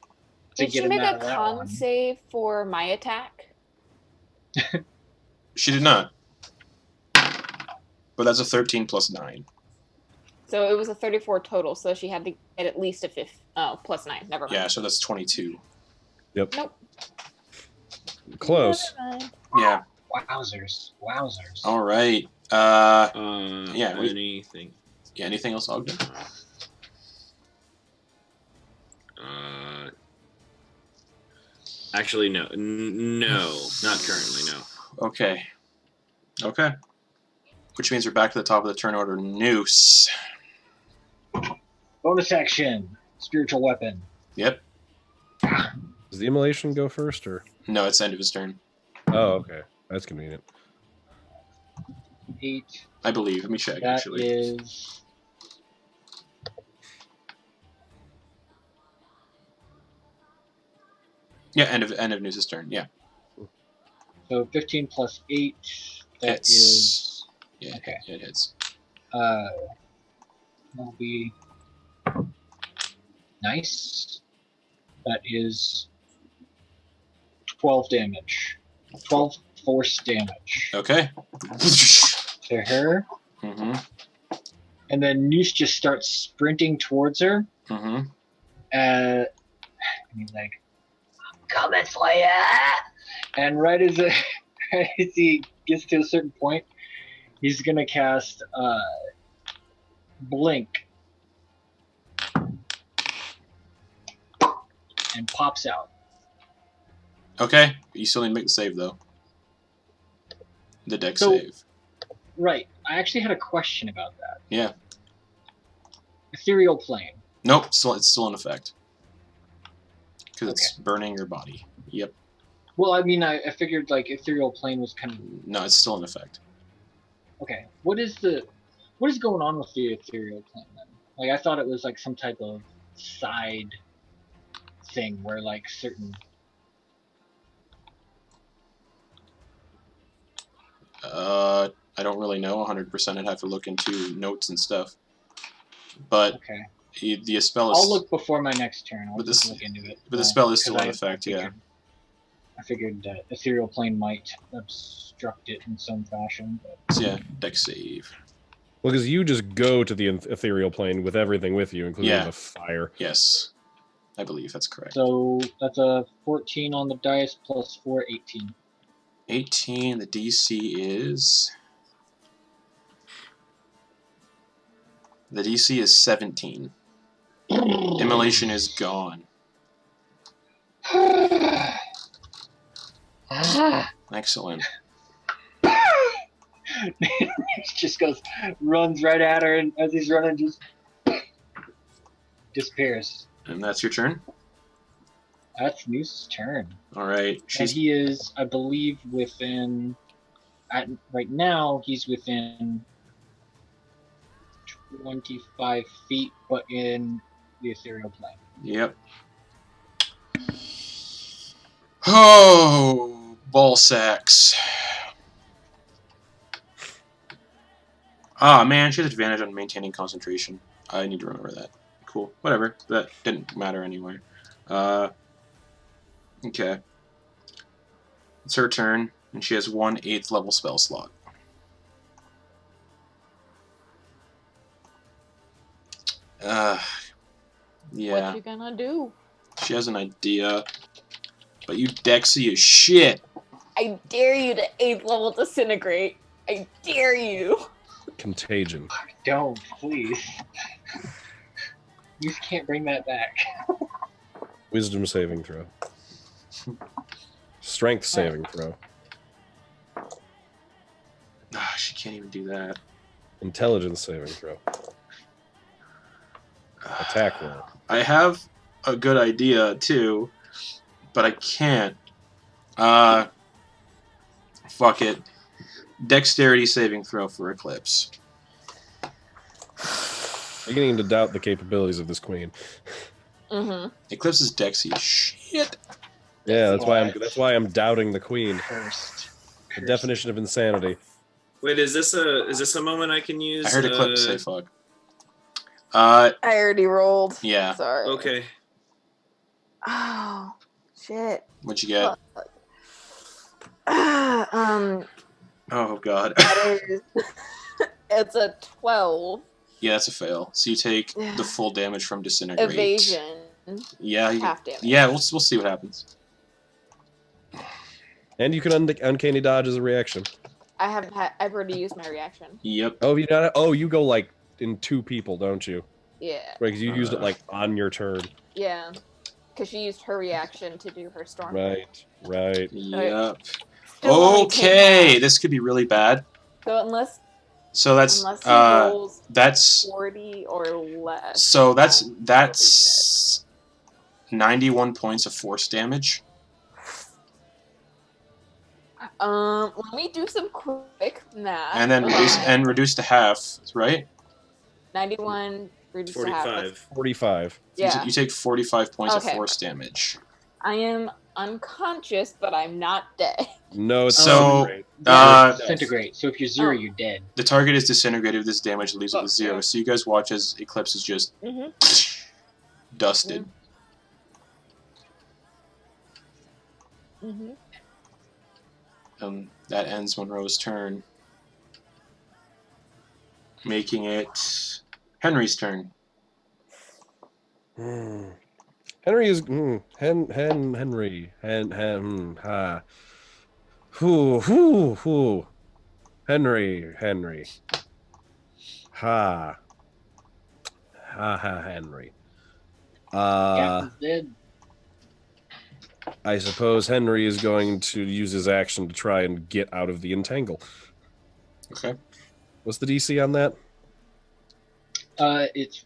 to Did get she him make out a of that con one. save for my attack? She did not. But that's a 13 plus 9. So it was a 34 total, so she had to get at least a plus 9. Never mind. Yeah, so that's 22. Yep. Nope. Close. Never mind. Yeah. Wowzers. Wowzers. All right. Yeah, Anything. Yeah, anything else, Ogden? Actually, no. No, not currently. No. Okay. Okay. Which means we're back to the top of the turn order. Noose. Bonus action. Spiritual weapon. Yep. Does the immolation go first, or? No, it's the end of his turn. Oh, okay. That's convenient. 8. I believe. Let me check, That actually. is... Yeah, end of Noose's turn. Yeah. So 15 plus 8. That Hits. is... Yeah, Okay. it hits. Will be... Nice. That is 12 damage. 12 force damage Okay. to her. Mm-hmm. And then Noose just starts sprinting towards her. Mm-hmm. And he's like, "I'm coming for ya!" And right as he gets to a certain point, he's gonna cast Blink. And pops out. Okay. You still need to make the save, though. The deck So- save. Right. I actually had a question about that. Yeah. Ethereal plane. Nope, it's still in effect. Because it's burning your body. Yep. Well, I mean, I figured like ethereal plane was kind of No, it's still in effect. okay. What is going on with the ethereal plane then? Like, I thought it was like some type of side thing where like certain. I don't really know 100%. I'd have to look into notes and stuff. But Okay. the spell is. I'll look before my next turn. I'll But just this- look into it. But the spell is still 'cause in effect, yeah. I figured that ethereal plane might obstruct it in some fashion. But... So yeah, deck save. Well, because you just go to the ethereal plane with everything with you, including Yeah. the fire. Yes. I believe that's correct. So that's a 14 on the dice plus 4, 18. 18. The DC is... The DC is 17. Immolation is gone. Excellent. Just runs right at her, and as he's running, just disappears. And that's your turn? That's Noose's turn. Alright. And he is, I believe, within... right now, he's within 25 feet, but in the ethereal plane. Yep. Oh, ball sacks. Ah, man, she has advantage on maintaining concentration. I need to remember that. Cool. Whatever. That didn't matter anyway. Okay. It's her turn, and she has 1 8th level spell slot. Yeah. What you gonna do? She has an idea. But you Dexy as shit. I dare you to 8th level disintegrate. I dare you. Contagion. Don't, please. You can't bring that back. Wisdom saving throw. Strength saving throw. Ah, she can't even do that. Intelligence saving throw. Attack roll. I have a good idea too, but I can't. Fuck it. Dexterity saving throw for Eclipse. Beginning to doubt the capabilities of this queen. Mm-hmm. Eclipse is Dexy as shit. Yeah, that's why I'm doubting the queen. Cursed. The definition of insanity. Wait, is this a moment I can use? I heard Eclipse say fuck. I already rolled. Yeah. Sorry. Okay. Oh, shit. What'd you get? Oh god. That is, it's a 12. Yeah, that's a fail. So you take the full damage from disintegrate. Evasion. Yeah. Half damage. Yeah, we'll see what happens. And you can uncanny dodge as a reaction. I've already used my reaction. Yep. Oh, you got it. Oh, you go like in 2 people, don't you? Yeah. Right, because you used it like on your turn. Yeah. Because she used her reaction to do her storm. Right. Yep. Still only Okay, take half. this could be really bad. So unless he rolls that's 40 or less. so that's 91 points of force damage. Let me do some quick math. And then reduce to half, right? 91 reduced to half. 45. 45. Yeah. You take 45 points of Okay. force damage. I am unconscious, but I'm not dead. No, it's So, great. Disintegrate. So if you're zero, you're dead. The target is disintegrated with this damage and leaves it with 0. Okay. So you guys watch as Eclipse is just dusted. Mm-hmm. That ends Monroe's turn. Making it Henry's turn. Henry is Henry ha. Whoo. Henry. Ha Henry. Captain's dead. I suppose Henry is going to use his action to try and get out of the entangle. Okay. What's the DC on that? It's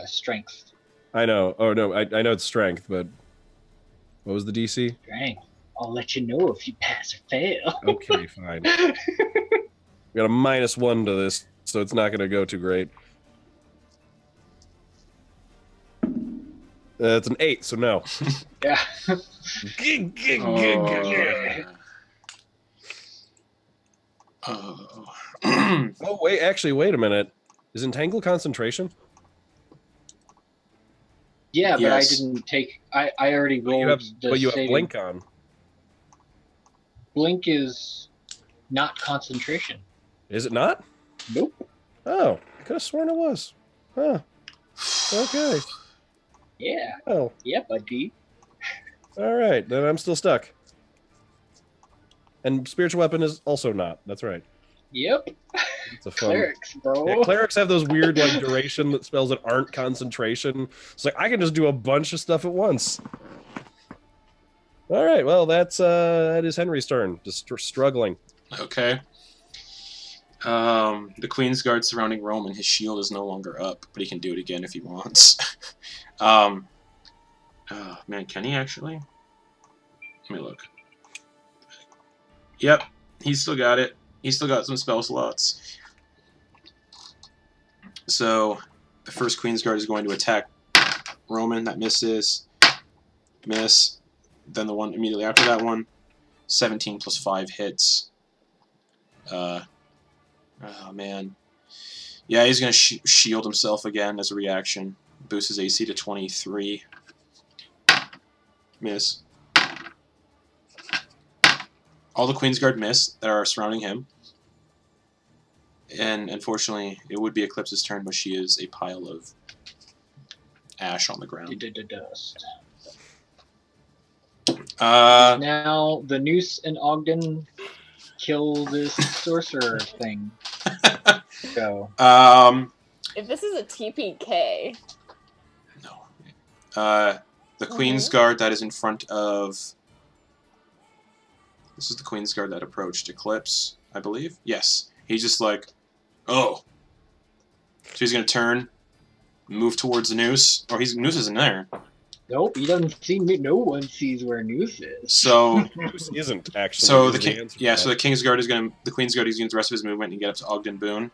strength. I know. Oh no, I know it's strength, but what was the DC? Strength. I'll let you know if you pass or fail. Okay, fine. We got a -1 to this, so it's not going to go too great. It's an 8, so no. Yeah. Oh wait, actually, wait a minute. Is entangle concentration? Yeah, but Yes. I didn't take. I already rolled. But you have saving. blink on. Blink is not concentration. Is it not? Nope. Oh, I could have sworn it was. Huh. Okay. Yeah. Well, Yeah, buddy. all right. Then I'm still stuck. And spiritual weapon is also not. That's right. Yep. It's a fun. Clerics, bro. Yeah, clerics have those weird like duration that spells that aren't concentration. It's like I can just do a bunch of stuff at once. All right, well that is Henry's turn. Just struggling. Okay. The Queen's Guard surrounding Roman, his shield is no longer up, but he can do it again if he wants. Oh, man, can he actually? Let me look. Yep, he's still got it. He's still got some spell slots. So, the first Queen's Guard is going to attack Roman. That misses. Miss. Then the one immediately after that one. 17 plus 5 hits. Oh, man. Yeah, he's going to shield himself again as a reaction. Boosts his AC to 23. Miss. All the Queen's Guard miss that are surrounding him. And unfortunately, it would be Eclipse's turn, but she is a pile of ash on the ground. Dust. Now the noose and Ogden kill this sorcerer thing. Go. If this is a TPK. No. The Queen's Guard that is in front of... This is the Queen's Guard that approached Eclipse, I believe. Yes. He's just like, oh. So he's going to turn, move towards the noose. Or noose isn't there. Nope, he doesn't see me. No one sees where noose is. So Noose isn't actually. So the answer to so that. the King's Guard is going to... The Queen's Guard is going to use the rest of his movement and get up to Ogden Boon.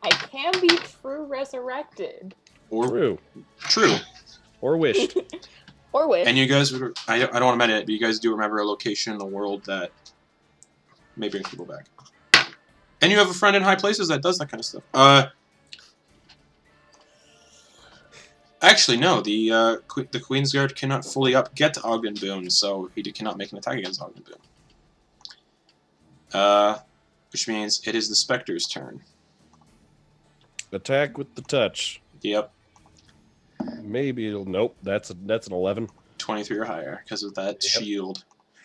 I can be true resurrected. Or True. Or wished. Or wish. And you guys, I don't want to mention it, but you guys do remember a location in the world that may bring people back. And you have a friend in high places that does that kind of stuff. Actually, no. The Queen's Guard cannot fully get to Ogden Boon, so he cannot make an attack against Ogden Boon. Which means it is the Spectre's turn. Attack with the touch. Yep. Maybe it'll. Nope. That's an 11. 23 or higher because of that Yep. shield.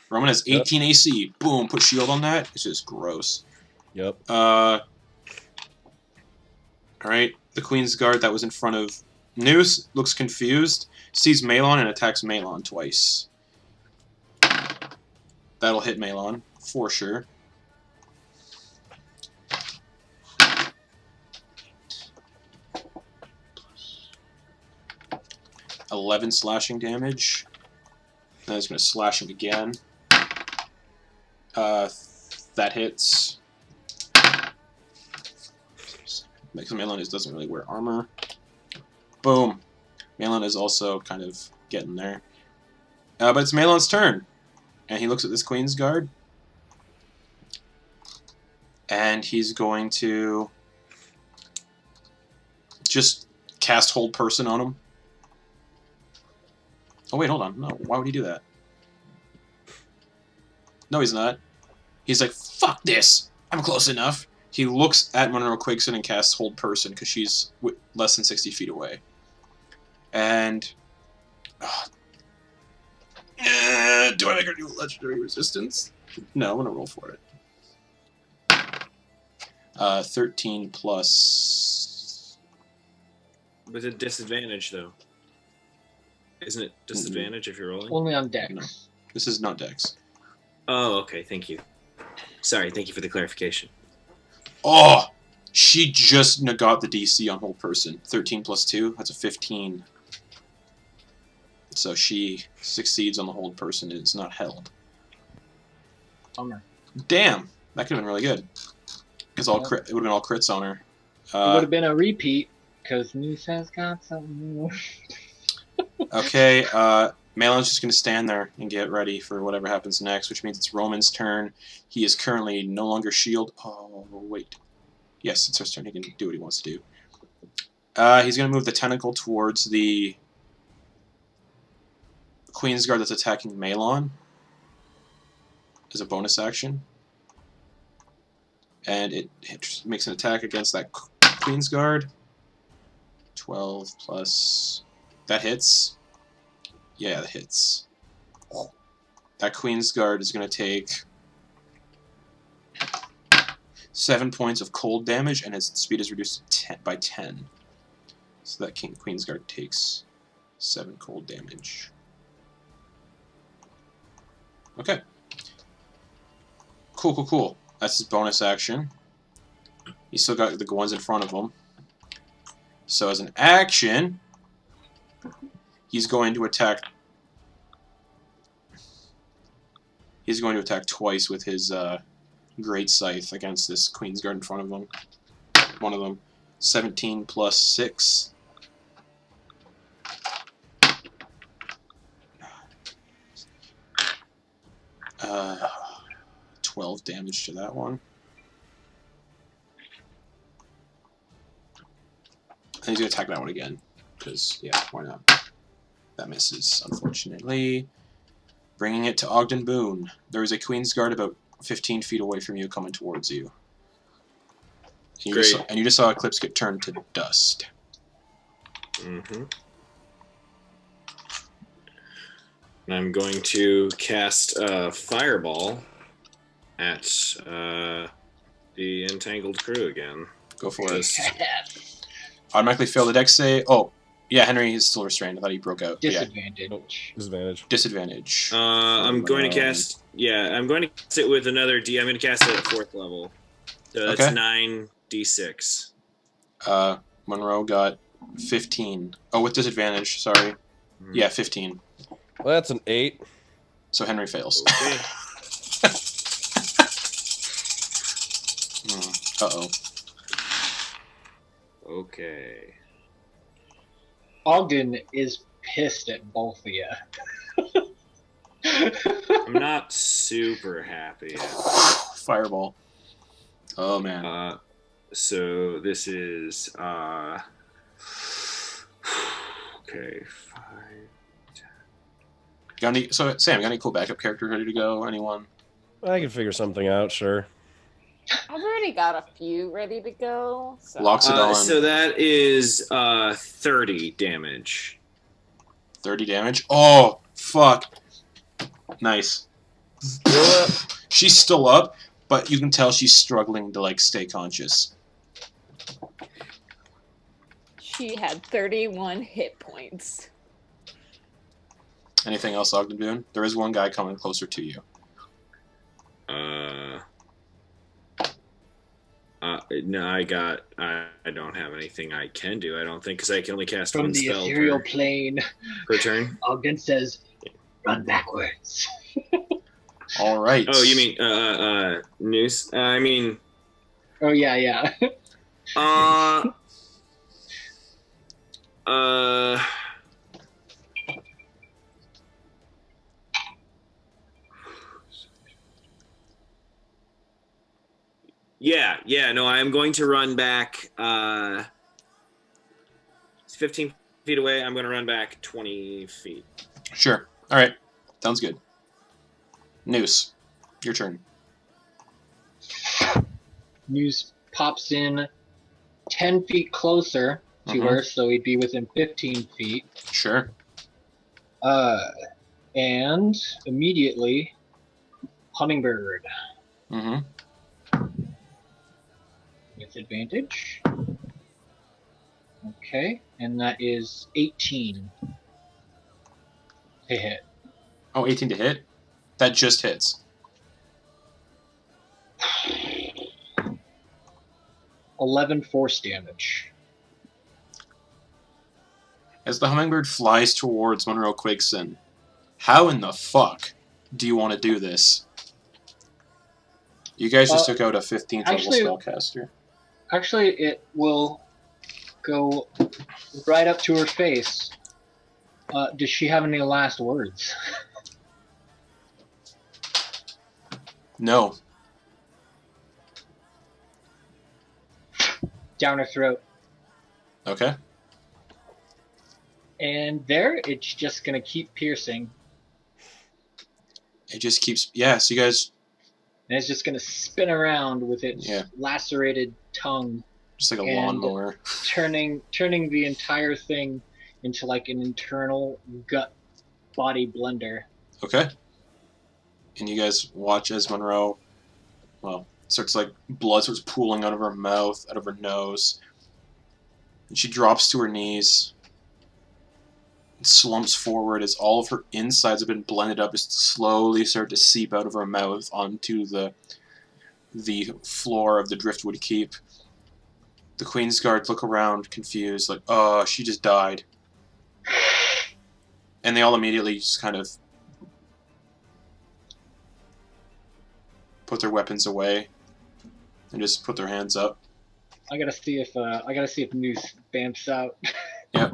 Roman has 18 AC. Boom. Put shield on that. It's just gross. Yep. Alright. The Queen's Guard that was in front of Noose looks confused, sees Malon, and attacks Malon twice. That'll hit Malon, for sure. $11 slashing damage. Then it's going to slash him again. That hits. Because Malon doesn't really wear armor. Boom. Malon is also kind of getting there. But it's Malon's turn. And he looks at this Queen's Guard. And he's going to just cast Hold Person on him. Oh, wait, hold on. No, why would he do that? No, he's not. He's like, fuck this! I'm close enough. He looks at Monroe Quigson and casts Hold Person because she's less than 60 feet away. And... do I make her do legendary resistance? No, I'm going to roll for it. 13 plus... With a disadvantage, though. Isn't it disadvantage if you're rolling? Only on dex. No. This is not Dex. Oh, okay. Thank you. Sorry. Thank you for the clarification. Oh! She just got the DC on Hold Person. 13 plus 2, that's a 15. So she succeeds on the Hold Person and is not held. Bummer. Damn! That could have been really good. Because it would have been all crits on her. It would have been a repeat, because Noose has got something. Okay, Malon's just going to stand there and get ready for whatever happens next, which means it's Roman's turn. He is currently no longer shield. Oh, wait. Yes, it's his turn. He can do what he wants to do. He's going to move the tentacle towards the Queen's Guard that's attacking Malon as a bonus action. And it makes an attack against that Queen's Guard. 12 plus That hits. Yeah, that hits. That Queen's Guard is going to take 7 points of cold damage, and its speed is reduced to by 10. So that Queen's Guard takes 7 cold damage. Okay. Cool, cool, cool. That's his bonus action. He's still got the ones in front of him. So as an action, he's going to attack. He's going to attack twice with his Great Scythe against this Queen's Guard in front of him. One of them. 17 plus 6. Uh, 12 damage to that one. And he's going to attack that one again. Because, yeah, why not? That misses, unfortunately. Bringing it to Ogden Boon. There is a Queen's Guard about 15 feet away from you coming towards you. And you just saw Eclipse get turned to dust. Mm-hmm. And I'm going to cast Fireball at the entangled crew again. Go for it. Automatically fail the dex save. Oh, yeah, Henry is still restrained. I thought he broke out. Disadvantage. Disadvantage. Disadvantage. I'm going to cast. Yeah, I'm going to cast it with another D. I'm going to cast it at 4th level. So that's Okay. 9d6. Monroe got 15. Oh, with disadvantage. Sorry. Yeah, 15. Well, that's an 8. So Henry fails. Okay. Uh-oh. Okay. Ogden is pissed at both of you. I'm not super happy. Fireball. Oh, man. So this is okay. 5. So, Sam, got any cool backup characters ready to go? Anyone? I can figure something out, sure. I've already got a few ready to go. So. Loxodon. So that is 30 damage. 30 damage. Oh, fuck. Nice. She's still up, but you can tell she's struggling to, like, stay conscious. She had 31 hit points. Anything else, Ogden Boon? There is one guy coming closer to you. No, I don't have anything I can do. I don't think, because I can only cast From one the spell ethereal plane, per turn. Ogden says, "Run backwards." All right. Oh, you mean noose? I mean, Oh yeah. Yeah. No, I'm going to run back. It's 15 feet away. I'm going to run back 20 feet. Sure. All right. Sounds good. Noose, your turn. News pops in 10 feet closer to Mhm. her, so he'd be within 15 feet. Sure. And immediately, Hummingbird Mm-hmm. with advantage. Okay, and that is 18 to hit. Oh, 18 to hit? That just hits. 11 force damage. As the Hummingbird flies towards Monroe Quigson, how in the fuck do you want to do this? You guys just took out a 15th actually- level spellcaster. Actually, it will go right up to her face. Does she have any last words? No. Down her throat. Okay. And there, it's just going to keep piercing. It just keeps... Yeah, so you guys... And it's just going to spin around with its Yeah. lacerated tongue, Just like a And- lawnmower. turning the entire thing into like an internal gut body blender. Okay. And you guys watch as Monroe, well, starts like blood starts pooling out of her mouth, out of her nose. And she drops to her knees. And slumps forward as all of her insides have been blended up, just slowly start to seep out of her mouth onto the floor of the Driftwood Keep. The Queen's Guard look around, confused, like, oh, she just died. And they all immediately just kind of put their weapons away and just put their hands up. I gotta see if Noose bamps out. Yep.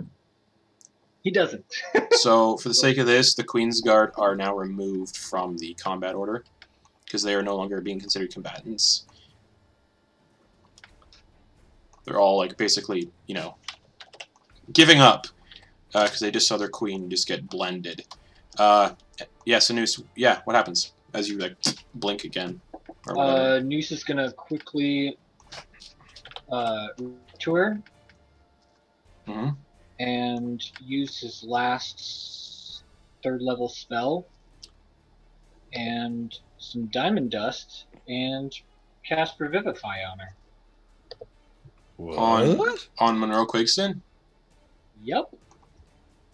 He doesn't. So, for the sake of this, the Queen's Guard are now removed from the combat order because they are no longer being considered combatants. They're all, like, basically, you know, giving up because they just saw their queen just get blended. Yeah, so Noose, yeah, what happens as you, like, blink again? Or whatever? Noose is gonna quickly to her Mm-hmm. and use his last 3rd level spell and some diamond dust and cast Revivify on her. What? On Monroe Quigson? Yep.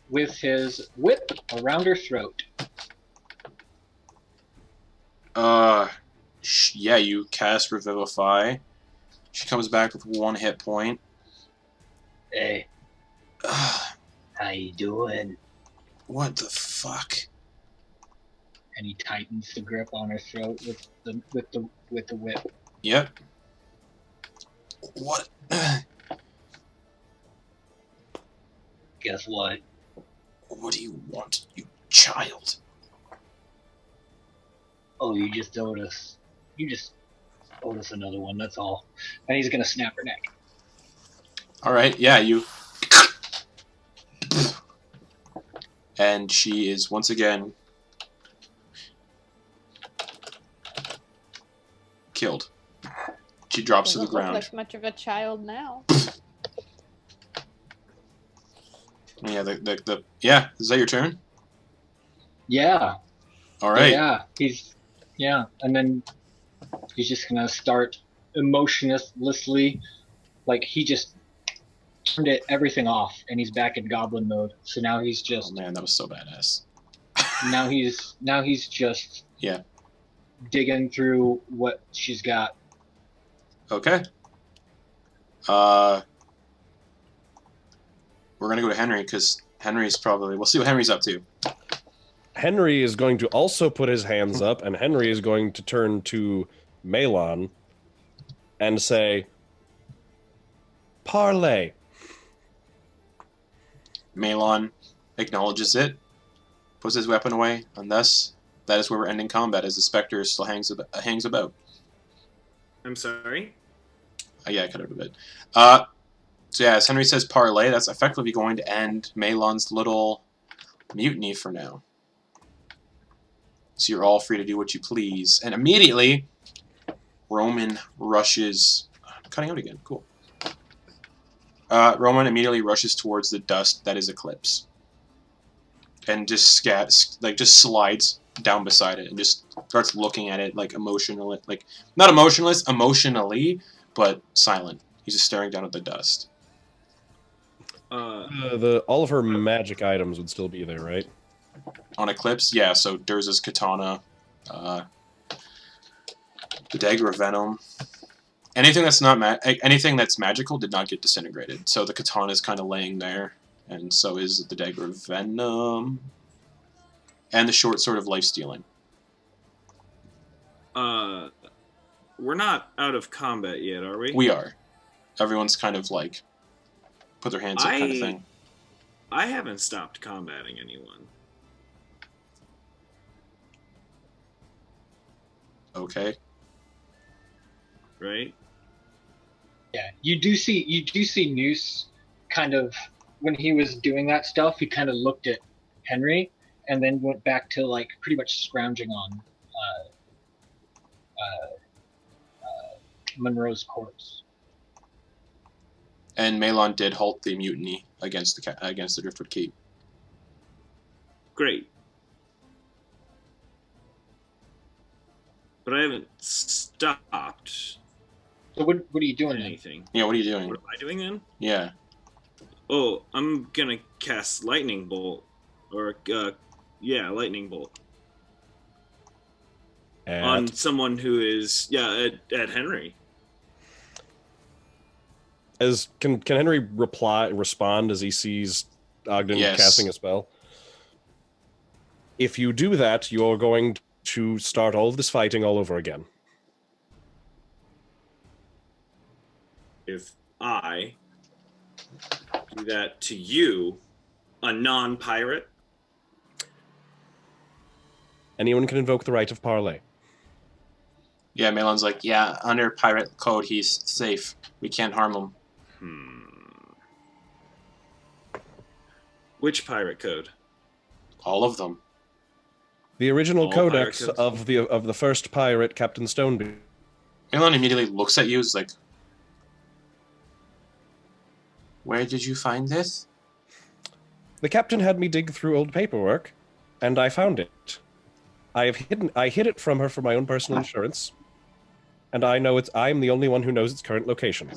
With his whip around her throat. Yeah, you cast Revivify. She comes back with 1 hit point. Hey, how you doing? What the fuck? And he tightens the grip on her throat with the whip. Yep. What? Guess what? What do you want, you child? Oh, you just owed us another one, that's all. And he's gonna snap her neck. Alright, yeah, you... And she is once again... killed. She drops to the Doesn't look ground. like much of a child now. Yeah, yeah, is that your turn? Yeah. Alright. Yeah, and then he's just gonna start emotionlessly, like he just turned everything off, and he's back in goblin mode. So now he's Oh just man, that was so badass. now he's just Yeah. digging through what she's got. Okay. We're gonna go to Henry, because Henry's probably... We'll see what Henry's up to. Henry is going to also put his hands up, and Henry is going to turn to Malon and say, "Parlay." Malon acknowledges it, puts his weapon away, and thus, that is where we're ending combat, as the Spectre still hangs about. I'm sorry? Yeah, I cut it a bit. So yeah, as Henry says parlay, that's effectively going to end Malon's little mutiny for now. So you're all free to do what you please. And immediately, Roman rushes... I'm cutting out again, cool. Roman immediately rushes towards the dust that is Eclipse. And just just slides down beside it and just starts looking at it like emotional, like not emotionless, emotionally, but silent. He's just staring down at the dust. All of her magic items would still be there, right? On Eclipse, yeah. So Durza's katana, the dagger of venom. Anything that's not anything that's magical did not get disintegrated. So the katana is kind of laying there, and so is the dagger of venom, and the short sword of life stealing. We're not out of combat yet, are we? We are. Everyone's kind of like put their hands up, kind of thing. I haven't stopped combating anyone. Okay. Right? Yeah, you do see Noose kind of, when he was doing that stuff, he kind of looked at Henry and then went back to like pretty much scrounging on Monroe's corpse. And Malon did halt the mutiny against the Driftwood Keep. Great. But I haven't stopped So what are you doing then? anything. Yeah, what are you doing? What am I doing then? Yeah. Oh, I'm gonna cast Lightning Bolt. Or, Lightning Bolt. On someone who is, at Henry. Can Henry respond as he sees Ogden Yes. casting a spell? If you do that, you're going to start all of this fighting all over again. If I do that to you, a non-pirate, Anyone can invoke the right of parley. Yeah, Malon's like, yeah, under pirate code, he's safe. We can't harm him. Which pirate code? All of them. The original All pirate codex codes. of the first pirate, Captain Stoneby. Malon immediately looks at you, is like, where did you find this? The captain had me dig through old paperwork, and I found it. I hid it from her for my own personal insurance, and I'm the only one who knows its current location.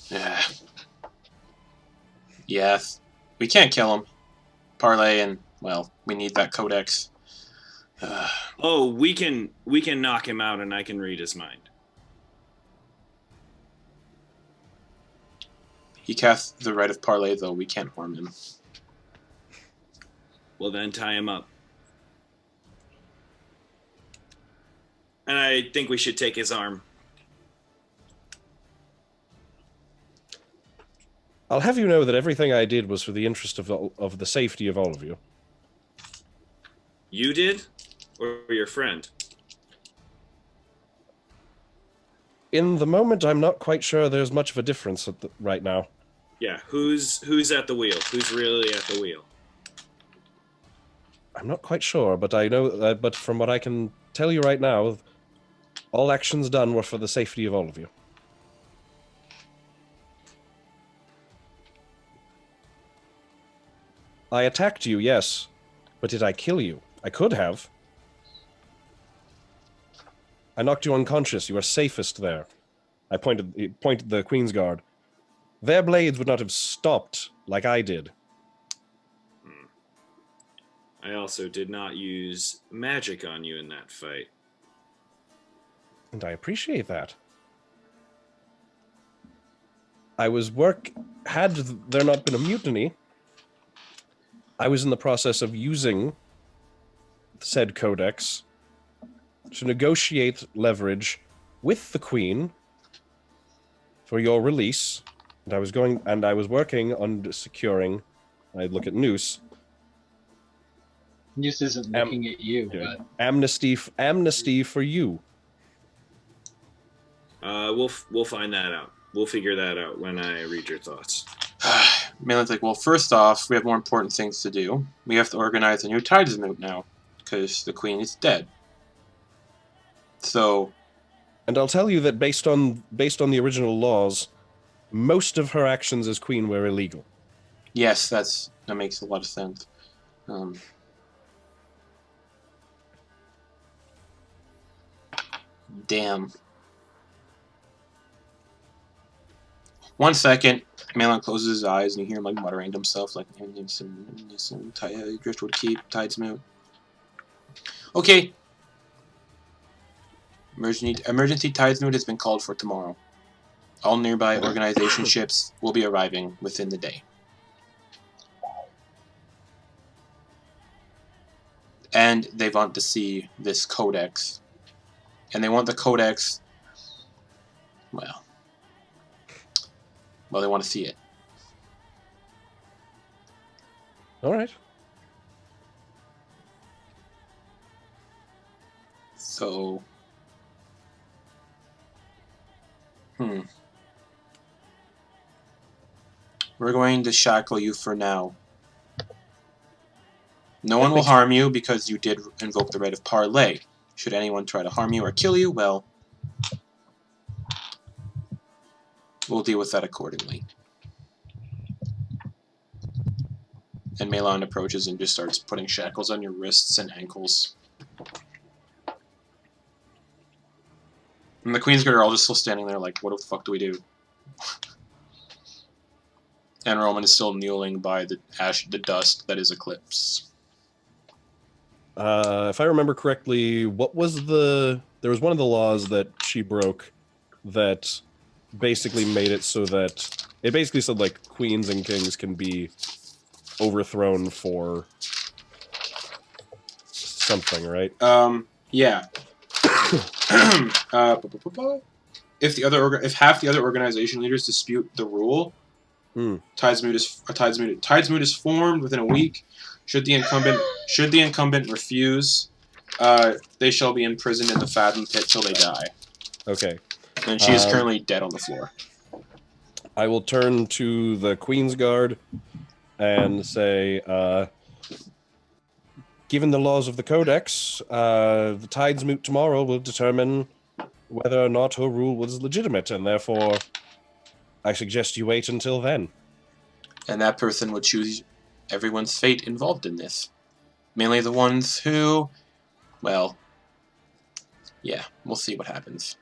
Yeah. Yeah, we can't kill him. Parlay and, well, we need that codex. Oh, we can knock him out and I can read his mind. He casts the right of parlay, though. We can't harm him. Well, then tie him up. And I think we should take his arm. I'll have you know that everything I did was for the interest of the safety of all of you. You did? Or your friend? In the moment, I'm not quite sure there's much of a difference right now. Yeah, who's at the wheel? Who's really at the wheel? I'm not quite sure, but I know. But from what I can tell you right now, all actions done were for the safety of all of you. I attacked you, yes, but did I kill you? I could have. I knocked you unconscious. You are safest there. I pointed the Queen's Guard. Their blades would not have stopped like I did. I also did not use magic on you in that fight. And I appreciate that. Had there not been a mutiny, I was in the process of using said codex to negotiate leverage with the Queen for your release, and I was working on securing. I look at Noose. Noose isn't looking at you, but Amnesty for you. We'll find that out. We'll figure that out when I read your thoughts. Malon's like, well, first off, we have more important things to do. We have to organize a new Tidesmoot now, because the Queen is dead. So... And I'll tell you that based on the original laws, most of her actions as Queen were illegal. Yes, that makes a lot of sense. Damn. 1 second, Malon closes his eyes and you hear him like muttering to himself, like some Driftwood Keep, Tidesmoot. Okay. Emergency Tidesmoot has been called for tomorrow. All nearby organization ships will be arriving within the day. And they want to see this codex. And they want the codex... Well, they want to see it. All right. So... We're going to shackle you for now. No one will harm you because you did invoke the right of parley. Should anyone try to harm you or kill you, well, we'll deal with that accordingly. And Melon approaches and just starts putting shackles on your wrists and ankles. And the Queensguard are all just still standing there like, what the fuck do we do? And Roman is still kneeling by the dust that is Eclipse. If I remember correctly, what was there was one of the laws that she broke that basically made it so that it basically said like queens and kings can be overthrown for something, right? Yeah. If half the other organization leaders dispute the rule, Tidesmoot is formed within a week. Should the incumbent refuse, they shall be imprisoned in the Fathom Pit till they die. Okay. And she is currently dead on the floor. I will turn to the Queen's Guard and say, given the laws of the Codex, the Tidesmoot tomorrow will determine whether or not her rule was legitimate, and therefore I suggest you wait until then. And that person would choose everyone's fate involved in this. Mainly the ones who, well, yeah, we'll see what happens.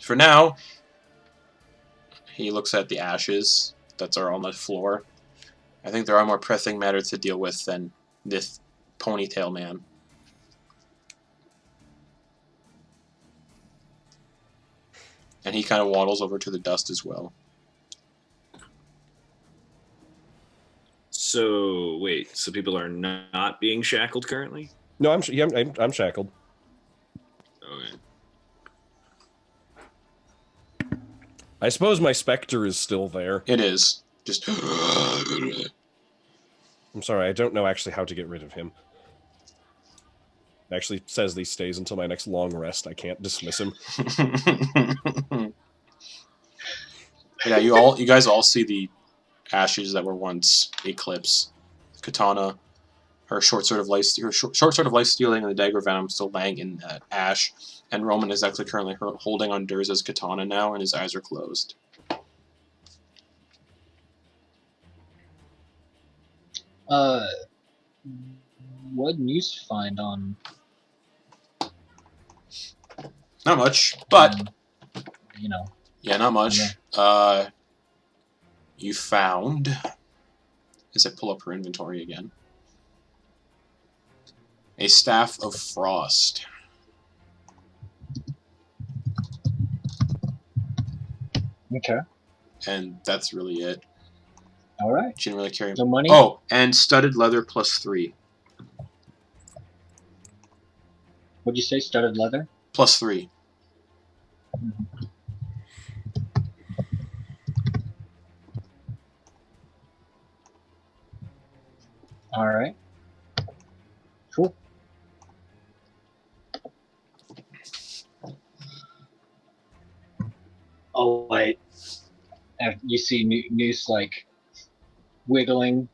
For now, he looks at the ashes that are on the floor. I think there are more pressing matters to deal with than this ponytail man. And he kind of waddles over to the dust as well. So, wait, so people are not being shackled currently? No, I'm shackled. Okay. I suppose my specter is still there. It is. Just... I'm sorry, I don't know actually how to get rid of him. It actually says he stays until my next long rest. I can't dismiss him. Yeah, you guys all see the ashes that were once Eclipse. Katana, her short sword of life stealing, and the dagger of venom still laying in ash. And Roman is actually currently holding on Durza's katana now, and his eyes are closed. What news you find on? Not much, but You know. yeah, not much. Yeah. You found. As I pull up her inventory again, a staff of frost. Okay. And that's really it. All right. She didn't really carry. No money. Oh, and studded leather +3. What'd you say? Studded leather. +3. All right. Cool. Oh wait. You see Noose like wiggling.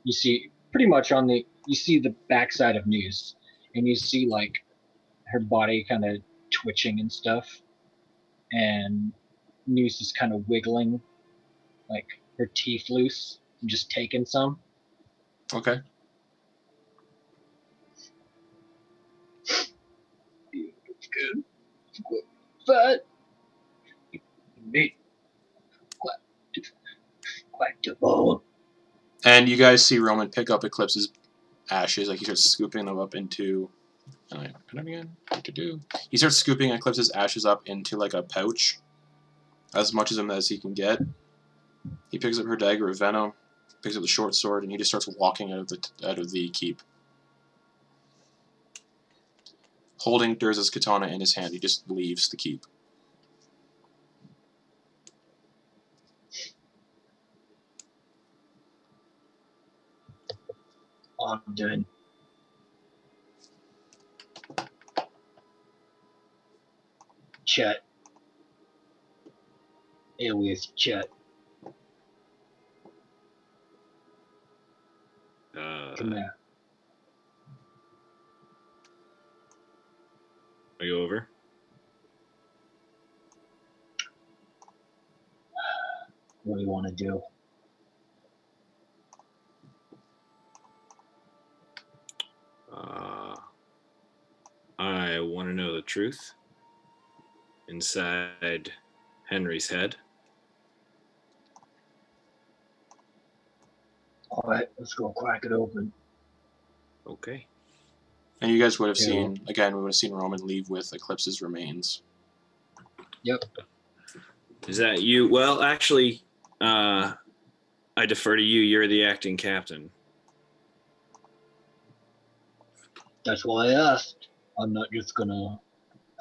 You see pretty much you see the backside of Noose, and you see like her body kind of twitching and stuff, and Noose is kind of wiggling, like her teeth loose, and just taking some. Okay. It's good. But meat quite the bone. And you guys see Roman pick up Eclipse's ashes, like he starts scooping them up into. He starts scooping Eclipse's ashes up into like a pouch, as much of them as he can get. He picks up her dagger of venom, picks up the short sword, and he just starts walking out of the keep. Holding Durza's katana in his hand, he just leaves the keep. All I'm doing. Chet. Alias Chet. Come here. Are you over? What do you want to do? I want to know the truth inside Henry's head. All right, let's go crack it open. Okay. And you guys would have Yeah. seen, again, we would have seen Roman leave with Eclipse's remains. Yep. Is that you? Well, actually, I defer to you. You're the acting captain. That's why I asked. I'm not just gonna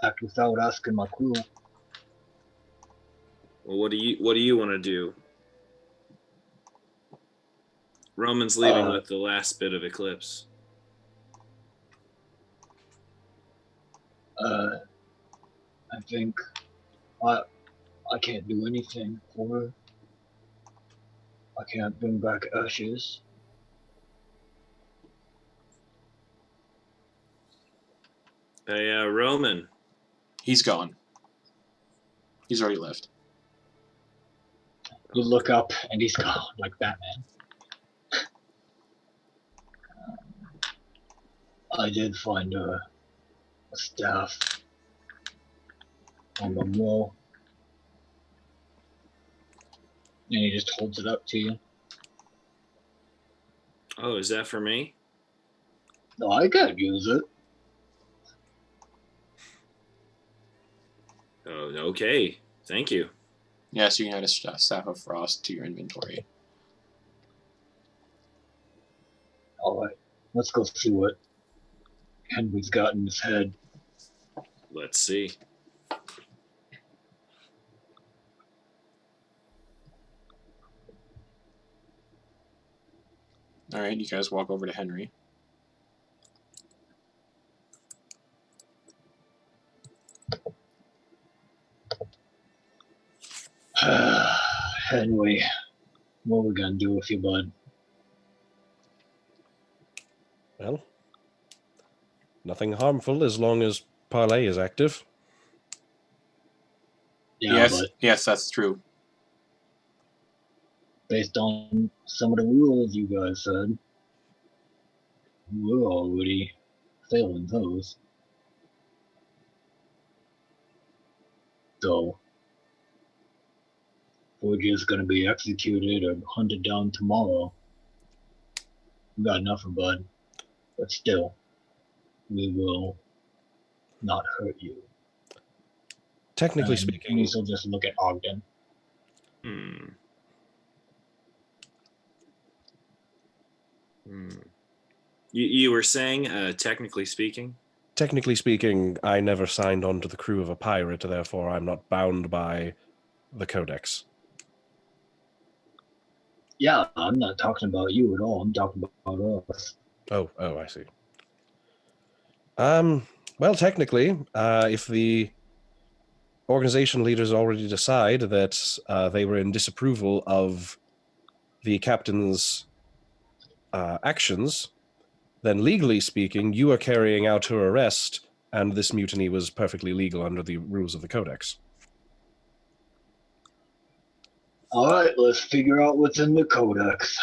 act without asking my crew. Well, what do you want to do? Roman's leaving with the last bit of Eclipse. I think I can't do anything for her. I can't bring back ashes. Hey, Roman. He's gone. He's already left. You look up and he's gone like Batman. I did find a staff on the wall. And he just holds it up to you. Oh, is that for me? No, I can't use it. Oh, okay. Thank you. Yes, you can add a Staff of Frost to your inventory. Alright, let's go see what Henry's got in his head. Let's see. Alright, you guys walk over to Henry. Henry, what are we gonna do with you, bud? Well, nothing harmful as long as Parlay is active. Yeah, Yes, but yes, that's true. based on some of the rules you guys said, we're already failing those. So, we're just gonna be executed or hunted down tomorrow. We got nothing, bud. But still, we will not hurt you. Technically And speaking, Reese will just look at Ogden. You were saying, technically speaking? I never signed on to the crew of a pirate, therefore I'm not bound by the Codex. Yeah, I'm not talking about you at all. I'm talking about us. Oh, I see. Well, technically, if the organization leaders already decide that they were in disapproval of the captain's actions, then legally speaking, you are carrying out her arrest, and this mutiny was perfectly legal under the rules of the Codex. Alright, let's figure out what's in the Codex.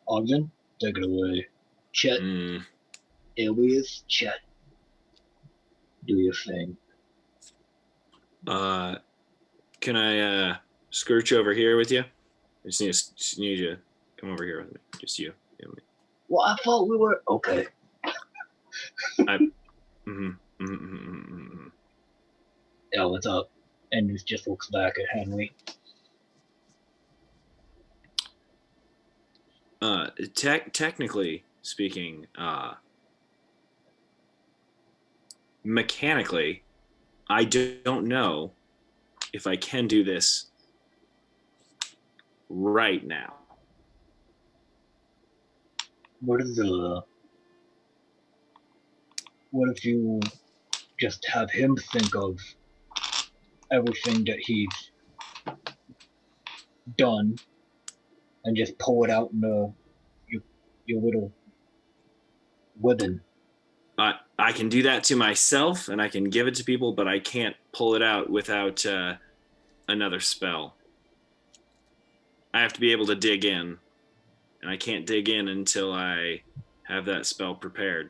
Ogden, take it away. Chet, alias Chet. Do your thing. Can I scooch over here with you? I just need you to come over here with me. Just you. Well, I thought we were okay. Yeah, what's up? And he just looks back at Henry. Technically speaking, mechanically, I don't know if I can do this right now. What if you just have him think of everything that he's done and just pull it out in your little weapon? I I can do that to myself, and I can give it to people, but I can't pull it out without another spell. I have to be able to dig in, and I can't dig in until I have that spell prepared.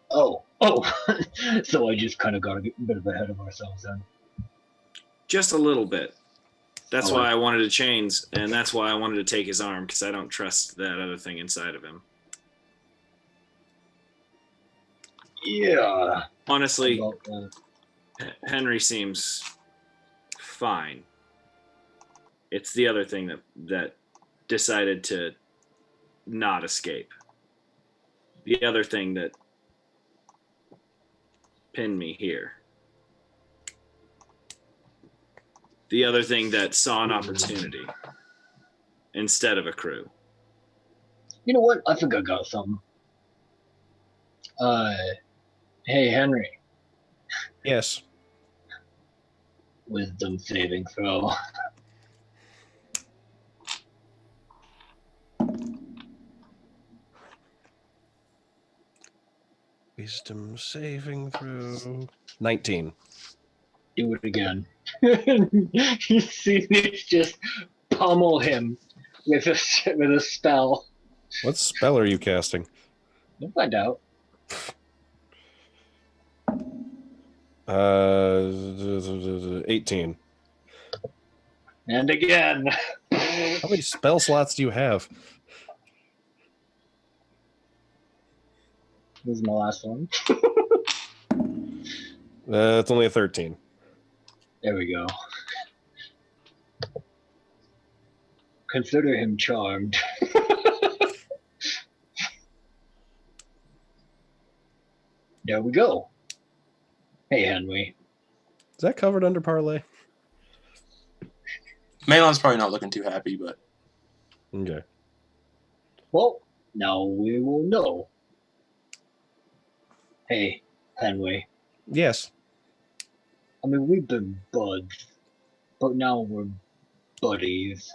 Oh. So I just kind of got a bit ahead of ourselves then. Just a little bit. That's Oh. why I wanted to change, and that's why I wanted to take his arm, because I don't trust that other thing inside of him. Yeah. Honestly, About that. Henry seems fine. It's the other thing that decided to not escape. The other thing that pinned me here. The other thing that saw an opportunity instead of a crew. You know what? I think I got something. Hey, Henry. Yes. Wisdom saving throw. Wisdom saving throw. 19. Do it again. You see me just pummel him with a spell. What spell are you casting? You'll find out. 18. And again. How many spell slots do you have? This is my last one. It's only a 13. There we go. Consider him charmed. There we go. Hey, Henry. Is that covered under parlay? Malon's probably not looking too happy, but Okay. Well, now we will know. Hey, Henry. Yes. I mean, we've been buds, but now we're buddies.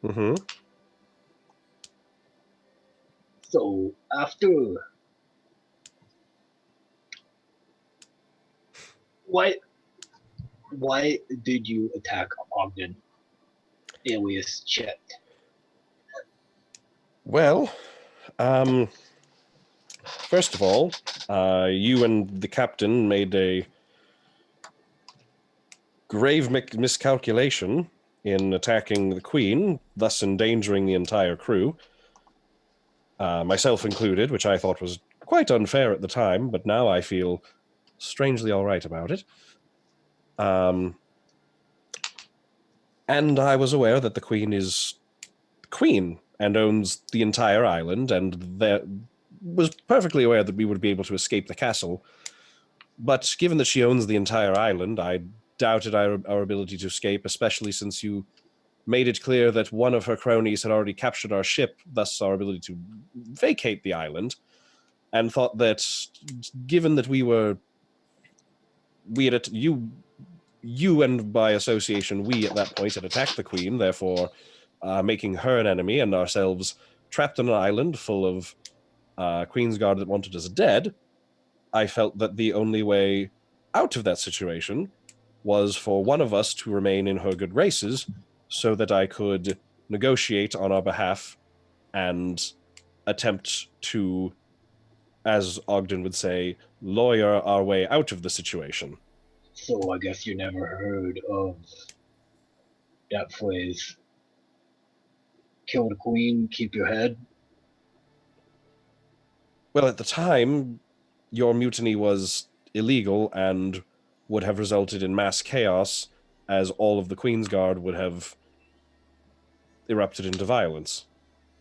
Mm-hmm. So, after... Why did you attack Ogden, alias Chet? Well, first of all, you and the captain made a grave miscalculation in attacking the Queen, thus endangering the entire crew, myself included, which I thought was quite unfair at the time, but now I feel strangely all right about it. And I was aware that the Queen is Queen and owns the entire island, and was perfectly aware that we would be able to escape the castle. But given that she owns the entire island, I doubted our ability to escape, especially since you made it clear that one of her cronies had already captured our ship, thus our ability to vacate the island, and thought that given that you and by association we at that point had attacked the Queen, therefore making her an enemy and ourselves trapped on an island full of Queensguard that wanted us dead, I felt that the only way out of that situation was for one of us to remain in her good graces so that I could negotiate on our behalf and attempt to, as Ogden would say, lawyer our way out of the situation. So I guess you never heard of that phrase, kill the Queen, keep your head? Well, at the time, your mutiny was illegal and would have resulted in mass chaos, as all of the Queensguard would have erupted into violence.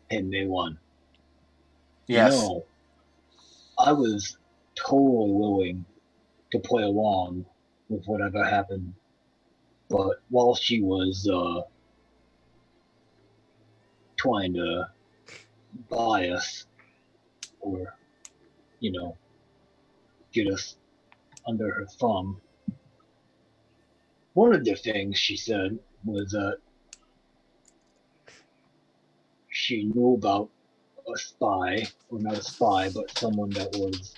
And they won. yes. No, I was totally willing to play along with whatever happened, but while she was trying to buy us, or, get us under her thumb, one of the things she said was that she knew about a spy, or not a spy, but someone that was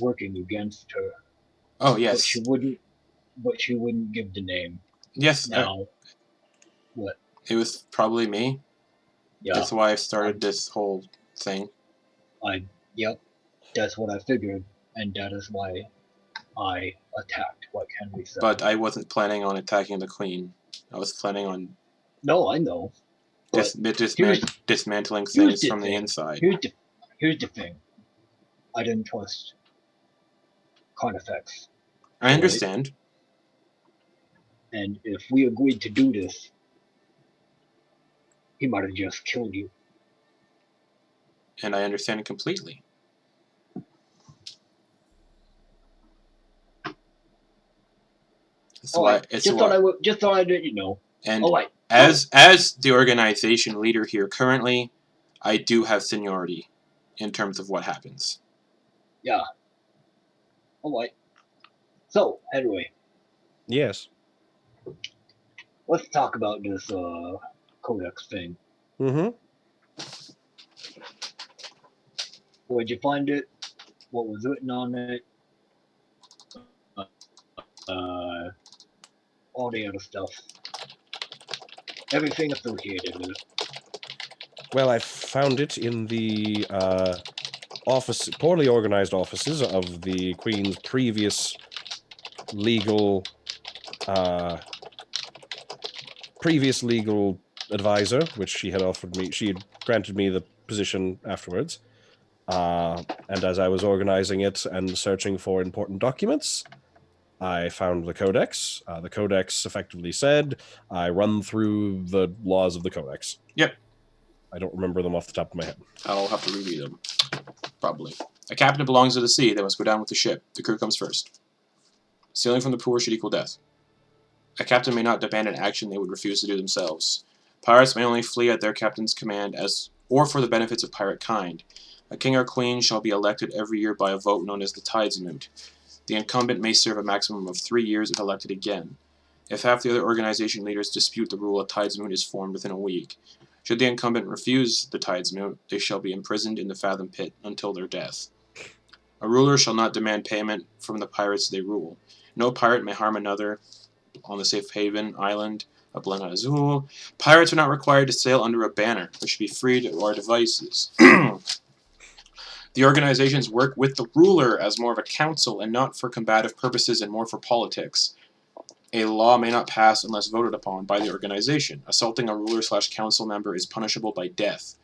working against her. Oh But yes, she wouldn't give the name. yes. Now, what? It was probably me. Yeah, That's why I started this whole thing. yep, that's what I figured, and that is why I attacked. What can we say? But I wasn't planning on attacking the queen. I was planning on No, I know. But dismantling here's things the from the thing. inside. Here's the thing. I didn't trust Carnifex. I understand. And if we agreed to do this, he might have just killed you. And I understand completely. That's why. It's just why. thought I'd let you know. And Oh wait. as the organization leader here currently, I do have seniority in terms of what happens. Yeah. All right. So anyway, Yes. let's talk about this codex thing. Mm-hmm. Where'd you find it? What was written on it? All the other stuff. Everything associated with it. Well, I found it in the poorly organized offices of the Queen's previous legal advisor, which she had offered me. She had granted me the position afterwards. And as I was organizing it and searching for important documents, I found the codex. The codex effectively said, I run through the laws of the codex. Yep. I don't remember them off the top of my head. I'll have to reread them. Probably. A captain belongs to the sea. They must go down with the ship. The crew comes first. Sailing from the poor should equal death. A captain may not demand an action they would refuse to do themselves. Pirates may only flee at their captain's command or for the benefits of pirate kind. A king or queen shall be elected every year by a vote known as the Tidesmoot. The incumbent may serve a maximum of 3 years if elected again. If half the other organization leaders dispute the rule, a Tidesmoot is formed within a week. Should the incumbent refuse the Tidesmoot, they shall be imprisoned in the Fathom Pit until their death. A ruler shall not demand payment from the pirates they rule. No pirate may harm another on the Safe Haven Island of Blenga Azul. Pirates are not required to sail under a banner, but should be free to our devices. The organizations work with the ruler as more of a council and not for combative purposes and more for politics. A law may not pass unless voted upon by the organization. Assaulting a ruler/council member is punishable by death.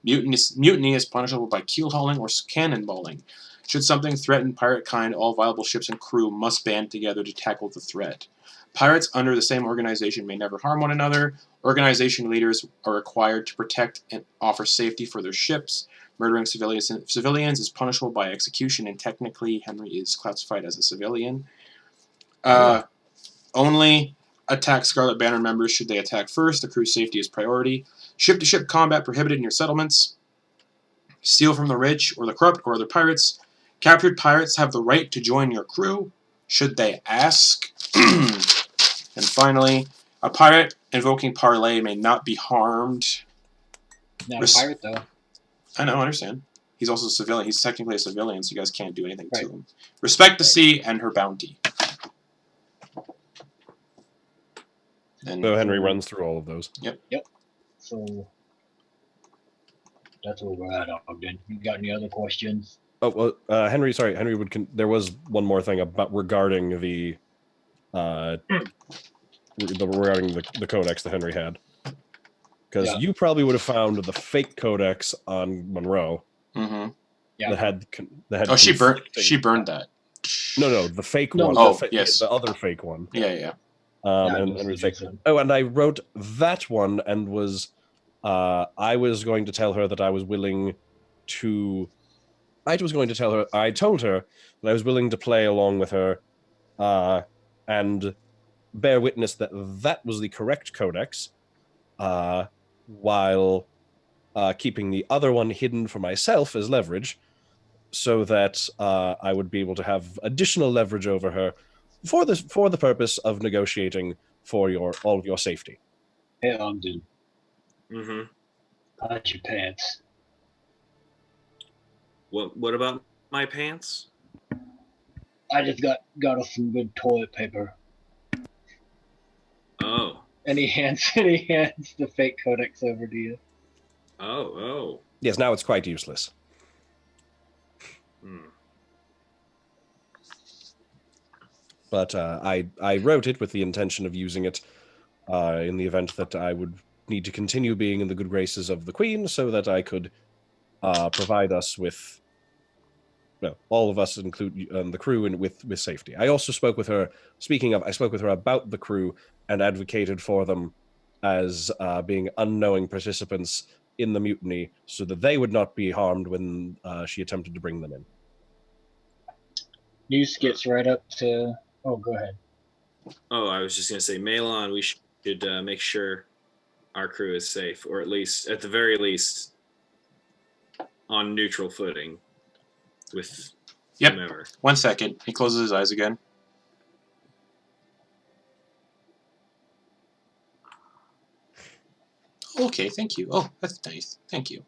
Mutiny is punishable by keel-hauling or cannonballing. Should something threaten pirate kind, all viable ships and crew must band together to tackle the threat. Pirates under the same organization may never harm one another. Organization leaders are required to protect and offer safety for their ships. Murdering civilians is punishable by execution, and technically Henry is classified as a civilian. Only attack Scarlet Banner members should they attack first. The crew's safety is priority. Ship-to-ship combat prohibited in your settlements. Steal from the rich or the corrupt or other pirates. Captured pirates have the right to join your crew, should they ask. And finally, a pirate invoking parlay may not be harmed. Not a pirate, though. I know, I understand. He's also a civilian. He's technically a civilian, so you guys can't do anything Right. to him. Respect the sea and her bounty. And So Henry runs through all of those. So that's where we're at, Ogden. You got any other questions? Oh well, Henry. Sorry, Henry would. There was one more thing about regarding the codex that Henry had, because Yeah. you probably would have found the fake codex on Monroe Mm-hmm. Yeah. that had. Oh, she conflicting- burned that. No, the fake No. one. Oh, the yes. the other fake one. Yeah. And was like, and I wrote that one and was, I was going to tell her that I was willing to. I told her that I was willing to play along with her, and bear witness that that was the correct codex, while keeping the other one hidden for myself as leverage, so that I would be able to have additional leverage over her for the purpose of negotiating for all of your safety. Hey, Ogden. Mm-hmm. Hide your pants. What about my pants? I just got us some good toilet paper. Oh. And he hands the fake codex over to you. Oh. Yes, now it's quite useless. But I wrote it with the intention of using it in the event that I would need to continue being in the good graces of the Queen, so that I could provide us with, well, all of us, include the crew, and with safety. I also spoke with her. I spoke with her about the crew and advocated for them as being unknowing participants in the mutiny, so that they would not be harmed when she attempted to bring them in. News gets right up to. Oh, go ahead. Oh, I was just gonna say, mail on. We should make sure our crew is safe, or at the very least, on neutral footing with whomever. 1 second. He closes his eyes again. Okay, thank you. Oh, that's nice. Thank you.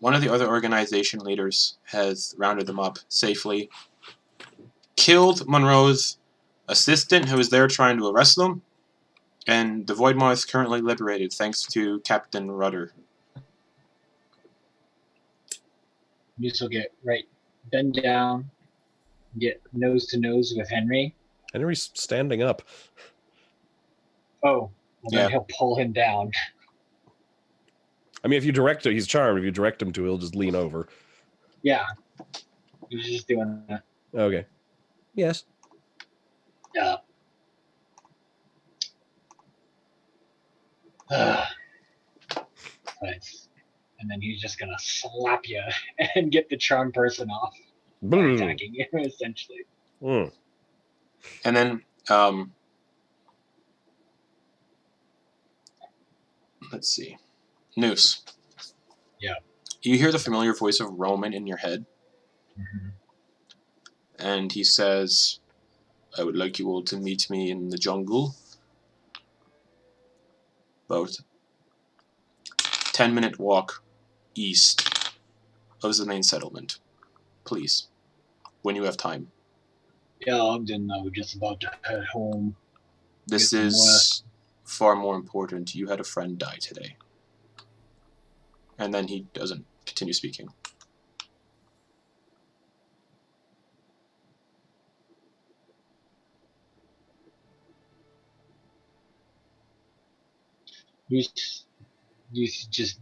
One of the other organization leaders has rounded them up safely, killed Monroe's assistant who was there trying to arrest them, and the Void Maw is currently liberated thanks to Captain Rudder. News will get bend down, get nose to nose with Henry. Henry's standing up. Oh, well, then he'll pull him down. I mean, if you direct him, he's charmed. If you direct him to, he'll just lean over. Yeah. He's just doing that. Okay. Yes. Yeah. Nice. And then he's just gonna slap you and get the charm person off by attacking you, essentially. Mm. And then, let's see. Noose. Yeah. You hear the familiar voice of Roman in your head, and he says, I would like you all to meet me in the jungle. About 10-minute walk east of the main settlement. Please, when you have time. Yeah, Ogden, I was just about to head home. This is far more important. You had a friend die today. And then he doesn't continue speaking. You just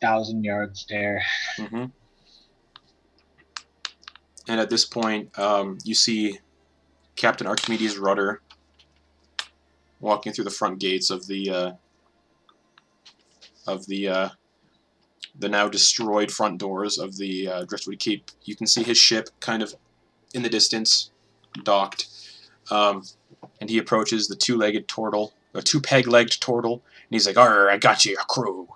1,000-yard stare. Mm-hmm. And at this point, you see Captain Archimedes Rudder walking through the front gates of the now destroyed front doors of the Driftwood Keep. You can see his ship kind of in the distance, docked, and he approaches the two-peg-legged turtle, and he's like, "Arr, I got you, crew."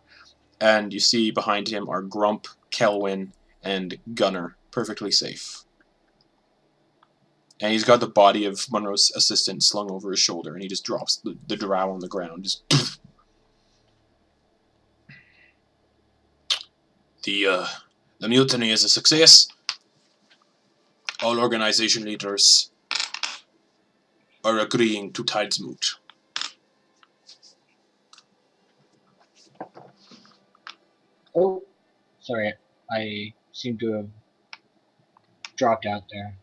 And you see behind him are Grump, Kelwyn, and Gunner, perfectly safe. And he's got the body of Monroe's assistant slung over his shoulder, and he just drops the drow on the ground. Just the mutiny is a success. All organization leaders are agreeing to Tide's moot. Oh, sorry, I seem to have dropped out there.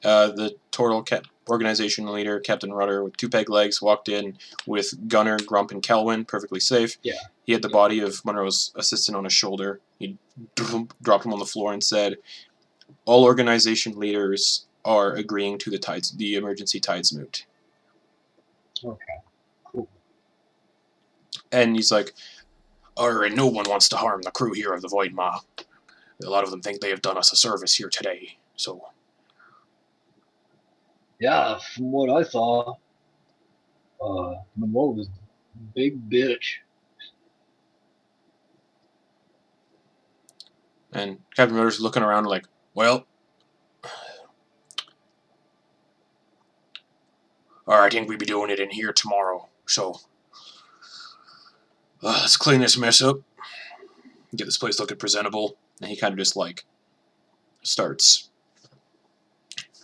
The Turtle organization leader, Captain Rudder, with two peg legs, walked in with Gunner, Grump, and Kelwyn, perfectly safe. Yeah. He had the body of Monroe's assistant on his shoulder. He dropped him on the floor and said, all organization leaders are agreeing to the emergency Tides moot. Okay, cool. And he's like, alright, no one wants to harm the crew here of the Void Maw. A lot of them think they have done us a service here today, so... Yeah, from what I saw, Monroe was a big bitch. And Captain Rudder's looking around like, well... I think we'd be doing it in here tomorrow, so... let's clean this mess up, Get this place looking presentable. And he kind of just, like, starts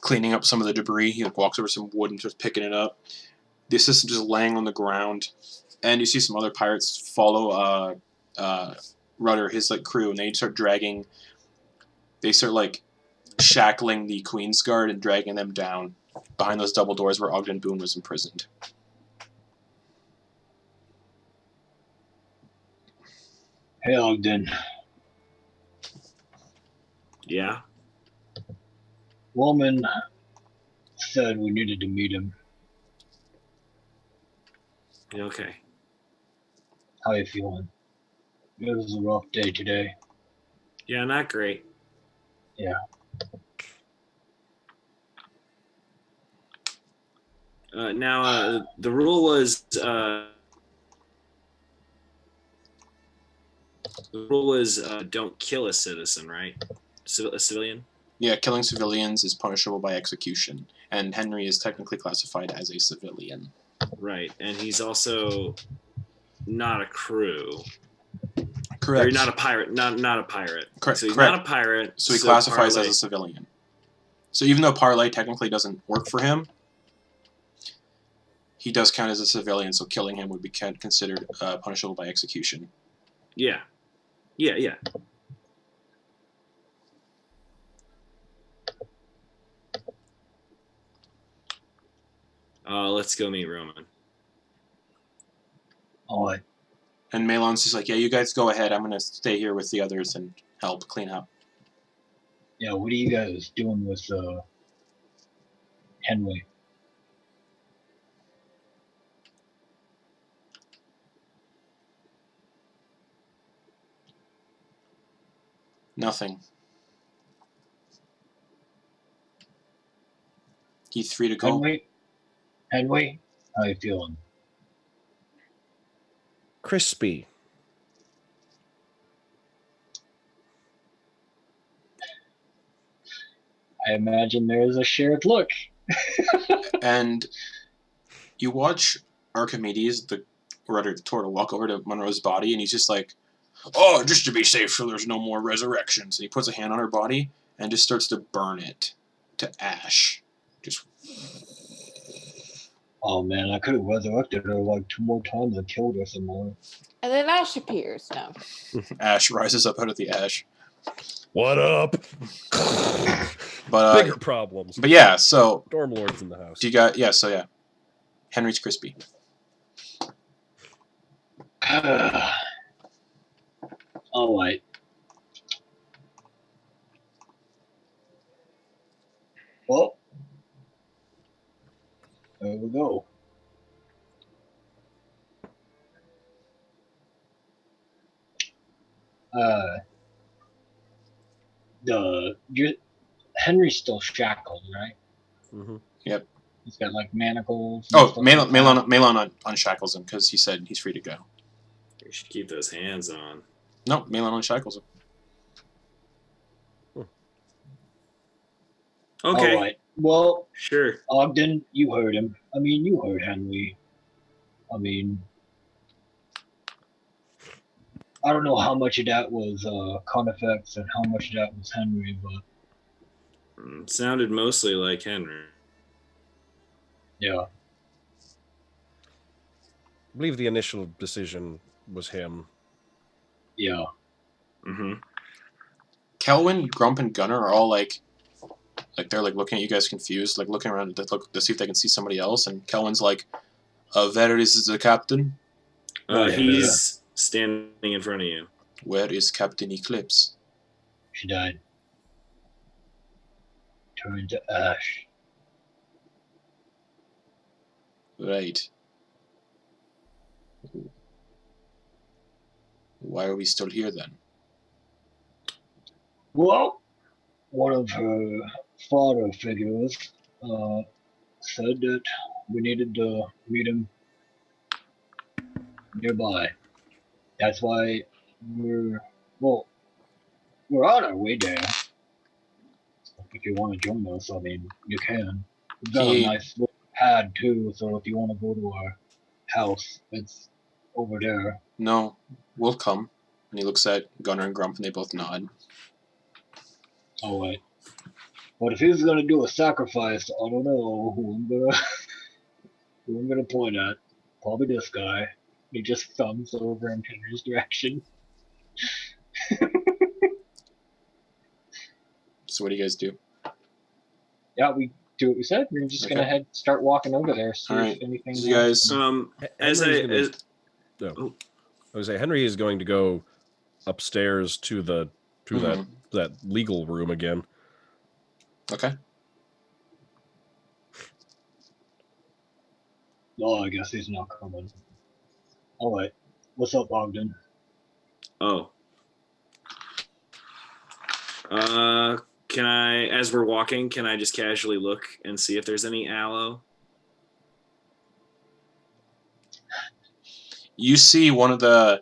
cleaning up some of the debris. He, like, walks over some wood and starts picking it up. The assistant is laying on the ground. And you see some other pirates follow Rudder, his, like, crew, and they start dragging... They start, like, shackling the Queen's Guard and dragging them down behind those double doors where Ogden Boon was imprisoned. Hey, Ogden. Yeah. Woman said we needed to meet him. Okay. How you feeling? It was a rough day today. Yeah, not great. Yeah. Now, the rule was don't kill a citizen, right? A civilian. Yeah, killing civilians is punishable by execution, and Henry is technically classified as a civilian. Right, and he's also not a crew. Correct. Or not a pirate. Not a pirate. Correct. So he's Correct. not a pirate. So he classifies parlay. as a civilian. So even though parlay technically doesn't work for him, he does count as a civilian, so killing him would be considered punishable by execution. Yeah. Yeah, yeah. Let's go meet Roman. All right. And Malon's just like, yeah, you guys go ahead. I'm going to stay here with the others and help clean up. Yeah, what are you guys doing with Henry? Nothing. He's free to go. Henry, how you feeling? Crispy. I imagine there's a shared look. And you watch Archimedes, the rudder turtle, walk over to Monroe's body, and he's just like, oh, just to be safe so there's no more resurrections. And he puts a hand on her body and just starts to burn it to ash. Just... Oh man, I could have resurrected her like 2 more times and killed her some more. And then Ash appears. No. Ash rises up out of the ash. What up? But Bigger problems. But yeah, so Stormlord's in the house. do you got yeah. Henry's crispy. All right. Well, there we go. Henry's still shackled, right? Mm-hmm. Yep. He's got like manacles. and Oh, stuff Malon, like that. Malon unshackles him because he said he's free to go. You should keep those hands on. No, Malon unshackles him. Okay. All right. Well, Sure. Ogden, you heard him. I mean, you heard Henry. I mean, I don't know how much of that was Conifex and how much of that was Henry, but Sounded mostly like Henry. yeah. I believe the initial decision was him. Yeah. Mm-hmm. Kelwyn, Grump, and Gunner are all like they're like looking at you guys confused, like looking around to see if they can see somebody else. And Kelwyn's like, where is the captain? He's standing in front of you. Where is Captain Eclipse? She died. Turned to ash. Right. Why are we still here then? Well, one of her father figures said that we needed to meet him nearby. That's why we're on our way there. If you want to join us, I mean, you can. We've got a nice little pad too, so if you want to go to our house, it's over there. No, we'll come. And he looks at Gunner and Grump, and they both nod. Oh wait. But if he's gonna do a sacrifice, I don't know who I'm gonna point at. Probably this guy. He just thumbs over in Henry's direction. So what do you guys do? Yeah, we do what we said. We're just gonna start walking over there, see Alright. if anything. So you guys, I would say Henry is going to go upstairs to that legal room again. okay. Oh, I guess he's not coming. All right. What's up, Ogden? Oh. Can I, as we're walking, can I just casually look and see if there's any aloe? You see one of the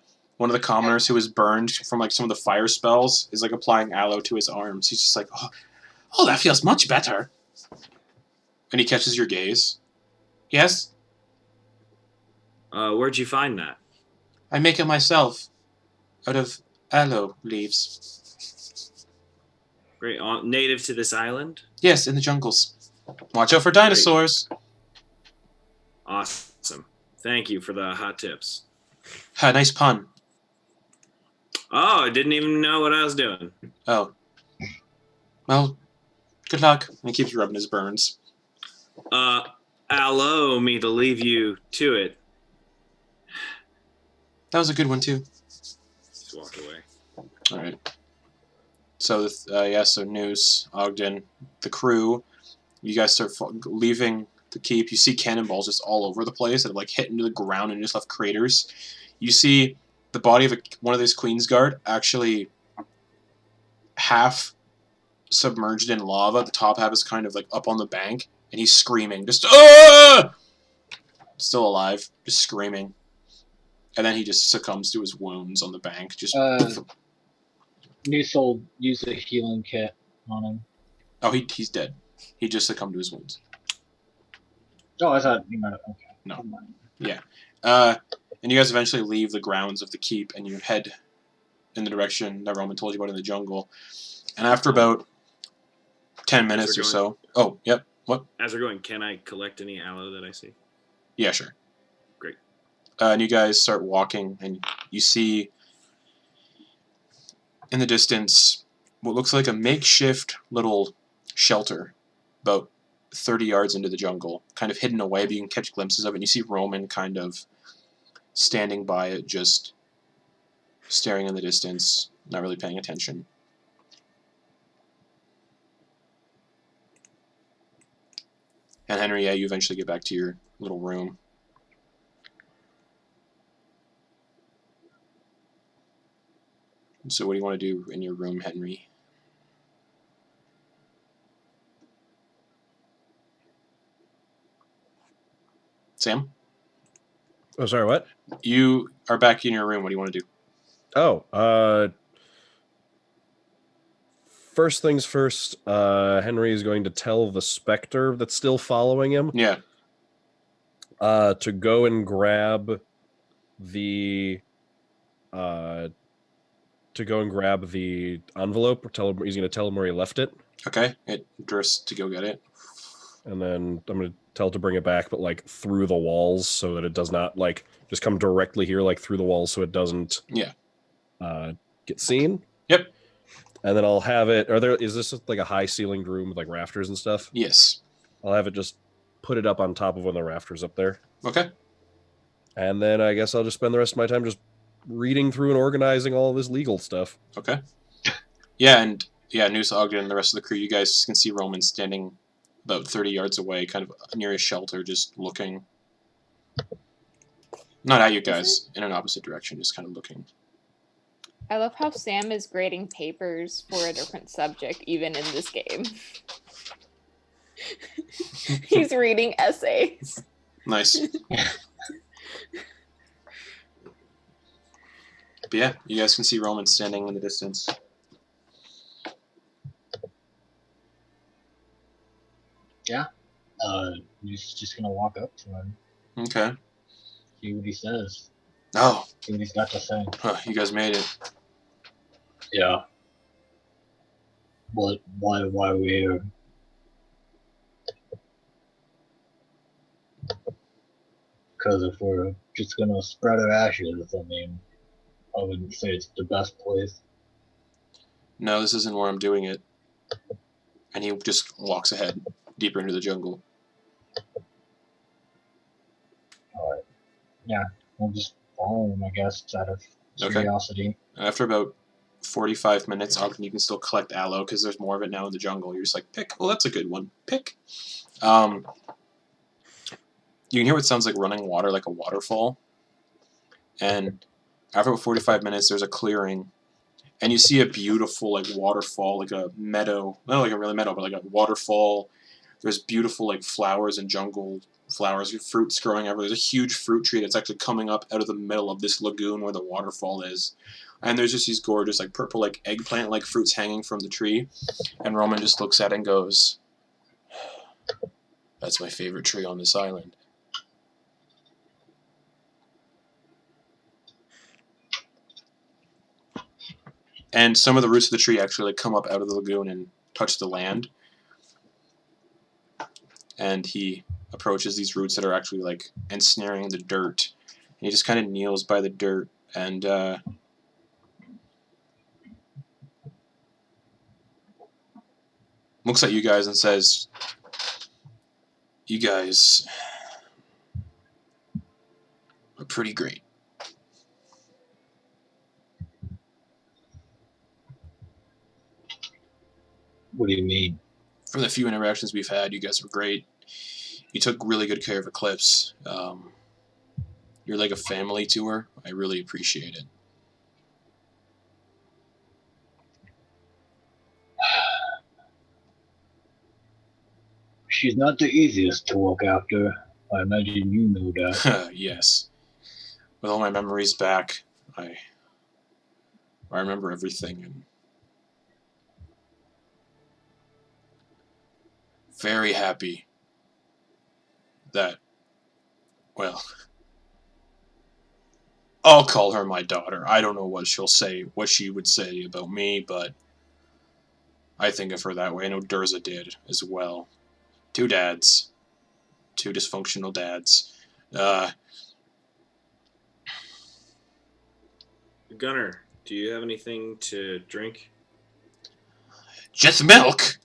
commoners who was burned from like some of the fire spells is like applying aloe to his arms. He's just like, oh, that feels much better. And he catches your gaze. Yes? Where'd you find that? I make it myself. Out of aloe leaves. Great. Native to this island? Yes, in the jungles. Watch out for dinosaurs. Awesome. Thank you for the hot tips. Nice pun. Oh, I didn't even know what I was doing. Oh. Well, good luck. And he keeps rubbing his burns. Allow me to leave you to it. That was a good one, too. Just walk away. Alright. So, so Noose, Ogden, the crew, you guys start leaving the keep. You see cannonballs just all over the place that have, like, hit into the ground and just left craters. You see the body of one of these Queen's Guard actually half submerged in lava. The top half is kind of, like, up on the bank, and he's screaming. Just, ah! Still alive. Just screaming. And then he just succumbs to his wounds on the bank. Just... Noose will use a healing kit on him. Oh, he's dead. He just succumbed to his wounds. Oh, I thought you might have... Okay. No. Yeah. And you guys eventually leave the grounds of the keep, and you head in the direction that Roman told you about in the jungle. And after about 10 minutes or so... Oh, yep. What? As we're going, can I collect any aloe that I see? Yeah, sure. Great. And you guys start walking, and you see in the distance what looks like a makeshift little shelter about 30 yards into the jungle, kind of hidden away, but you can catch glimpses of it. And you see Roman kind of standing by it, just staring in the distance, not really paying attention. And Henry, you eventually get back to your little room. So what do you want to do in your room, Henry? Sam? Oh, sorry, what? You are back in your room. What do you want to do? Oh, first things first, Henry is going to tell the Spectre that's still following him. Yeah. To go and grab the envelope. He's going to tell him where he left it. Okay. It drifts to go get it. And then I'm going to tell it to bring it back, but like through the walls so that it does not like just come directly here, like through the walls so it doesn't get seen. Yep. And then I'll have it, is this like a high ceilinged room with like rafters and stuff? Yes. I'll have it just put it up on top of one of the rafters up there. Okay. And then I guess I'll just spend the rest of my time just reading through and organizing all this legal stuff. Okay. Yeah, and Noose, Ogden, and the rest of the crew, you guys can see Roman standing about 30 yards away, kind of near his shelter, just looking. Not at you guys, in an opposite direction, just kind of looking. I love how Sam is grading papers for a different subject, even in this game. He's reading essays. Nice. But yeah, you guys can see Roman standing in the distance. Yeah. He's just gonna walk up to him. Okay. See what he says. Oh. See what he's got to say. Huh, you guys made it. Yeah. But why are we here? Because if we're just gonna spread our ashes, I mean, I wouldn't say it's the best place. No, this isn't where I'm doing it. And he just walks ahead, deeper into the jungle. Alright. Yeah, we'll just follow him, I guess, out of Okay. curiosity. After about 45 minutes, Ogden, you can still collect aloe because there's more of it now in the jungle. You're just like, pick. Oh, that's a good one. Pick. You can hear what sounds like running water, like a waterfall. And after about 45 minutes, there's a clearing. And you see a beautiful, like, waterfall, like a meadow. Not like a really meadow, but like a waterfall. There's beautiful, like, flowers and jungle flowers, fruits growing everywhere. There's a huge fruit tree that's actually coming up out of the middle of this lagoon where the waterfall is. And there's just these gorgeous, like, purple, like, eggplant-like fruits hanging from the tree. And Roman just looks at it and goes, that's my favorite tree on this island. And some of the roots of the tree actually like come up out of the lagoon and touch the land. And he approaches these roots that are actually like ensnaring the dirt. And he just kind of kneels by the dirt and looks at you guys and says, you guys are pretty great. What do you mean? From the few interactions we've had, you guys were great. You took really good care of Eclipse. You're like a family to her. I really appreciate it. She's not the easiest to look after. I imagine you know that. Yes. With all my memories back, I remember everything and very happy that, well, I'll call her my daughter. I don't know what she'll say, what she would say about me, but I think of her that way. I know Durza did as well. 2 dads. 2 dysfunctional dads. Gunnar, do you have anything to drink? Just milk!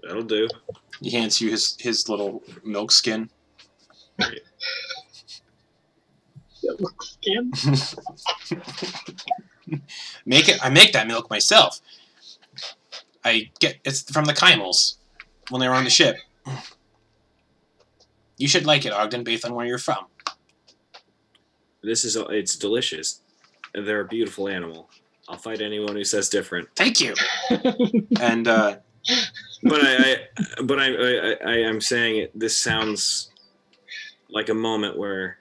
That'll do. He hands you his little milk skin. Milk skin? I make that milk myself. It's from the Kymals when they were on the ship. You should like it, Ogden, based on where you're from. It's delicious. They're a beautiful animal. I'll fight anyone who says different. Thank you. And But I'm saying it. This sounds like a moment where,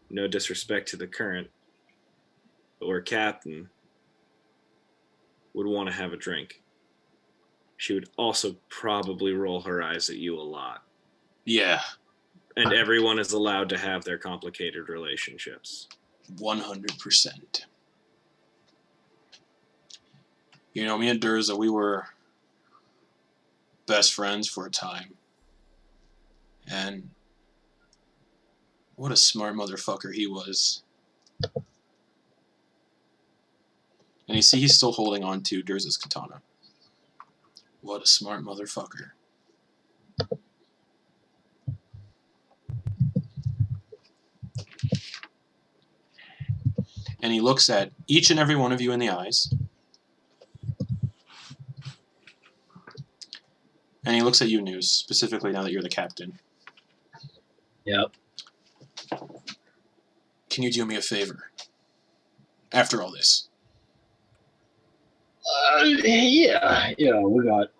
no disrespect to the current, but where Captain would want to have a drink. She would also probably roll her eyes at you a lot. yeah, And everyone is allowed to have their complicated relationships. 100%. You know, me and Durza, we were best friends for a time. And what a smart motherfucker he was. And you see he's still holding on to Durza's katana. What a smart motherfucker. And he looks at each and every one of you in the eyes. And he looks at you, News, specifically now that you're the captain. Yep. Can you do me a favor? After all this. Yeah, we got.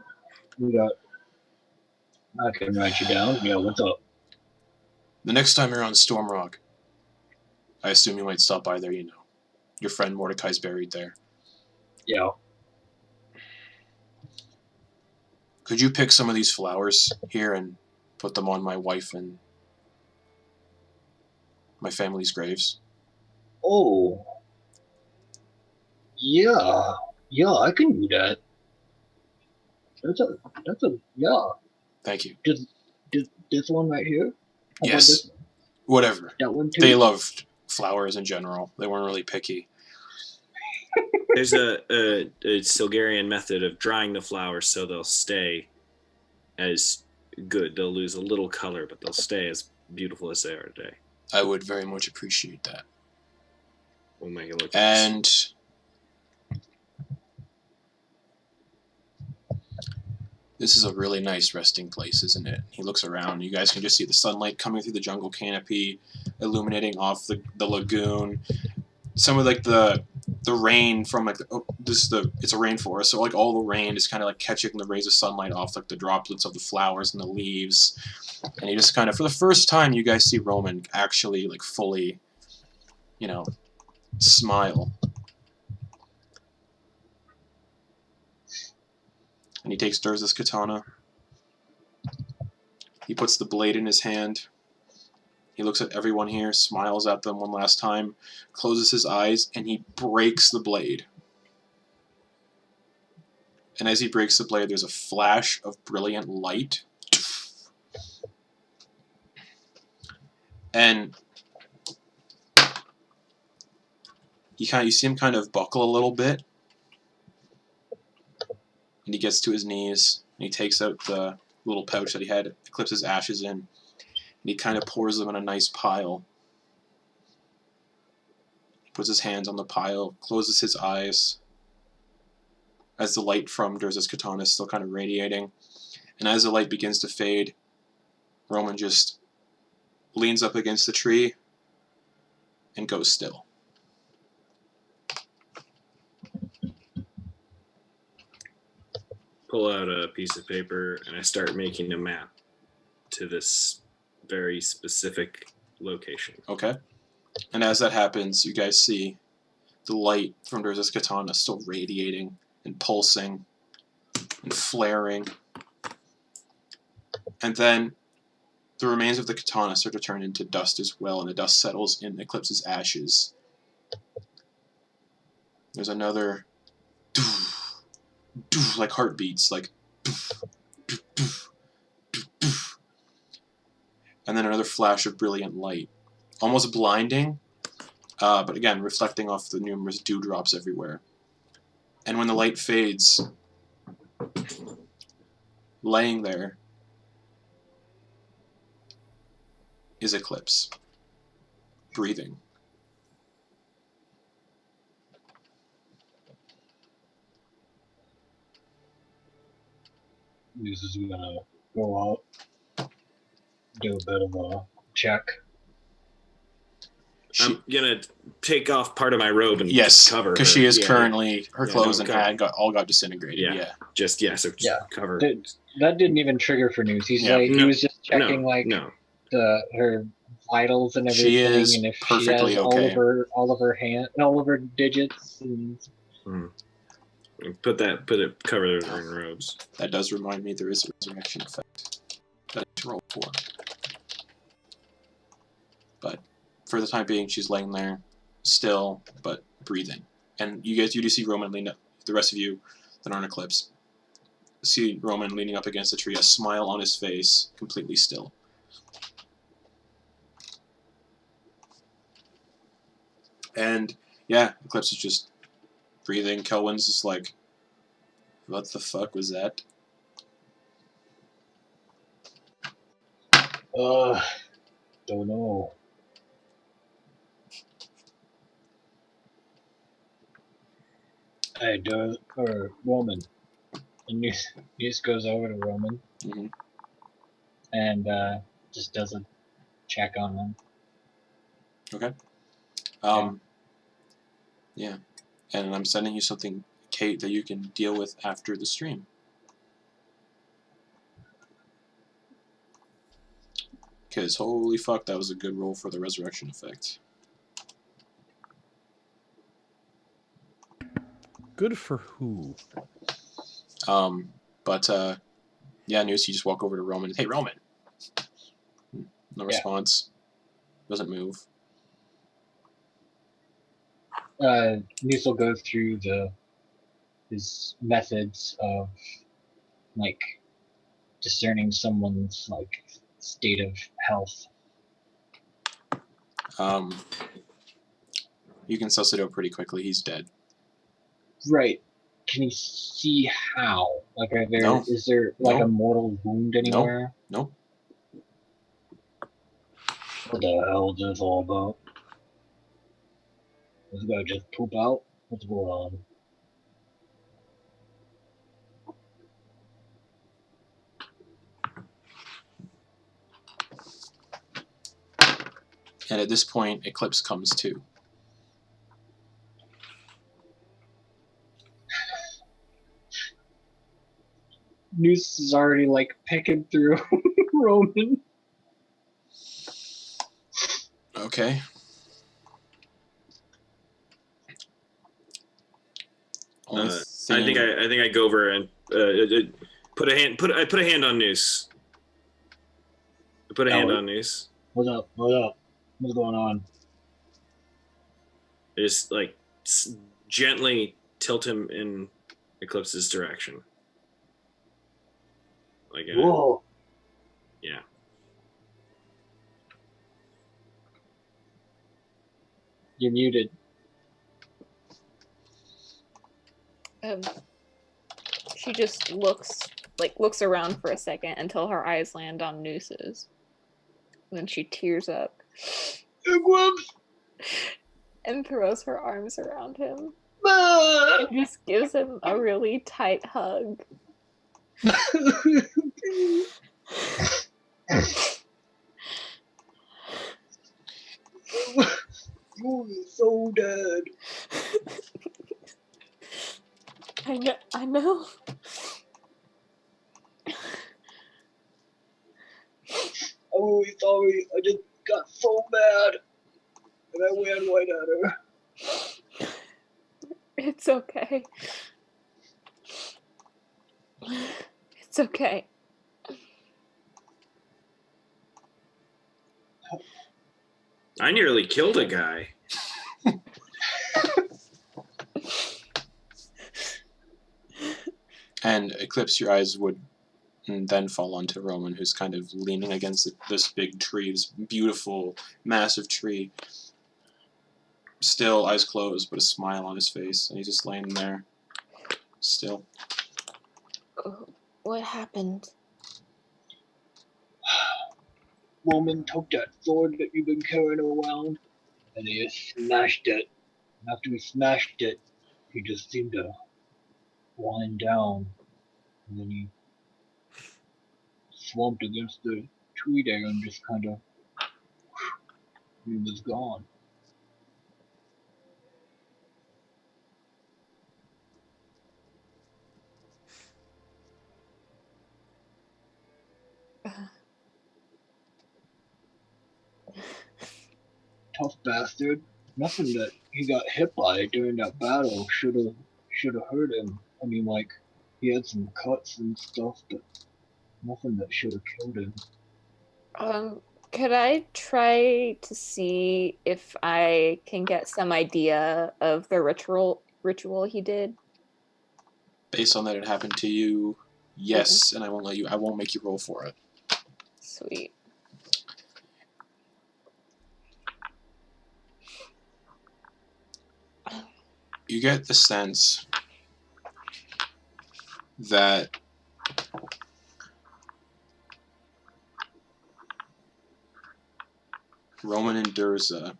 I can write you down. Yeah, what's up? The next time you're on Stormrock, I assume you might stop by there, you know. Your friend Mordecai's buried there. Yeah. Could you pick some of these flowers here and put them on my wife and my family's graves? Oh. Yeah, I can do that. That's a yeah. Thank you. This one right here. How about Yes. this one? Whatever. That one too. They loved flowers in general. They weren't really picky. There's a Silgarian method of drying the flowers so they'll stay as good. They'll lose a little color, but they'll stay as beautiful as they are today. I would very much appreciate that. We'll make it look And this is a really nice resting place, isn't it? He looks around. You guys can just see the sunlight coming through the jungle canopy, illuminating off the lagoon. Some of like the rain from like it's a rainforest, so like all the rain is kind of like catching the rays of sunlight off like the droplets of the flowers and the leaves. And you just kind of, for the first time, you guys see Roman actually like fully, you know, smile. And he takes Durza's katana. He puts the blade in his hand. He looks at everyone here, smiles at them one last time, closes his eyes, and he breaks the blade. And as he breaks the blade, there's a flash of brilliant light. And you see him kind of buckle a little bit. And he gets to his knees, and he takes out the little pouch that he had Eclipse's ashes in, and he kind of pours them in a nice pile. He puts his hands on the pile, closes his eyes, as the light from Durza's katana is still kind of radiating. And as the light begins to fade, Roman just leans up against the tree and goes still. pull out a piece of paper and I start making a map to this very specific location. Okay. And as that happens, you guys see the light from Durza's katana still radiating and pulsing and flaring. And then the remains of the katana start to turn into dust as well, and the dust settles in Eclipse's ashes. There's another like heartbeats, like and then another flash of brilliant light, almost blinding, but again reflecting off the numerous dewdrops everywhere. And when the light fades, laying there is Eclipse, breathing. This is gonna go out, do a bit of a check. I'm gonna take off part of my robe and Yes, cover her. because she is Yeah, currently her Yeah, clothes no, and cover. hat got disintegrated. Yeah. Yeah. So just cover. That didn't even trigger for news. He's Yeah. like he No, was just checking no. her vitals and She everything, is and if she perfectly has okay. all of her digits. And Cover her in robes. That does remind me there is a resurrection effect that I need to roll for. But for the time being, she's laying there, still, but breathing. And you do see Roman lean up, the rest of you that aren't Eclipse, see Roman leaning up against the tree, a smile on his face, completely still. And yeah, Eclipse is just breathing. Kelwyn's just like, what the fuck was that? Don't know. Hey, or Roman. And News goes over to Roman Mm-hmm. and just does a check on him. Okay. Yeah. And I'm sending you something, Kate, that you can deal with after the stream. Because holy fuck, that was a good roll for the resurrection effect. Good for who? Yeah, Noose, you just walk over to Roman. Hey, Roman. No response. Doesn't move. Noose will go through his methods of like discerning someone's like state of health. You can suss it out pretty quickly. He's dead. Right. Can you see how? Like, No. is there like No. a mortal wound anywhere? Nope. What the hell is this all about? This guy just poop out? What's going on? And at this point, Eclipse comes too. Noose is already like picking through Roman. Okay. Only I think I go over and put a hand on Noose. Put a hand on Noose. What's up? What's up? What's going on? Just like gently tilt him in Eclipse's direction. Like Whoa. Yeah. You're muted. She just looks around for a second until her eyes land on Noose's. And then she tears up. Eclipse! And throws her arms around him. And just gives him a really tight hug. You're so dead. I know. I'm really sorry. I just got so mad. And I ran right at her. It's okay. It's okay. I nearly killed a guy. And Eclipse, your eyes would then fall onto Roman, who's kind of leaning against this big tree, this beautiful, massive tree. Still, eyes closed, but a smile on his face, and he's just laying there, still. What happened? Roman took that sword that you've been carrying around, and he smashed it. And after he smashed it, he just seemed to wind down, and then he slumped against the tree there and just kind of, he was gone. Tough bastard. Nothing that he got hit by during that battle should have hurt him. I mean, like, he had some cuts and stuff, but nothing that should have killed him. Could I try to see if I can get some idea of the ritual he did? Based on that it happened to you, yes, and I won't make you roll for it. Sweet. You get the sense that Roman and Durza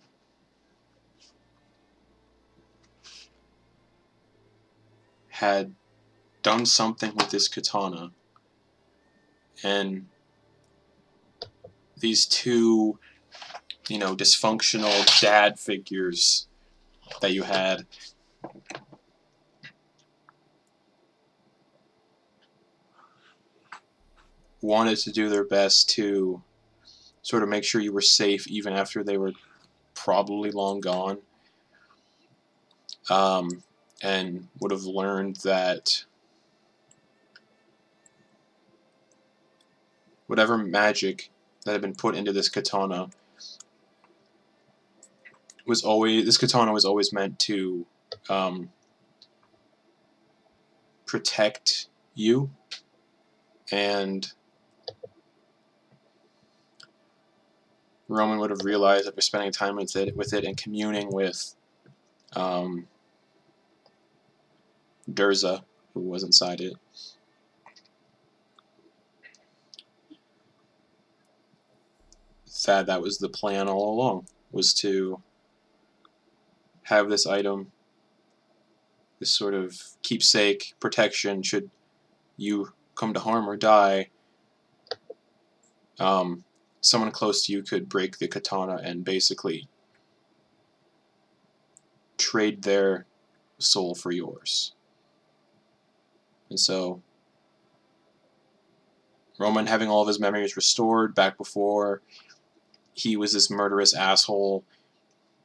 had done something with this katana, and these two, dysfunctional dad figures that you had wanted to do their best to sort of make sure you were safe even after they were probably long gone, and would have learned that whatever magic that had been put into this katana this katana was always meant to protect you, and Roman would have realized after spending time with it and communing with Durza, who was inside it. That was the plan all along, was to have this item, this sort of keepsake protection should you come to harm or die. Someone close to you could break the katana and basically trade their soul for yours. And so Roman, having all of his memories restored back before he was this murderous asshole,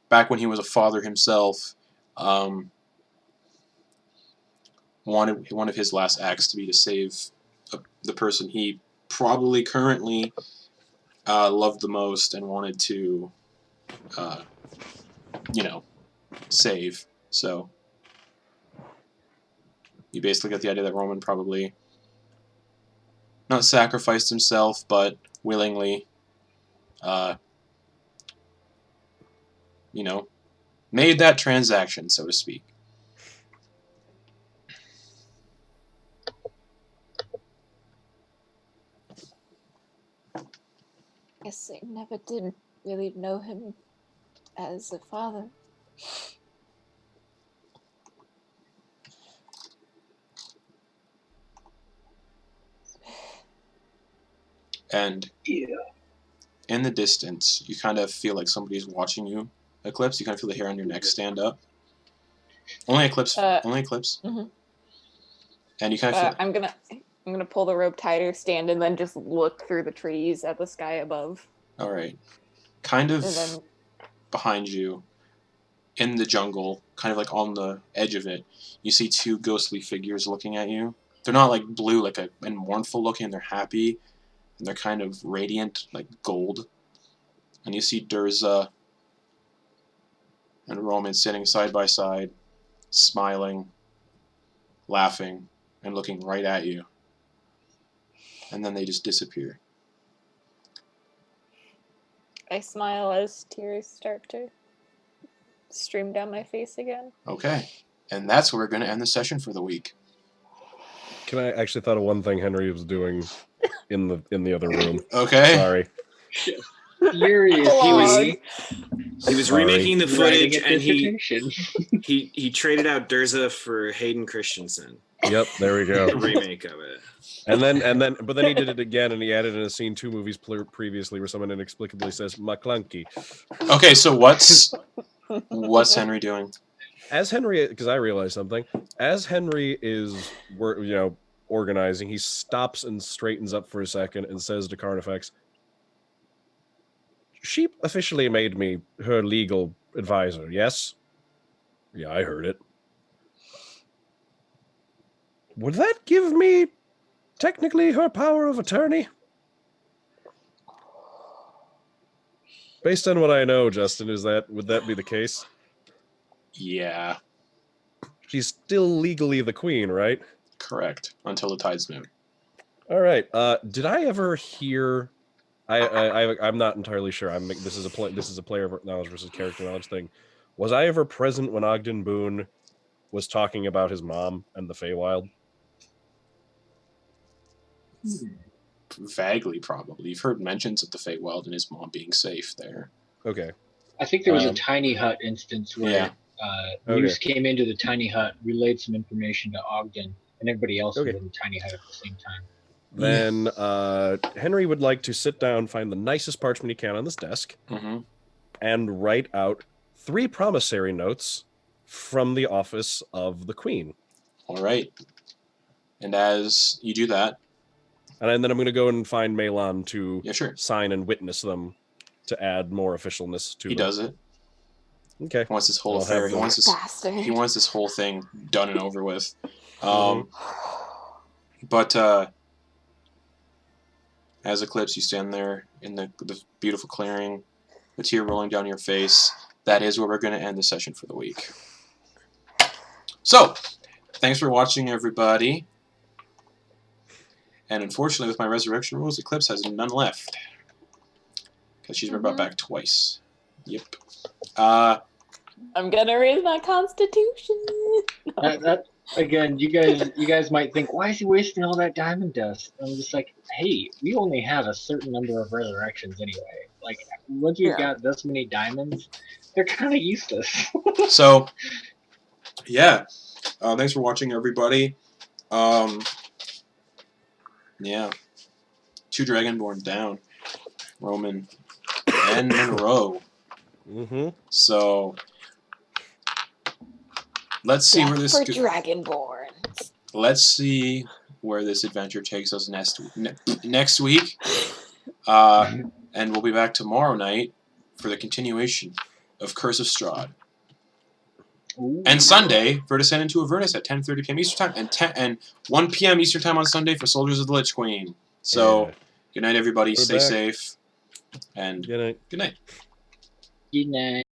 back when he was a father himself, wanted one of his last acts to be to save the person he probably currently loved the most and wanted to, save. So you basically get the idea that Roman probably not sacrificed himself, but willingly, made that transaction, so to speak. Guess I never did really know him as a father. And in the distance, you kind of feel like somebody's watching you, Eclipse. You kind of feel the hair on your neck stand up. Only Eclipse. Only Eclipse. Mm-hmm. And you kind of feel... I'm gonna pull the rope tighter, stand, and then just look through the trees at the sky above. All right. Kind of then... behind you, in the jungle, kind of like on the edge of it, you see two ghostly figures looking at you. They're not like blue, and mournful looking. They're happy. And they're kind of radiant, like gold. And you see Durza and Roman sitting side by side, smiling, laughing, and looking right at you. And then they just disappear. I smile as tears start to stream down my face again. Okay. And that's where we're going to end the session for the week. Can I actually thought of one thing Henry was doing in the other room. Okay. Sorry. Furiously. He was Sorry. remaking the footage, and dissertation. he traded out Durza for Hayden Christensen. Yep, there we go. A remake of it. And then he did it again, and he added in a scene 2 movies previously where someone inexplicably says "McClunky." Okay, so what's Henry doing? As Henry, because I realized something. As Henry is, organizing, he stops and straightens up for a second and says to Carnifex, "She officially made me her legal advisor, yes?" "Yeah, I heard it." "Would that give me technically her power of attorney?" Based on what I know, Justin, would that be the case? Yeah. She's still legally the queen, right? Correct. Until the tides move. All right. Did I ever hear? I'm not entirely sure. This is a player knowledge versus character knowledge thing. Was I ever present when Ogden Boon was talking about his mom and the Feywild? Vaguely, probably. You've heard mentions of the Feywild and his mom being safe there. Okay. I think there was a tiny hut instance where news came into the tiny hut, relayed some information to Ogden, and everybody else was in the tiny hut at the same time. Then Henry would like to sit down, find the nicest parchment he can on this desk, and write out 3 promissory notes from the office of the Queen. All right. And as you do that... And then I'm going to go and find Malon to sign and witness them to add more officialness to them. He does it. Okay. He wants this whole affair. He wants this whole thing done and over with. But as Eclipse, you stand there in the beautiful clearing, the tear rolling down your face, that is where we're going to end the session for the week. So, thanks for watching, everybody. And unfortunately, with my resurrection rules, Eclipse has none left. Because she's been brought back twice. Yep. I'm gonna raise my constitution. That again, you guys might think, why is he wasting all that diamond dust? I'm just like, hey, we only have a certain number of resurrections anyway. Like, once you've got this many diamonds, they're kind of useless. So, yeah. Thanks for watching, everybody. Yeah. 2 Dragonborn down. Roman and Monroe. Mm-hmm. So, let's see where this for Dragonborns. Let's see where this adventure takes us next week. And we'll be back tomorrow night for the continuation of Curse of Strahd. Ooh. And Sunday for Descend into Avernus at 10:30 p.m. Eastern Time and 1 p.m. Eastern Time on Sunday for Soldiers of the Lich Queen. So, good night, everybody. Stay safe. And Good night. Good night. Good night.